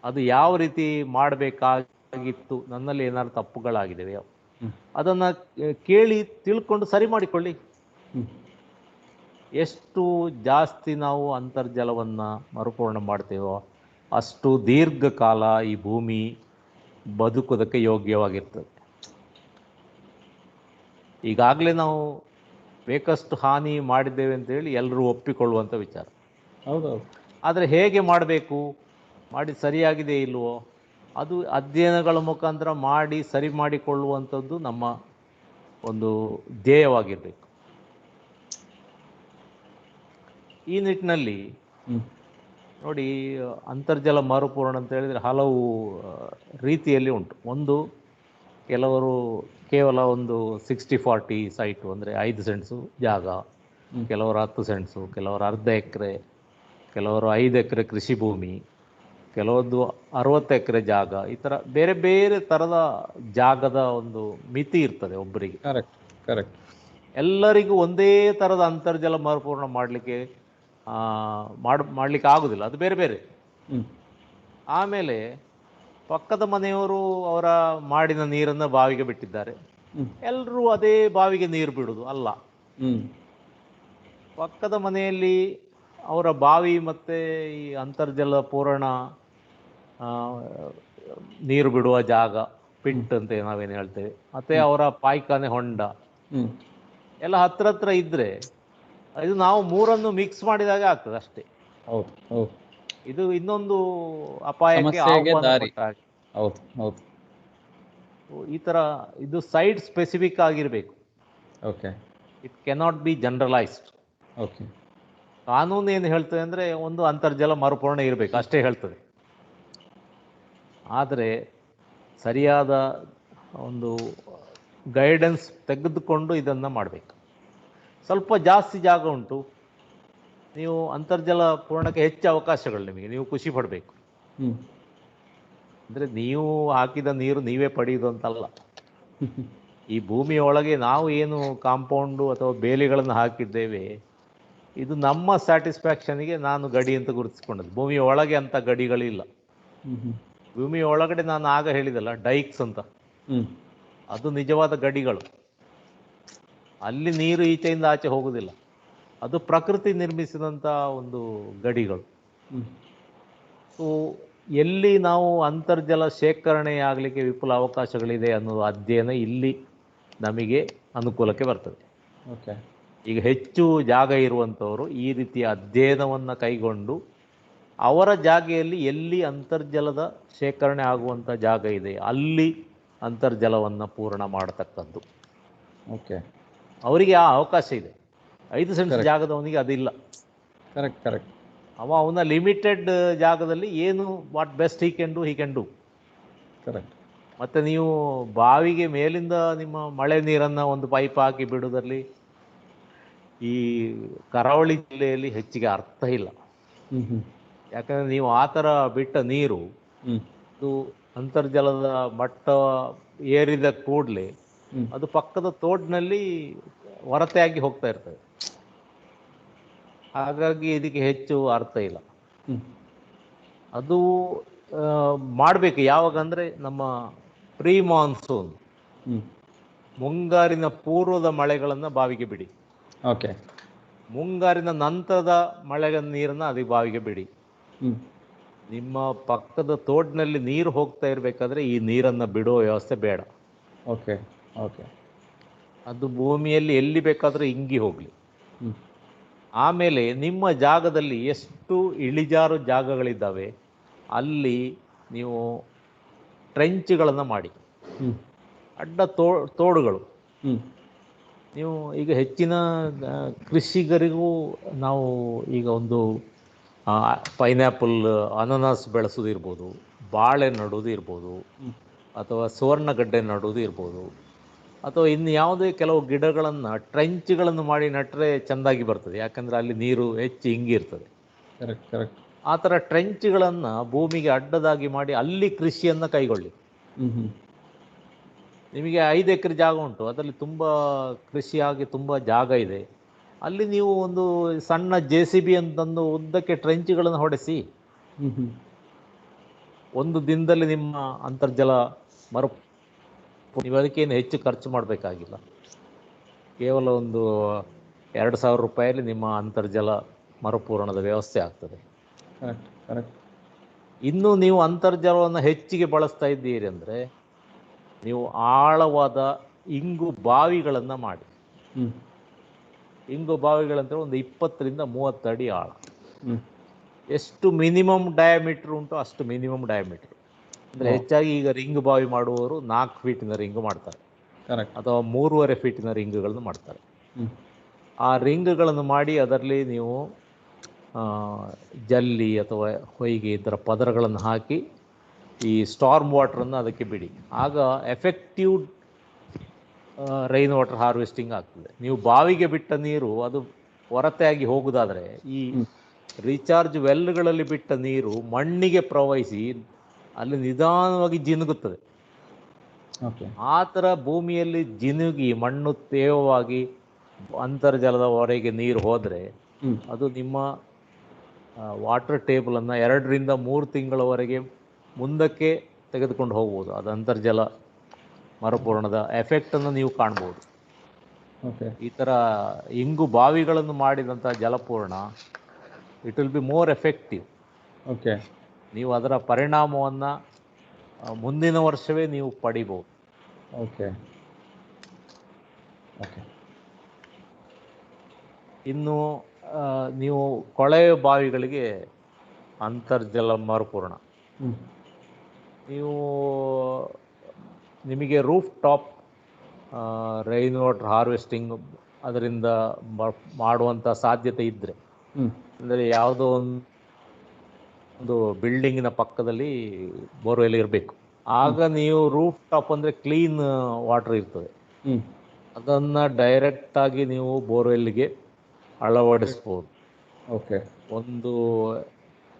ಅದು ಯಾವ ರೀತಿ ಮಾಡಬೇಕಾಗಿತ್ತು, ನನ್ನಲ್ಲಿ ಏನಾದ್ರು ತಪ್ಪುಗಳಾಗಿದ್ದೇವೆ ಅದನ್ನು ಕೇಳಿ ತಿಳ್ಕೊಂಡು ಸರಿ ಮಾಡಿಕೊಳ್ಳಿ. ಎಷ್ಟು ಜಾಸ್ತಿ ನಾವು ಅಂತರ್ಜಲವನ್ನು ಮರುಪೂರ್ಣ ಮಾಡ್ತೇವೋ ಅಷ್ಟು ದೀರ್ಘಕಾಲ ಈ ಭೂಮಿ ಬದುಕೋದಕ್ಕೆ ಯೋಗ್ಯವಾಗಿರ್ತದೆ. ಈಗಾಗಲೇ ನಾವು ಬೇಕಷ್ಟು ಹಾನಿ ಮಾಡಿದ್ದೇವೆ ಅಂತೇಳಿ ಎಲ್ಲರೂ ಒಪ್ಪಿಕೊಳ್ಳುವಂಥ ವಿಚಾರ. ಹೌದೌದು. ಆದರೆ ಹೇಗೆ ಮಾಡಬೇಕು, ಮಾಡಿ ಸರಿಯಾಗಿದೆ ಇಲ್ವೋ, ಅದು ಅಧ್ಯಯನಗಳ ಮುಖಾಂತರ ಮಾಡಿ ಸರಿ ಮಾಡಿಕೊಳ್ಳುವಂಥದ್ದು ನಮ್ಮ ಒಂದು ಧ್ಯೇಯವಾಗಿರಬೇಕು. ಈ ನಿಟ್ಟಿನಲ್ಲಿ ನೋಡಿ, ಅಂತರ್ಜಲ ಮರುಪೂರಣ ಅಂತ ಹೇಳಿದರೆ ಹಲವು ರೀತಿಯಲ್ಲಿ ಉಂಟು. ಒಂದು, ಕೆಲವರು ಕೇವಲ ಒಂದು 60-40 ಸೈಟು, ಅಂದರೆ 5 ಸೆಂಟ್ಸು ಜಾಗ, ಕೆಲವರು 10 ಸೆಂಟ್ಸು, ಕೆಲವರು ಅರ್ಧ ಎಕರೆ, ಕೆಲವರು 5 ಎಕರೆ ಕೃಷಿ ಭೂಮಿ, ಕೆಲವೊಂದು 60 ಎಕರೆ ಜಾಗ, ಈ ಥರ ಬೇರೆ ಬೇರೆ ಥರದ ಜಾಗದ ಒಂದು ಮಿತಿ ಇರ್ತದೆ ಒಬ್ಬರಿಗೆ. Correct correct. ಎಲ್ಲರಿಗೂ ಒಂದೇ ಥರದ ಅಂತರ್ಜಲ ಮರುಪೂರ್ಣ ಮಾಡಲಿಕ್ಕೆ ಆಗೋದಿಲ್ಲ, ಅದು ಬೇರೆ ಬೇರೆ. ಆಮೇಲೆ ಪಕ್ಕದ ಮನೆಯವರು ಅವರ ಮಾಡಿದ ನೀರನ್ನು ಬಾವಿಗೆ ಬಿಟ್ಟಿದ್ದಾರೆ, ಎಲ್ಲರೂ ಅದೇ ಬಾವಿಗೆ ನೀರು ಬಿಡುವುದು ಅಲ್ಲ. ಪಕ್ಕದ ಮನೆಯಲ್ಲಿ ಅವರ ಬಾವಿ ಮತ್ತು ಈ ಅಂತರ್ಜಲ ಪೂರಣ ಆ, ನೀರು ಬಿಡುವ ಜಾಗ, ಪಿಟ್ ಅಂತ ನಾವೇನು ಹೇಳ್ತೇವೆ, ಮತ್ತು ಅವರ ಪಾಯ್ಖಾನೆ ಹೊಂಡ ಹ್ಮ್ ಎಲ್ಲ ಹತ್ರ ಹತ್ರ ಇದ್ದರೆ ಇದು ನಾವು ಮೂರನ್ನು ಮಿಕ್ಸ್ ಮಾಡಿದಾಗ ಆಗ್ತದೆ ಅಷ್ಟೇ. ಹೌದು ಹೌದು ಇದು ಇನ್ನೊಂದು ಅಪಾಯಕ್ಕೆ ಸಮಸ್ಯೆಗೆ ಆಹ್ವಾನ ದಾರಿ. ಕೊಟ್ಟ ಹಾಗೆ. ಹೌದು ಹೌದು. ಈ ಥರ ಇದು ಸೈಟ್ ಸ್ಪೆಸಿಫಿಕ್ ಆಗಿರಬೇಕು. Okay it cannot be generalised. Okay. ಕಾನೂನು ಏನು ಹೇಳ್ತದೆ ಅಂದರೆ ಒಂದು ಅಂತರ್ಜಲ ಮರುಪೂರ್ಣ ಇರಬೇಕು ಅಷ್ಟೇ ಹೇಳ್ತದೆ. ಆದರೆ ಸರಿಯಾದ ಒಂದು ಗೈಡೆನ್ಸ್ ತೆಗೆದುಕೊಂಡು ಇದನ್ನು ಮಾಡಬೇಕು. ಸ್ವಲ್ಪ ಜಾಸ್ತಿ ಜಾಗ ಉಂಟು, ನೀವು ಅಂತರ್ಜಲ ಪೂರ್ಣಕ್ಕೆ ಹೆಚ್ಚು ಅವಕಾಶಗಳು, ನಿಮಗೆ ನೀವು ಖುಷಿ ಪಡಬೇಕು. ಹ್ಮ್ ಅಂದರೆ ನೀವು ಹಾಕಿದ ನೀರು ನೀವೇ ಪಡೆಯುವುದು ಅಂತಲ್ಲ. ಈ ಭೂಮಿಯೊಳಗೆ ನಾವು ಏನು ಕಾಂಪೌಂಡು ಅಥವಾ ಬೇಲಿಗಳನ್ನು ಹಾಕಿದ್ದೇವೆ, ಇದು ನಮ್ಮ ಸ್ಯಾಟಿಸ್ಫ್ಯಾಕ್ಷನ್ಗೆ ನಾನು ಗಡಿ ಅಂತ ಗುರುತಿಸ್ಕೊಂಡದ್ದು. ಭೂಮಿಯ ಒಳಗೆ ಅಂಥ ಗಡಿಗಳಿಲ್ಲ. ಹ್ಮ್ ಭೂಮಿಯ ಒಳಗಡೆ ನಾನು ಆಗ ಹೇಳಿದಲ್ಲ ಡೈಕ್ಸ್ ಅಂತ, ಹ್ಮ್ ಅದು ನಿಜವಾದ ಗಡಿಗಳು. ಅಲ್ಲಿ ನೀರು ಈಚೆಯಿಂದ ಆಚೆ ಹೋಗುವುದಿಲ್ಲ, ಅದು ಪ್ರಕೃತಿ ನಿರ್ಮಿಸಿದಂಥ ಒಂದು ಗಡಿಗಳು. ಹ್ಮ್ ಸೊ ಎಲ್ಲಿ ನಾವು ಅಂತರ್ಜಲ ಶೇಖರಣೆ ಆಗಲಿಕ್ಕೆ ವಿಪುಲ ಅವಕಾಶಗಳಿದೆ ಅನ್ನೋದು ಅಧ್ಯಯನ ಇಲ್ಲಿ ನಮಗೆ ಅನುಕೂಲಕ್ಕೆ ಬರ್ತದೆ. ಓಕೆ. ಈಗ ಹೆಚ್ಚು ಜಾಗ ಇರುವಂಥವರು ಈ ರೀತಿಯ ಅಧ್ಯಯನವನ್ನು ಕೈಗೊಂಡು ಅವರ ಜಾಗೆಯಲ್ಲಿ ಎಲ್ಲಿ ಅಂತರ್ಜಲದ ಶೇಖರಣೆ ಆಗುವಂಥ ಜಾಗ ಇದೆ ಅಲ್ಲಿ ಅಂತರ್ಜಲವನ್ನು ಪೂರ್ಣ ಮಾಡತಕ್ಕದ್ದು. ಓಕೆ. ಅವರಿಗೆ ಆ ಅವಕಾಶ ಇದೆ. 5 ಸೆಂಟ್ಸ್ Correct. ಜಾಗದವನಿಗೆ ಅದಿಲ್ಲ. Correct correct. ಅವನ ಲಿಮಿಟೆಡ್ ಜಾಗದಲ್ಲಿ ಏನು what best he can do. Correct. ಮತ್ತು ನೀವು ಬಾವಿಗೆ ಮೇಲಿಂದ ನಿಮ್ಮ ಮಳೆ ನೀರನ್ನು ಒಂದು ಪೈಪ್ ಹಾಕಿ ಬಿಡೋದ್ರಲ್ಲಿ ಈ ಕರಾವಳಿ ಜಿಲ್ಲೆಯಲ್ಲಿ ಹೆಚ್ಚಿಗೆ ಅರ್ಥ ಇಲ್ಲ. ಹ್ಮ್ ಹ್ಮ್ ಯಾಕಂದರೆ ನೀವು ಆ ಥರ ಬಿಟ್ಟ ನೀರು ಹ್ಮ್ ಅದು ಅಂತರ್ಜಲದ ಮಟ್ಟ ಏರಿದ ಕೂಡಲೇ ಹ್ಮ್ ಅದು ಪಕ್ಕದ ತೋಡಿನಲ್ಲಿ ಹೊರತೆಯಾಗಿ ಹೋಗ್ತಾ ಇರ್ತದೆ. ಹಾಗಾಗಿ ಇದಕ್ಕೆ ಹೆಚ್ಚು ಅರ್ಥ ಇಲ್ಲ. ಹ್ಮ್ ಅದು ಮಾಡಬೇಕು ಯಾವಾಗ ಅಂದರೆ ನಮ್ಮ ಪ್ರೀ ಮಾನ್ಸೂನ್, ಹ್ಮ್ ಮುಂಗಾರಿನ ಪೂರ್ವದ ಮಳೆಗಳನ್ನು ಬಾವಿಗೆ ಬಿಡಿ. ಓಕೆ. ಮುಂಗಾರಿನ ನಂತರದ ಮಳೆಯ ನೀರನ್ನು ಅದಕ್ಕೆ ಬಾವಿಗೆ ಬಿಡಿ. ಹ್ಮ್ ನಿಮ್ಮ ಪಕ್ಕದ ತೋಡಿನಲ್ಲಿ ನೀರು ಹೋಗ್ತಾ ಇರಬೇಕಾದ್ರೆ ಈ ನೀರನ್ನು ಬಿಡೋ ವ್ಯವಸ್ಥೆ ಬೇಡ. Okay okay. ಅದು ಭೂಮಿಯಲ್ಲಿ ಎಲ್ಲಿ ಬೇಕಾದರೂ ಇಂಗಿ ಹೋಗಲಿ. ಹ್ಮ್ ಆಮೇಲೆ ನಿಮ್ಮ ಜಾಗದಲ್ಲಿ ಎಷ್ಟು ಇಳಿಜಾರು ಜಾಗಗಳಿದ್ದಾವೆ ಅಲ್ಲಿ ನೀವು ಟ್ರೆಂಚ್ಗಳನ್ನು ಮಾಡಿ, ಹ್ಮ್ ಅಡ್ಡ ತೋಡುಗಳು. ಹ್ಮ್ ನೀವು ಈಗ ಹೆಚ್ಚಿನ ಕೃಷಿಗರಿಗೂ ನಾವು ಈಗ ಒಂದು ಪೈನಾಪಲ್, ಅನಾನಸ್ ಬೆಳೆಸೋದಿರ್ಬೋದು, ಬಾಳೆ ನಡೋದು ಇರ್ಬೋದು, ಹ್ಮ್ ಅಥವಾ ಸುವರ್ಣಗಡ್ಡೆ ನಡೋದು ಇರ್ಬೋದು, ಅಥವಾ ಇನ್ನು ಯಾವುದೇ ಕೆಲವು ಗಿಡಗಳನ್ನು ಟ್ರೆಂಚ್ಗಳನ್ನು ಮಾಡಿ ನಟ್ಟರೆ ಚೆಂದಾಗಿ ಬರ್ತದೆ. ಯಾಕಂದರೆ ಅಲ್ಲಿ ನೀರು ಹೆಚ್ಚು ಇಂಗಿರ್ತದೆ. Correct correct. ಆ ಥರ ಟ್ರೆಂಚ್ಗಳನ್ನು ಭೂಮಿಗೆ ಅಡ್ಡದಾಗಿ ಮಾಡಿ ಅಲ್ಲಿ ಕೃಷಿಯನ್ನು ಕೈಗೊಳ್ಳಿ. ಹ್ಮ್ ಹ್ಮ್ ನಿಮಗೆ 5 ಎಕರೆ ಜಾಗ ಉಂಟು, ಅದರಲ್ಲಿ ತುಂಬ ಕೃಷಿಯಾಗಿ ತುಂಬ ಜಾಗ ಇದೆ, ಅಲ್ಲಿ ನೀವು ಒಂದು ಸಣ್ಣ JCB ಅಂತಂದು ಉದ್ದಕ್ಕೆ ಟ್ರೆಂಚ್ಗಳನ್ನು ಹೊಡೆಸಿ ಹ್ಮ್ ಹ್ಮ್ ಒಂದು ದಿನದಲ್ಲಿ ನಿಮ್ಮ ಅಂತರ್ಜಲ ನೀವು ಅದಕ್ಕೇನು ಹೆಚ್ಚು ಖರ್ಚು ಮಾಡಬೇಕಾಗಿಲ್ಲ. ಕೇವಲ ಒಂದು 2,000 ರೂಪಾಯಲ್ಲಿ ನಿಮ್ಮ ಅಂತರ್ಜಲ ಮರುಪೂರಣದ ವ್ಯವಸ್ಥೆ ಆಗ್ತದೆ. Correct correct. ಇನ್ನು ನೀವು ಅಂತರ್ಜಲವನ್ನು ಹೆಚ್ಚಿಗೆ ಬಳಸ್ತಾ ಇದ್ದೀರಿ ಅಂದರೆ ನೀವು ಆಳವಾದ ಇಂಗು ಬಾವಿಗಳನ್ನು ಮಾಡಿ. ಹ್ಮ್ ಇಂಗು ಬಾವಿಗಳಂತೇಳಿ ಒಂದು 20ರಿಂದ 30 ಅಡಿ ಆಳ. ಹ್ಮ್ ಎಷ್ಟು ಮಿನಿಮಮ್ ಡಯಾಮೀಟ್ರ್ ಉಂಟು ಅಷ್ಟು ಮಿನಿಮಮ್ ಡಯಾಮೀಟ್ರ್. ಅಂದರೆ ಹೆಚ್ಚಾಗಿ ಈಗ ರಿಂಗ್ ಬಾವಿ ಮಾಡುವವರು 4 ಫೀಟಿನ ರಿಂಗ್ ಮಾಡ್ತಾರೆ, ಕರೆಕ್ಟ್. ಅಥವಾ 3.5 ಫೀಟಿನ ರಿಂಗ್ಗಳನ್ನು ಮಾಡ್ತಾರೆ. ಹ್ಮ್ ಆ ರಿಂಗ್ಗಳನ್ನು ಮಾಡಿ ಅದರಲ್ಲಿ ನೀವು ಜಲ್ಲಿ ಅಥವಾ ಹೊಯ್ಗೆ ಇದರ ಪದರಗಳನ್ನು ಹಾಕಿ ಈ ಸ್ಟಾರ್ಮ್ ವಾಟ್ರನ್ನು ಅದಕ್ಕೆ ಬಿಡಿ. ಆಗ ಎಫೆಕ್ಟಿವ್ ರೈನ್ ವಾಟರ್ ಹಾರ್ವೆಸ್ಟಿಂಗ್ ಆಗ್ತದೆ. ನೀವು ಬಾವಿಗೆ ಬಿಟ್ಟ ನೀರು ಅದು ಹೊರತೆಯಾಗಿ ಹೋಗುವುದಾದರೆ ಈ ರೀಚಾರ್ಜ್ ವೆಲ್ಗಳಲ್ಲಿ ಬಿಟ್ಟ ನೀರು ಮಣ್ಣಿಗೆ ಪ್ರವಹಿಸಿ ಅಲ್ಲಿ ನಿಧಾನವಾಗಿ ಜಿನುಗುತ್ತದೆ. ಓಕೆ. ಆ ಥರ ಭೂಮಿಯಲ್ಲಿ ಜಿನುಗಿ ಮಣ್ಣು ತೇವವಾಗಿ ಅಂತರ್ಜಲದ ಹೊರಗೆ ನೀರು ಹೋದರೆ ಹ್ಮ್ ಅದು ನಿಮ್ಮ ವಾಟರ್ ಟೇಬಲನ್ನು 2ರಿಂದ 3 ತಿಂಗಳವರೆಗೆ ಮುಂದಕ್ಕೆ ತೆಗೆದುಕೊಂಡು ಹೋಗ್ಬೋದು. ಅದು ಅಂತರ್ಜಲ ಮರುಪೂರಣದ ಎಫೆಕ್ಟನ್ನು ನೀವು ಕಾಣ್ಬೋದು. ಓಕೆ ಈ ಥರ ಇಂಗು ಬಾವಿಗಳನ್ನು ಮಾಡಿದಂಥ ಜಲಪೂರ್ಣ it will be more effective. Okay ನೀವು ಅದರ ಪರಿಣಾಮವನ್ನು ಮುಂದಿನ ವರ್ಷವೇ ನೀವು ಪಡಿಬೋದು. ಓಕೆ ಓಕೆ ಇನ್ನು ನೀವು ಕೊಳವೆ ಬಾವಿಗಳಿಗೆ ಅಂತರ್ಜಲ ಮರುಪೂರ್ಣ, ಹ್ಞೂ ನೀವು ನಿಮಗೆ roof top rain water harvesting ಅದರಿಂದ ಮಾಡುವಂಥ ಸಾಧ್ಯತೆ ಇದ್ದರೆ, ಹ್ಞೂ ಅಂದರೆ ಯಾವುದೋ ಒಂದು ಬಿಲ್ಡಿಂಗಿನ ಪಕ್ಕದಲ್ಲಿ ಬೋರ್ವೆಲ್ ಇರಬೇಕು. ಆಗ ನೀವು ರೂಫ್ ಟಾಪ್ ಅಂದರೆ ಕ್ಲೀನ್ ವಾಟರ್ ಇರ್ತದೆ, ಹ್ಞೂ ಅದನ್ನು ಡೈರೆಕ್ಟಾಗಿ ನೀವು ಬೋರ್ವೆಲ್ಗೆ ಅಳವಡಿಸ್ಬೋದು. ಓಕೆ ಒಂದು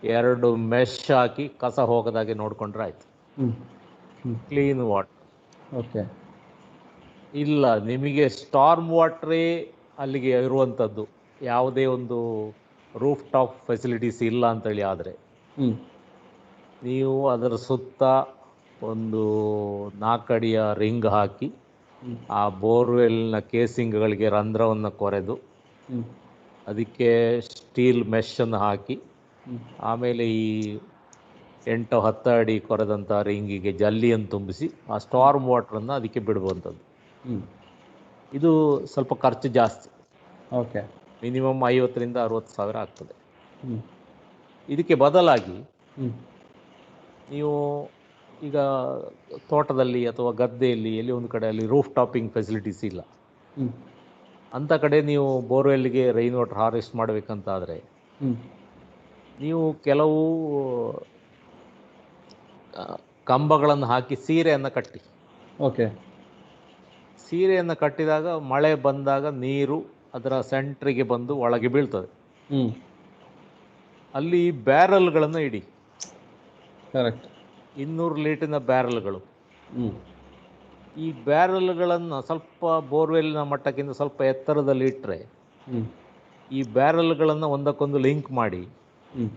2 ಮೆಶ್ ಹಾಕಿ ಕಸ ಹೋಗದಾಗೆ ನೋಡಿಕೊಂಡ್ರೆ ಆಯಿತು, ಹ್ಞೂ ಹ್ಞೂ ಕ್ಲೀನ್ ವಾಟರ್. ಓಕೆ ಇಲ್ಲ ನಿಮಗೆ ಸ್ಟಾರ್ಮ್ ವಾಟ್ರೇ ಅಲ್ಲಿಗೆ ಇರುವಂಥದ್ದು, ಯಾವುದೇ ಒಂದು ರೂಫ್ ಟಾಪ್ ಫೆಸಿಲಿಟೀಸ್ ಇಲ್ಲ ಅಂತೇಳಿ ಆದರೆ, ಹ್ಞೂ ನೀವು ಅದರ ಸುತ್ತ ಒಂದು 4 ಅಡಿಯ ರಿಂಗ್ ಹಾಕಿ ಹ್ಞೂ ಆ ಬೋರ್ವೆಲ್ನ ಕೇಸಿಂಗ್ಗಳಿಗೆ ರಂಧ್ರವನ್ನು ಕೊರೆದು ಹ್ಞೂ ಅದಕ್ಕೆ ಸ್ಟೀಲ್ ಮೆಷನ್ನು ಹಾಕಿ ಹ್ಞೂ ಆಮೇಲೆ ಈ 8-10 ಅಡಿ ಕೊರೆದಂಥ ರಿಂಗಿಗೆ ಜಲ್ಲಿಯನ್ನು ತುಂಬಿಸಿ ಆ ಸ್ಟಾರ್ಮ್ ವಾಟ್ರನ್ನು ಅದಕ್ಕೆ ಬಿಡುವಂಥದ್ದು. ಹ್ಞೂ ಇದು ಸ್ವಲ್ಪ ಖರ್ಚು ಜಾಸ್ತಿ, ಓಕೆ ಮಿನಿಮಮ್ 50,000 ರಿಂದ 60,000 ಆಗ್ತದೆ. ಹ್ಞೂ ಇದಕ್ಕೆ ಬದಲಾಗಿ ಹ್ಞೂ ನೀವು ಈಗ ತೋಟದಲ್ಲಿ ಅಥವಾ ಗದ್ದೆಯಲ್ಲಿ ಎಲ್ಲಿ ಒಂದು ಕಡೆ ಅಲ್ಲಿ ರೂಫ್ ಟಾಪಿಂಗ್ ಫೆಸಿಲಿಟೀಸ್ ಇಲ್ಲ, ಹ್ಞೂ ಅಂಥ ಕಡೆ ನೀವು ಬೋರ್ವೆಲ್ಗೆ ರೈನ್ ವಾಟರ್ ಹಾರ್ವೆಸ್ಟ್ ಮಾಡಬೇಕಂತಾದರೆ ಹ್ಞೂ ನೀವು ಕೆಲವು ಕಂಬಗಳನ್ನು ಹಾಕಿ ಸೀರೆಯನ್ನು ಕಟ್ಟಿ, ಓಕೆ ಸೀರೆಯನ್ನು ಕಟ್ಟಿದಾಗ ಮಳೆ ಬಂದಾಗ ನೀರು ಅದರ ಸೆಂಟ್ರಿಗೆ ಬಂದು ಒಳಗೆ ಬೀಳ್ತದೆ. ಹ್ಞೂ ಅಲ್ಲಿ ಬ್ಯಾರಲ್ಗಳನ್ನು ಇಡಿ, ಕರೆಕ್ಟ್ 200 ಲೀಟರ್ನ ಬ್ಯಾರಲ್ಗಳು. ಹ್ಞೂ ಈ ಬ್ಯಾರಲ್ಗಳನ್ನು ಸ್ವಲ್ಪ ಬೋರ್ವೆಲ್ನ ಮಟ್ಟಕ್ಕಿಂತ ಸ್ವಲ್ಪ ಎತ್ತರದಲ್ಲಿ ಇಟ್ಟರೆ ಹ್ಞೂ ಈ ಬ್ಯಾರಲ್ಗಳನ್ನು ಒಂದಕ್ಕೊಂದು ಲಿಂಕ್ ಮಾಡಿ ಹ್ಞೂ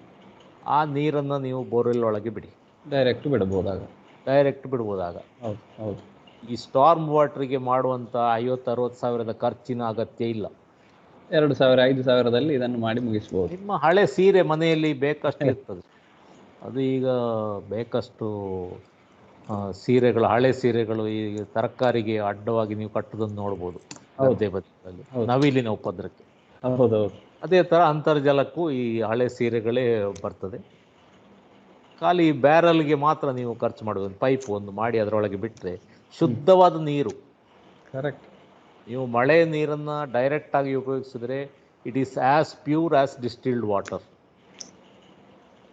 ಆ ನೀರನ್ನು ನೀವು ಬೋರ್ವೆಲ್ ಒಳಗೆ ಬಿಡಿ, ಡೈರೆಕ್ಟ್ ಬಿಡ್ಬೋದಾಗ. ಡೈರೆಕ್ಟ್ ಬಿಡ್ಬೋದಾಗ. ಹೌದು ಹೌದು ಈ ಸ್ಟಾರ್ಮ್ ವಾಟ್ರಿಗೆ ಮಾಡುವಂಥ 50-60 ಸಾವಿರದ ಖರ್ಚಿನ ಅಗತ್ಯ ಇಲ್ಲ. 2,000-5,000ದಲ್ಲಿ ಇದನ್ನು ಮಾಡಿ ಮುಗಿಸ್ಬೋದು. ನಿಮ್ಮ ಹಳೆ ಸೀರೆ ಮನೆಯಲ್ಲಿ ಬೇಕಷ್ಟು ಇರ್ತದೆ, ಅದು ಈಗ ಬೇಕಷ್ಟು ಸೀರೆಗಳು, ಹಳೆ ಸೀರೆಗಳು ಈ ತರಕಾರಿಗೆ ಅಡ್ಡವಾಗಿ ನೀವು ಕಟ್ಟುವುದನ್ನು ನೋಡ್ಬೋದು ಗದ್ದೆ ಬದಿಯಲ್ಲಿ ನವಿಲಿನ ಉಪದ್ರಕ್ಕೆ. ಹೌದೌದು ಅದೇ ಥರ ಅಂತರ್ಜಲಕ್ಕೂ ಈ ಹಳೆ ಸೀರೆಗಳೇ ಬರ್ತದೆ. ಖಾಲಿ ಬ್ಯಾರಲ್ಗೆ ಮಾತ್ರ ನೀವು ಖರ್ಚು ಮಾಡೋದು, ಪೈಪ್ ಒಂದು ಮಾಡಿ ಅದರೊಳಗೆ ಬಿಟ್ಟರೆ ಶುದ್ಧವಾದ ನೀರು. ಕರೆಕ್ಟ್. ನೀವು ಮಳೆ ನೀರನ್ನು ಡೈರೆಕ್ಟಾಗಿ ಉಪಯೋಗಿಸಿದ್ರೆ it is as pure as distilled water.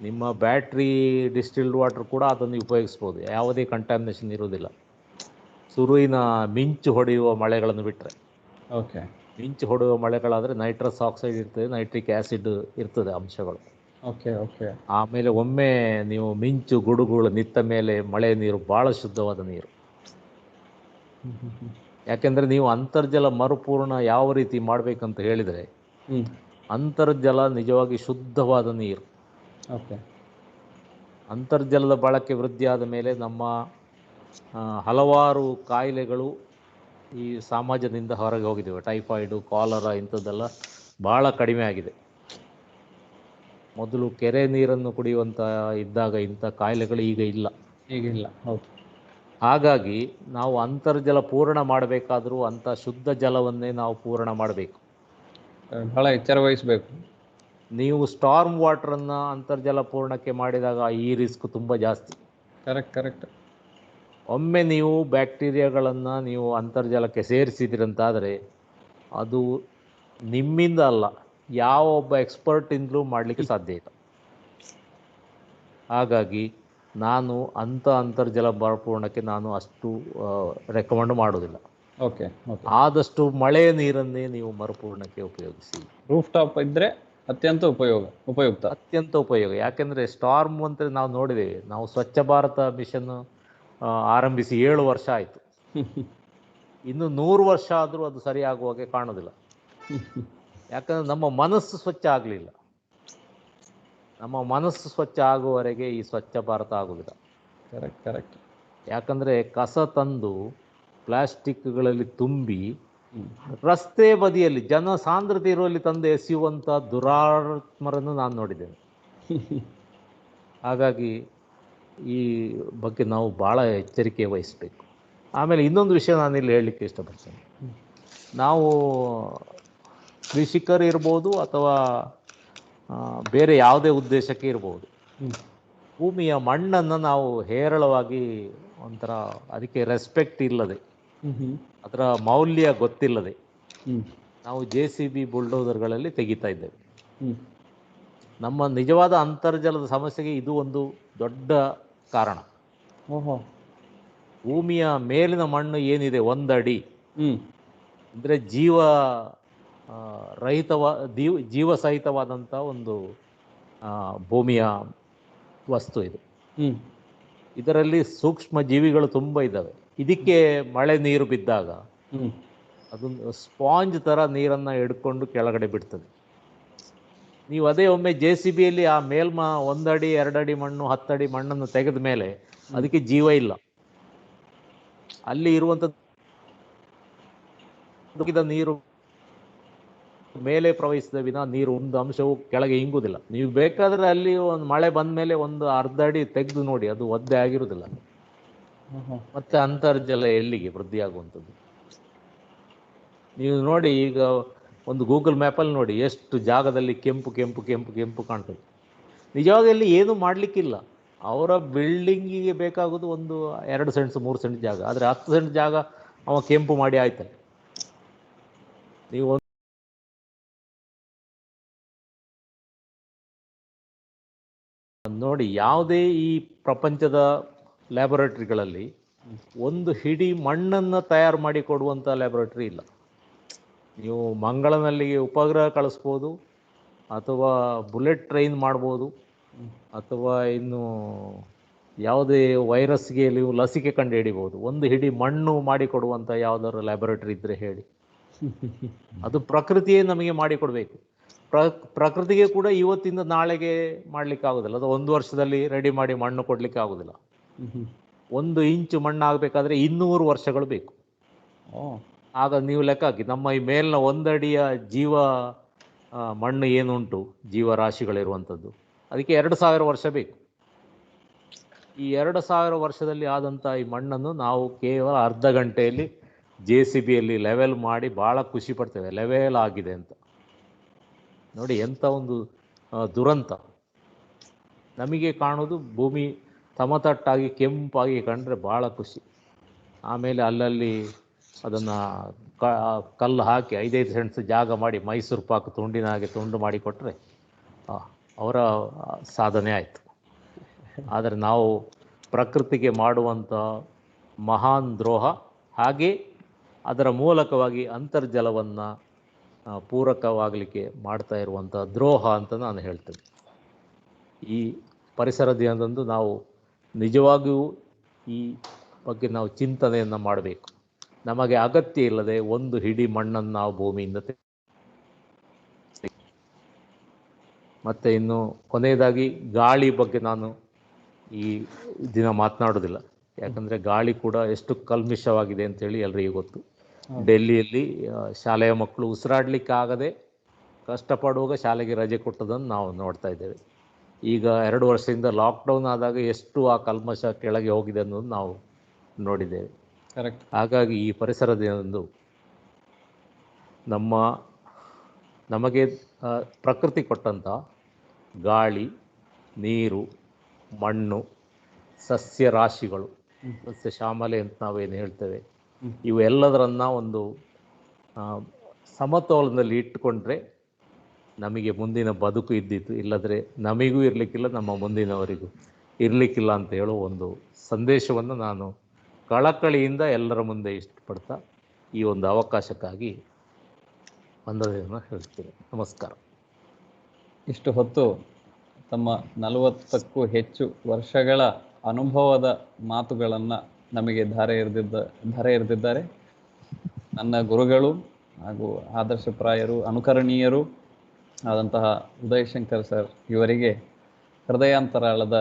ನಿಮ್ಮ ಬ್ಯಾಟ್ರಿ ಡಿಸ್ಟಿಲ್ಡ್ ವಾಟರ್ ಕೂಡ ಅದನ್ನು ಉಪಯೋಗಿಸ್ಬೋದು, ಯಾವುದೇ ಕಂಟ್ಯಾಮಿನೇಷನ್ ಇರೋದಿಲ್ಲ. ಸುರುವಿನ ಮಿಂಚು ಹೊಡೆಯುವ ಮಳೆಗಳನ್ನು ಬಿಟ್ಟರೆ. ಓಕೆ ಮಿಂಚು ಹೊಡೆಯುವ ಮಳೆಗಳಾದರೆ ನೈಟ್ರಸ್ ಆಕ್ಸೈಡ್ ಇರ್ತದೆ, ನೈಟ್ರಿಕ್ ಆ್ಯಸಿಡ್ ಇರ್ತದೆ ಅಂಶಗಳು. ಓಕೆ ಓಕೆ ಆಮೇಲೆ ಒಮ್ಮೆ ನೀವು ಮಿಂಚು ಗುಡುಗುಗಳು ನಿಂತ ಮೇಲೆ ಮಳೆ ನೀರು ಭಾಳ ಶುದ್ಧವಾದ ನೀರು. ಯಾಕೆಂದರೆ ನೀವು ಅಂತರ್ಜಲ ಮರುಪೂರ್ಣ ಯಾವ ರೀತಿ ಮಾಡಬೇಕಂತ ಹೇಳಿದರೆ, ಅಂತರ್ಜಲ ನಿಜವಾಗಿ ಶುದ್ಧವಾದ ನೀರು. ಓಕೆ ಅಂತರ್ಜಲದ ಬಳಕೆ ವೃದ್ಧಿಯಾದ ಮೇಲೆ ನಮ್ಮ ಹಲವಾರು ಕಾಯಿಲೆಗಳು ಈ ಸಮಾಜದಿಂದ ಹೊರಗೆ ಹೋಗಿದ್ದೇವೆ. ಟೈಫಾಯ್ಡು, ಕಾಲರಾ ಇಂಥದ್ದೆಲ್ಲ ಭಾಳ ಕಡಿಮೆ ಆಗಿದೆ. ಮೊದಲು ಕೆರೆ ನೀರನ್ನು ಕುಡಿಯುವಂಥ ಇದ್ದಾಗ ಇಂಥ ಕಾಯಿಲೆಗಳು ಈಗ ಇಲ್ಲ. ಈಗಿಲ್ಲ. ಹೌದು. ಹಾಗಾಗಿ ನಾವು ಅಂತರ್ಜಲ ಪೂರ್ಣ ಮಾಡಬೇಕಾದರೂ ಅಂಥ ಶುದ್ಧ ಜಲವನ್ನೇ ನಾವು ಪೂರ್ಣ ಮಾಡಬೇಕು, ಬಹಳ ಎಚ್ಚರ ವಹಿಸಬೇಕು. ನೀವು ಸ್ಟಾರ್ಮ್ ವಾಟ್ರನ್ನು ಅಂತರ್ಜಲ ಪೂರ್ಣಕ್ಕೆ ಮಾಡಿದಾಗ ಈ ರಿಸ್ಕ್ ತುಂಬ ಜಾಸ್ತಿ. Correct correct. ಒಮ್ಮೆ ನೀವು ಬ್ಯಾಕ್ಟೀರಿಯಾಗಳನ್ನು ನೀವು ಅಂತರ್ಜಲಕ್ಕೆ ಸೇರಿಸಿದ್ರಂತಾದರೆ ಅದು ನಿಮ್ಮಿಂದ ಅಲ್ಲ, ಯಾವ ಒಬ್ಬ ಎಕ್ಸ್ಪರ್ಟಿಂದಲೂ ಮಾಡಲಿಕ್ಕೆ ಸಾಧ್ಯ ಇಲ್ಲ. ಹಾಗಾಗಿ ನಾನು ಅಂತರ್ಜಲ ಮರುಪೂರ್ಣಕ್ಕೆ ನಾನು ಅಷ್ಟು ರೆಕಮೆಂಡ್ ಮಾಡೋದಿಲ್ಲ. Okay okay. ಆದಷ್ಟು ಮಳೆಯ ನೀರನ್ನೇ ನೀವು ಮರುಪೂರ್ಣಕ್ಕೆ ಉಪಯೋಗಿಸಿ. ರೂಫ್ ಟಾಪ್ ಇದ್ದರೆ ಅತ್ಯಂತ ಉಪಯುಕ್ತ. ಅತ್ಯಂತ ಉಪಯೋಗ. ಯಾಕೆಂದರೆ ಸ್ಟಾರ್ಮ್ ಅಂತ ನಾವು ನೋಡಿದ್ದೇವೆ. ನಾವು ಸ್ವಚ್ಛ ಭಾರತ ಮಿಷನ್ ಆರಂಭಿಸಿ 7 ವರ್ಷ ಆಯಿತು. ಇನ್ನು 100 ವರ್ಷ ಆದರೂ ಅದು ಸರಿಯಾಗುವಾಗೆ ಕಾಣೋದಿಲ್ಲ. ಯಾಕಂದರೆ ನಮ್ಮ ಮನಸ್ಸು ಸ್ವಚ್ಛ ಆಗಲಿಲ್ಲ. ನಮ್ಮ ಮನಸ್ಸು ಸ್ವಚ್ಛ ಆಗುವವರೆಗೆ ಈ ಸ್ವಚ್ಛ ಭಾರತ ಆಗೋದಿಲ್ಲ. Correct correct. ಯಾಕಂದರೆ ಕಸ ತಂದು ಪ್ಲಾಸ್ಟಿಕ್ಗಳಲ್ಲಿ ತುಂಬಿ ಹ್ಮ್. ರಸ್ತೆ ಬದಿಯಲ್ಲಿ ಜನ ಸಾಂದ್ರತೆ ಇರುವಲ್ಲಿ ತಂದು ಎಸೆಯುವಂಥ ದುರಾತ್ಮರನ್ನು ನಾನು ನೋಡಿದ್ದೇನೆ. ಹಾಗಾಗಿ ಈ ಬಗ್ಗೆ ನಾವು ಭಾಳ ಎಚ್ಚರಿಕೆ ವಹಿಸಬೇಕು. ಆಮೇಲೆ ಇನ್ನೊಂದು ವಿಷಯ ನಾನಿಲ್ಲಿ ಹೇಳಲಿಕ್ಕೆ ಇಷ್ಟಪಡ್ತೇನೆ. ನಾವು ಕೃಷಿಕರು ಇರ್ಬೋದು ಅಥವಾ ಬೇರೆ ಯಾವುದೇ ಉದ್ದೇಶಕ್ಕೆ ಇರ್ಬೋದು, ಭೂಮಿಯ ಮಣ್ಣನ್ನು ನಾವು ಹೇರಳವಾಗಿ ಒಂಥರ ಅದಕ್ಕೆ ರೆಸ್ಪೆಕ್ಟ್ ಇಲ್ಲದೆ, ಅದರ ಮೌಲ್ಯ ಗೊತ್ತಿಲ್ಲದೆ ನಾವು JCB ಬುಲ್ಡೋಸರ್ಗಳಲ್ಲಿ ತೆಗಿತಾ ಇದ್ದೇವೆ. ನಮ್ಮ ನಿಜವಾದ ಅಂತರ್ಜಲದ ಸಮಸ್ಯೆಗೆ ಇದು ಒಂದು ದೊಡ್ಡ ಕಾರಣ. ಭೂಮಿಯ ಮೇಲಿನ ಮಣ್ಣು ಏನಿದೆ 1 ಅಡಿ ಅಂದರೆ ಜೀವಸಹಿತವಾದಂಥ ಒಂದು ಭೂಮಿಯ ವಸ್ತು ಇದು. ಇದರಲ್ಲಿ ಸೂಕ್ಷ್ಮ ಜೀವಿಗಳು ತುಂಬ ಇದ್ದಾವೆ. ಇದಕ್ಕೆ ಮಳೆ ನೀರು ಬಿದ್ದಾಗ ಅದೊಂದು ಸ್ಪಾಂಜ್ ಥರ ನೀರನ್ನು ಹಿಡ್ಕೊಂಡು ಕೆಳಗಡೆ ಬಿಡ್ತದೆ. ನೀವು ಅದೇ ಒಮ್ಮೆ JCBಯಲ್ಲಿ ಆ 1 ಅಡಿ 2 ಅಡಿ ಮಣ್ಣು 10 ಅಡಿ ಮಣ್ಣನ್ನು ತೆಗೆದ ಮೇಲೆ ಅದಕ್ಕೆ ಜೀವ ಇಲ್ಲ. ಅಲ್ಲಿ ಇರುವಂಥ ನೀರು ಮೇಲೆ ಪ್ರವಹಿಸಿದ ವಿನ ನೀರು ಒಂದು ಅಂಶವು ಕೆಳಗೆ ಇಂಗುವುದಿಲ್ಲ. ನೀವು ಬೇಕಾದರೆ ಅಲ್ಲಿ ಒಂದು ಮಳೆ ಬಂದ ಮೇಲೆ ಒಂದು ಅರ್ಧ ಅಡಿ ತೆಗೆದು ನೋಡಿ, ಅದು ಒದ್ದೆ ಆಗಿರುವುದಿಲ್ಲ. ಮತ್ತೆ ಅಂತರ್ಜಲ ಎಲ್ಲಿಗೆ ವೃದ್ಧಿಯಾಗುವಂಥದ್ದು? ನೀವು ನೋಡಿ, ಈಗ ಒಂದು ಗೂಗಲ್ ಮ್ಯಾಪಲ್ಲಿ ನೋಡಿ ಎಷ್ಟು ಜಾಗದಲ್ಲಿ ಕೆಂಪು ಕೆಂಪು ಕೆಂಪು ಕೆಂಪು ಕಾಣ್ತದೆ. ನಿಜವಾಗಿ ಅಲ್ಲಿ ಏನೂ ಮಾಡಲಿಕ್ಕಿಲ್ಲ. ಅವರ ಬಿಲ್ಡಿಂಗಿಗೆ ಬೇಕಾಗೋದು ಒಂದು 2 ಸೆಂಟ್ಸ್ 3 ಸೆಂಟ್ ಜಾಗ, ಆದರೆ 10 ಸೆಂಟ್ ಜಾಗ ಅವ ಕೆಂಪು ಮಾಡಿ ಆಯ್ತಲ್ಲ. ನೀವು ನೋಡಿ, ಯಾವುದೇ ಈ ಪ್ರಪಂಚದ ಲ್ಯಾಬೊರೇಟರಿಗಳಲ್ಲಿ ಒಂದು ಹಿಡಿ ಮಣ್ಣನ್ನು ತಯಾರು ಮಾಡಿ ಕೊಡುವಂಥ ಲ್ಯಾಬೊರೇಟರಿ ಇಲ್ಲ. ನೀವು ಮಂಗಳನಲ್ಲಿಗೆ ಉಪಗ್ರಹ ಕಳಿಸ್ಬೋದು, ಅಥವಾ ಬುಲೆಟ್ ಟ್ರೈನ್ ಮಾಡ್ಬೋದು, ಅಥವಾ ಇನ್ನು ಯಾವುದೇ ವೈರಸ್ಗೆ ನೀವು ಲಸಿಕೆ ಕಂಡು ಹಿಡಿಬೋದು. ಒಂದು ಹಿಡಿ ಮಣ್ಣು ಮಾಡಿಕೊಡುವಂಥ ಯಾವುದಾದ್ರು ಲ್ಯಾಬೊರೇಟರಿ ಇದ್ದರೆ ಹೇಳಿ. ಅದು ಪ್ರಕೃತಿಯೇ ನಮಗೆ ಮಾಡಿಕೊಡ್ಬೇಕು. ಪ್ರಕೃತಿಗೆ ಕೂಡ ಇವತ್ತಿಂದ ನಾಳೆಗೆ ಮಾಡಲಿಕ್ಕೆ ಆಗೋದಿಲ್ಲ. ಅದು 1 ವರ್ಷದಲ್ಲಿ ರೆಡಿ ಮಾಡಿ ಮಣ್ಣು ಕೊಡಲಿಕ್ಕೆ ಆಗೋದಿಲ್ಲ. 1 ಇಂಚು ಮಣ್ಣು ಆಗಬೇಕಾದ್ರೆ 200 ವರ್ಷಗಳು ಬೇಕು. ಆಗ ನೀವು ಲೆಕ್ಕ ಹಾಕಿ, ನಮ್ಮ ಈ ಮೇಲಿನ 1 ಅಡಿಯ ಮಣ್ಣು ಏನುಂಟು, ಜೀವರಾಶಿಗಳಿರುವಂಥದ್ದು, ಅದಕ್ಕೆ 2000 ವರ್ಷ ಬೇಕು. ಈ 2000 ವರ್ಷದಲ್ಲಿ ಆದಂಥ ಈ ಮಣ್ಣನ್ನು ನಾವು ಕೇವಲ ಅರ್ಧ ಗಂಟೆಯಲ್ಲಿ JCBಯಲ್ಲಿ ಲೆವೆಲ್ ಮಾಡಿ ಭಾಳ ಖುಷಿ ಪಡ್ತೇವೆ, ಲೆವೆಲ್ ಆಗಿದೆ ಅಂತ. ನೋಡಿ ಎಂಥ ಒಂದು ದುರಂತ. ನಮಗೆ ಕಾಣೋದು ಭೂಮಿ ಸಮತಟ್ಟಾಗಿ ಕೆಂಪಾಗಿ ಕಂಡ್ರೆ ಭಾಳ ಖುಷಿ. ಆಮೇಲೆ ಅಲ್ಲಲ್ಲಿ ಅದನ್ನು ಕಲ್ಲು ಹಾಕಿ 5-5 ಸೆಂಟ್ಸ್ ಜಾಗ ಮಾಡಿ ಮೈಸೂರು ಪಾಕ್ ತುಂಡಿನ ಹಾಗೆ ತುಂಡು ಮಾಡಿಕೊಟ್ರೆ ಅವರ ಸಾಧನೆ ಆಯಿತು. ಆದರೆ ನಾವು ಪ್ರಕೃತಿಗೆ ಮಾಡುವಂಥ ಮಹಾನ್ ದ್ರೋಹ, ಹಾಗೆ ಅದರ ಮೂಲಕವಾಗಿ ಅಂತರ್ಜಲವನ್ನು ಪೂರಕವಾಗಲಿಕ್ಕೆ ಮಾಡ್ತಾ ಇರುವಂಥ ದ್ರೋಹ ಅಂತ ನಾನು ಹೇಳ್ತೇನೆ. ಈ ಪರಿಸರ ದಿನದಂದು ನಾವು ನಿಜವಾಗಿಯೂ ಈ ಬಗ್ಗೆ ನಾವು ಚಿಂತನೆಯನ್ನು ಮಾಡಬೇಕು. ನಮಗೆ ಅಗತ್ಯ ಇಲ್ಲದೆ ಒಂದು ಹಿಡಿ ಮಣ್ಣನ್ನು ನಾವು ಭೂಮಿಯಿಂದ ಮತ್ತು ಇನ್ನು ಕೊನೆಯದಾಗಿ ಗಾಳಿ ಬಗ್ಗೆ ನಾನು ಈ ದಿನ ಮಾತನಾಡೋದಿಲ್ಲ. ಯಾಕಂದರೆ ಗಾಳಿ ಕೂಡ ಎಷ್ಟು ಕಲ್ಮಿಷವಾಗಿದೆ ಅಂತೇಳಿ ಎಲ್ರಿಗೂ ಗೊತ್ತು. ಡೆಲ್ಲಿಯಲ್ಲಿ ಶಾಲೆಯ ಮಕ್ಕಳು ಉಸಿರಾಡಲಿಕ್ಕಾಗದೆ ಕಷ್ಟಪಡುವಾಗ ಶಾಲೆಗೆ ರಜೆ ಕೊಟ್ಟದನ್ನು ನಾವು ನೋಡ್ತಾ ಇದ್ದೇವೆ. ಈಗ 2 ವರ್ಷದಿಂದ ಲಾಕ್ಡೌನ್ ಆದಾಗ ಎಷ್ಟು ಆ ಕಲ್ಮಶ ಕೆಳಗೆ ಹೋಗಿದೆ ಅನ್ನೋದು ನಾವು ನೋಡಿದ್ದೇವೆ. ಕರೆಕ್ಟ್. ಹಾಗಾಗಿ ಈ ಪರಿಸರ ದಿನದಂದು ನಮಗೆ ಪ್ರಕೃತಿ ಕೊಟ್ಟಂಥ ಗಾಳಿ, ನೀರು, ಮಣ್ಣು, ಸಸ್ಯ ರಾಶಿಗಳು, ಸಸ್ಯ ಶ್ಯಾಮಲೆ ಅಂತ ನಾವೇನು ಹೇಳ್ತೇವೆ, ಇವೆಲ್ಲದರನ್ನು ಒಂದು ಸಮತೋಲನದಲ್ಲಿ ಇಟ್ಟುಕೊಂಡ್ರೆ ನಮಗೆ ಮುಂದಿನ ಬದುಕು ಇದ್ದಿತ್ತು. ಇಲ್ಲದ್ರೆ ನಮಗೂ ಇರಲಿಕ್ಕಿಲ್ಲ, ನಮ್ಮ ಮುಂದಿನವರಿಗೂ ಇರಲಿಕ್ಕಿಲ್ಲ ಅಂತ ಹೇಳೋ ಒಂದು ಸಂದೇಶವನ್ನು ನಾನು ಕಳಕಳಿಯಿಂದ ಎಲ್ಲರ ಮುಂದೆ ಇಷ್ಟಪಡ್ತಾ ಈ ಒಂದು ಅವಕಾಶಕ್ಕಾಗಿ ವಂದನೆಯನ್ನು ಹೇಳ್ತೇನೆ. ನಮಸ್ಕಾರ. ಇಷ್ಟು ಹೊತ್ತು ತಮ್ಮ 40ಕ್ಕೂ ಹೆಚ್ಚು ವರ್ಷಗಳ ಅನುಭವದ ಮಾತುಗಳನ್ನು ನಮಗೆ ಧಾರೆ ಎರೆದಿದ್ದಾರೆ ನನ್ನ ಗುರುಗಳು ಹಾಗೂ ಆದರ್ಶಪ್ರಾಯರು, ಅನುಕರಣೀಯರು ಆದಂತಹ ಉದಯಶಂಕರ್ ಸರ್ ಇವರಿಗೆ ಹೃದಯಾಂತರಾಳದ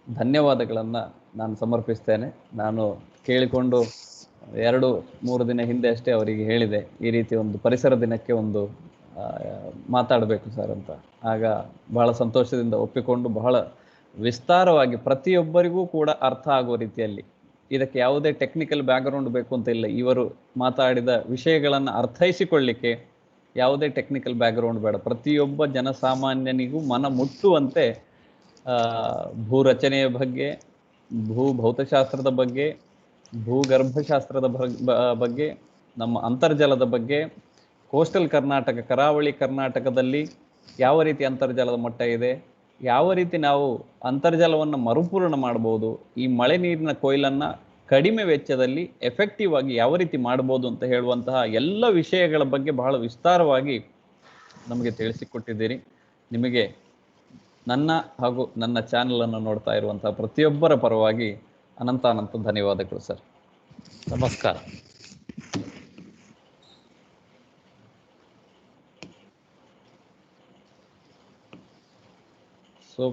ಧನ್ಯವಾದಗಳನ್ನು ನಾನು ಸಮರ್ಪಿಸ್ತೇನೆ. ನಾನು ಕೇಳಿಕೊಂಡು 2-3 ದಿನ ಹಿಂದೆ ಅಷ್ಟೇ ಅವರಿಗೆ ಹೇಳಿದೆ, ಈ ರೀತಿ ಒಂದು ಪರಿಸರ ದಿನಕ್ಕೆ ಒಂದು ಮಾತಾಡಬೇಕು ಸರ್ ಅಂತ. ಆಗ ಬಹಳ ಸಂತೋಷದಿಂದ ಒಪ್ಪಿಕೊಂಡು ಬಹಳ ವಿಸ್ತಾರವಾಗಿ ಪ್ರತಿಯೊಬ್ಬರಿಗೂ ಕೂಡ ಅರ್ಥ ಆಗುವ ರೀತಿಯಲ್ಲಿ, ಇದಕ್ಕೆ ಯಾವುದೇ ಟೆಕ್ನಿಕಲ್ ಬ್ಯಾಕ್ಗ್ರೌಂಡ್ ಬೇಕು ಅಂತ ಇಲ್ಲ, ಇವರು ಮಾತಾಡಿದ ವಿಷಯಗಳನ್ನು ಅರ್ಥೈಸಿಕೊಳ್ಳಿಕ್ಕೆ ಯಾವುದೇ ಟೆಕ್ನಿಕಲ್ ಬ್ಯಾಕ್ಗ್ರೌಂಡ್ ಬೇಡ, ಪ್ರತಿಯೊಬ್ಬ ಜನಸಾಮಾನ್ಯನಿಗೂ ಮನ ಮುಟ್ಟುವಂತೆ ಭೂರಚನೆಯ ಬಗ್ಗೆ, ಭೌತಶಾಸ್ತ್ರದ ಬಗ್ಗೆ, ಭೂಗರ್ಭಶಾಸ್ತ್ರದ ಬಗ್ಗೆ, ನಮ್ಮ ಅಂತರ್ಜಲದ ಬಗ್ಗೆ, ಕೋಸ್ಟಲ್ ಕರ್ನಾಟಕ, ಕರಾವಳಿ ಕರ್ನಾಟಕದಲ್ಲಿ ಯಾವ ರೀತಿ ಅಂತರ್ಜಲದ ಮಟ್ಟ ಇದೆ, ಯಾವ ರೀತಿ ನಾವು ಅಂತರ್ಜಲವನ್ನು ಮರುಪೂರ್ಣ ಮಾಡ್ಬೋದು, ಈ ಮಳೆ ನೀರಿನ ಕೊಯ್ಲನ್ನು ಕಡಿಮೆ ವೆಚ್ಚದಲ್ಲಿ ಎಫೆಕ್ಟಿವ್ ಆಗಿ ಯಾವ ರೀತಿ ಮಾಡ್ಬೋದು ಅಂತ ಹೇಳುವಂತಹ ಎಲ್ಲ ವಿಷಯಗಳ ಬಗ್ಗೆ ಬಹಳ ವಿಸ್ತಾರವಾಗಿ ನಮಗೆ ತಿಳಿಸಿಕೊಟ್ಟಿದ್ದೀರಿ. ನಿಮಗೆ ನನ್ನ ಹಾಗೂ ನನ್ನ ಚಾನಲನ್ನು ನೋಡ್ತಾ ಇರುವಂತಹ ಪ್ರತಿಯೊಬ್ಬರ ಪರವಾಗಿ ಅನಂತ ಧನ್ಯವಾದಗಳು ಸರ್. ನಮಸ್ಕಾರ. ಸೊ